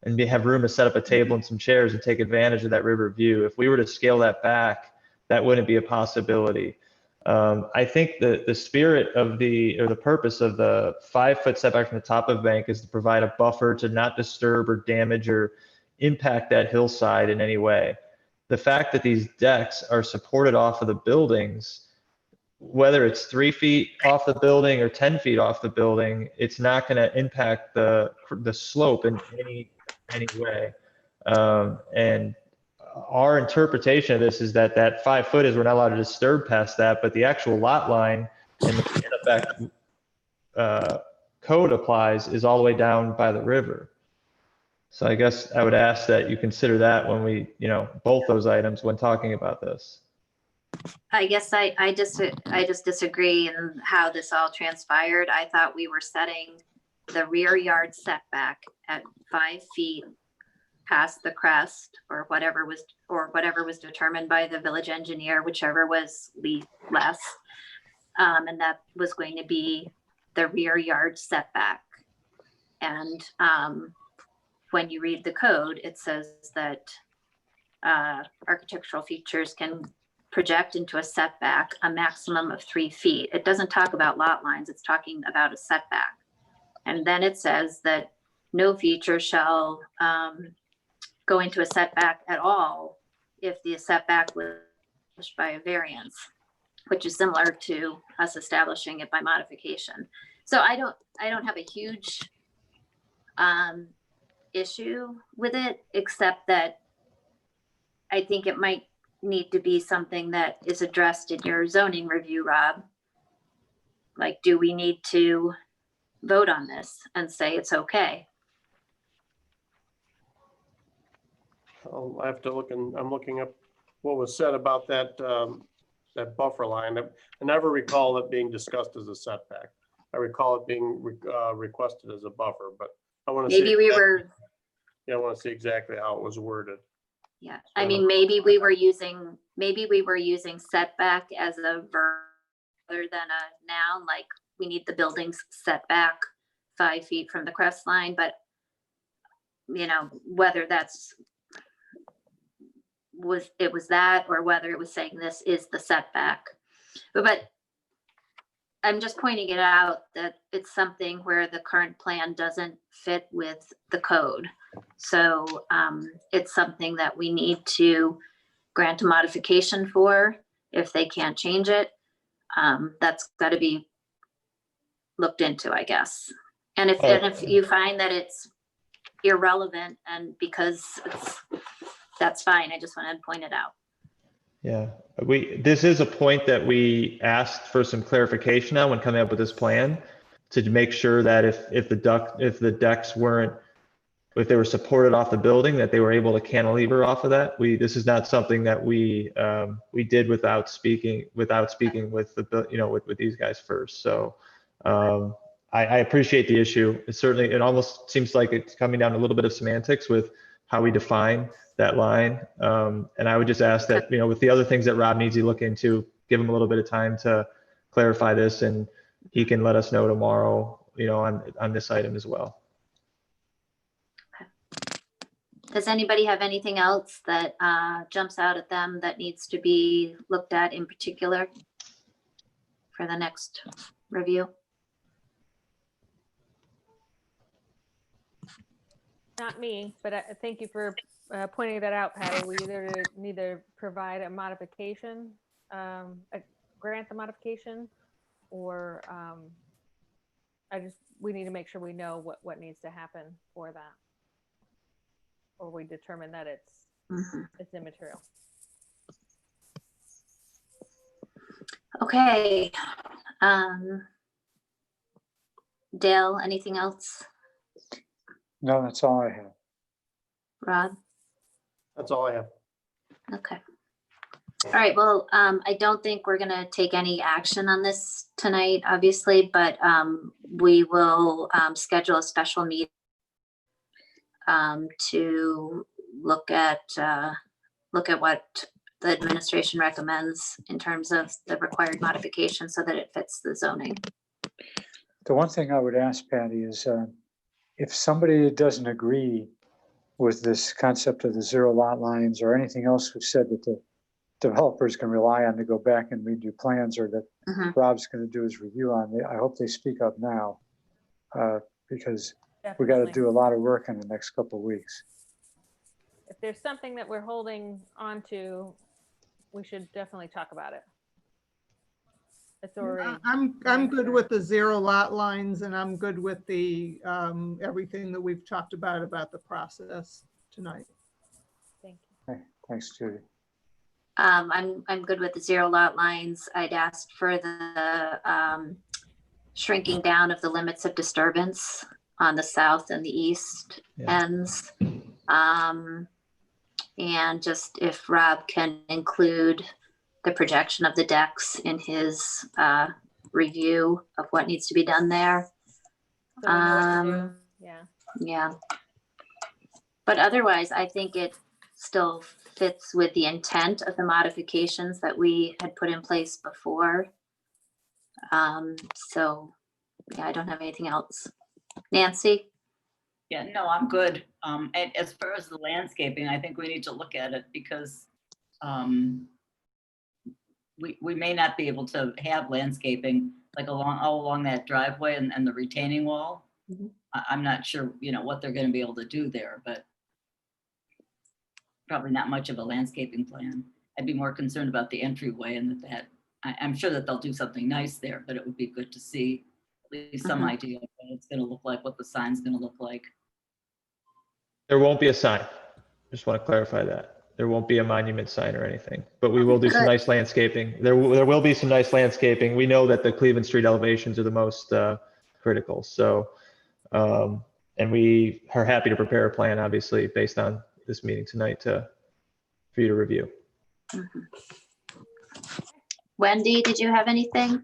and have room to set up a table and some chairs and take advantage of that river view. If we were to scale that back, that wouldn't be a possibility. I think the spirit of the purpose of the 5-foot setback from the top of the bank is to provide a buffer to not disturb or damage or impact that hillside in any way. The fact that these decks are supported off of the buildings, whether it's 3 feet off the building or 10 feet off the building, it's not going to impact the slope in any way. And our interpretation of this is that 5 foot is we're not allowed to disturb past that, but the actual lot line and the effect code applies is all the way down by the river. So I guess I would ask that you consider that when we, both those items when talking about this. I guess I just disagree in how this all transpired. I thought we were setting the rear yard setback at 5 feet past the crest or whatever was determined by the village engineer, whichever was less. And that was going to be the rear yard setback. And when you read the code, it says that architectural features can project into a setback a maximum of 3 feet. It doesn't talk about lot lines, it's talking about a setback. And then it says that no feature shall go into a setback at all if the setback was established by a variance, which is similar to us establishing it by modification. So I don't have a huge issue with it, except that I think it might need to be something that is addressed in your zoning review, Rob. Like, do we need to vote on this and say it's okay? I have to look, and I'm looking up what was said about that that buffer line. I never recall it being discussed as a setback. I recall it being requested as a buffer, but I want to see. Maybe we were. Yeah, I want to see exactly how it was worded. Yeah, I mean, maybe we were using setback as a verb rather than a noun, like we need the buildings setback 5 feet from the crest line, but whether it was that or whether it was saying this is the setback. But I'm just pointing it out that it's something where the current plan doesn't fit with the code. So it's something that we need to grant a modification for if they can't change it. That's got to be looked into, I guess. And if you find that it's irrelevant and because that's fine. I just wanted to point it out. Yeah, this is a point that we asked for some clarification on when coming up with this plan, to make sure that if the decks weren't, if they were supported off the building, that they were able to cantilever off of that. This is not something that we did without speaking with the with these guys first. So I appreciate the issue. It almost seems like it's coming down to a little bit of semantics with how we define that line. And I would just ask that, with the other things that Rob needs to look into, give him a little bit of time to clarify this, and he can let us know tomorrow, on this item as well. Does anybody have anything else that jumps out at them that needs to be looked at in particular for the next review? Not me, but thank you for pointing that out, Patty. We either need to provide a modification, grant the modification, or we need to make sure we know what needs to happen for that, or we determine that it's immaterial. Okay. Dale, anything else? No, that's all I have. Rob? That's all I have. Okay. All right, well, I don't think we're gonna take any action on this tonight, obviously, but we will schedule a special meeting to look at what the administration recommends in terms of the required modification so that it fits the zoning. The one thing I would ask Patty is if somebody doesn't agree with this concept of the zero lot lines or anything else we've said that the developers can rely on to go back and redo plans, or that Rob's going to do his review on, I hope they speak up now because we got to Definitely. do a lot of work in the next couple of weeks. If there's something that we're holding on to, we should definitely talk about it. It's already. I'm good with the zero lot lines, and I'm good with the everything that we've talked about the process tonight. Thank you. Okay, thanks, Judy. I'm good with the zero lot lines. I'd asked for the shrinking down of the limits of disturbance on the south and the east ends. And just if Rob can include the projection of the decks in his review of what needs to be done there. So we know what to do. Yeah. Yeah. But otherwise, I think it still fits with the intent of the modifications that we had put in place before. So yeah, I don't have anything else. Nancy? Yeah, no, I'm good. And as far as the landscaping, I think we need to look at it because we may not be able to have landscaping like all along that driveway and the retaining wall. I'm not sure, what they're going to be able to do there, but probably not much of a landscaping plan. I'd be more concerned about the entryway and I'm sure that they'll do something nice there, but it would be good to see at least some idea of what it's going to look like, what the sign's going to look like. There won't be a sign. Just want to clarify that. There won't be a monument sign or anything, but we will do some nice landscaping. There will be some nice landscaping. We know that the Cleveland Street elevations are the most critical. So, and we are happy to prepare a plan, obviously, based on this meeting tonight for you to review. Wendy, did you have anything?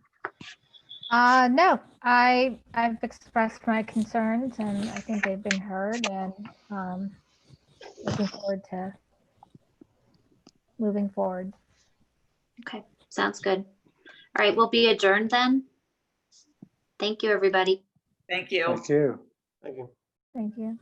No, I've expressed my concerns and I think they've been heard, and looking forward to moving forward. Okay, sounds good. All right, we'll be adjourned then. Thank you, everybody. Thank you. Thank you. Thank you. Thank you.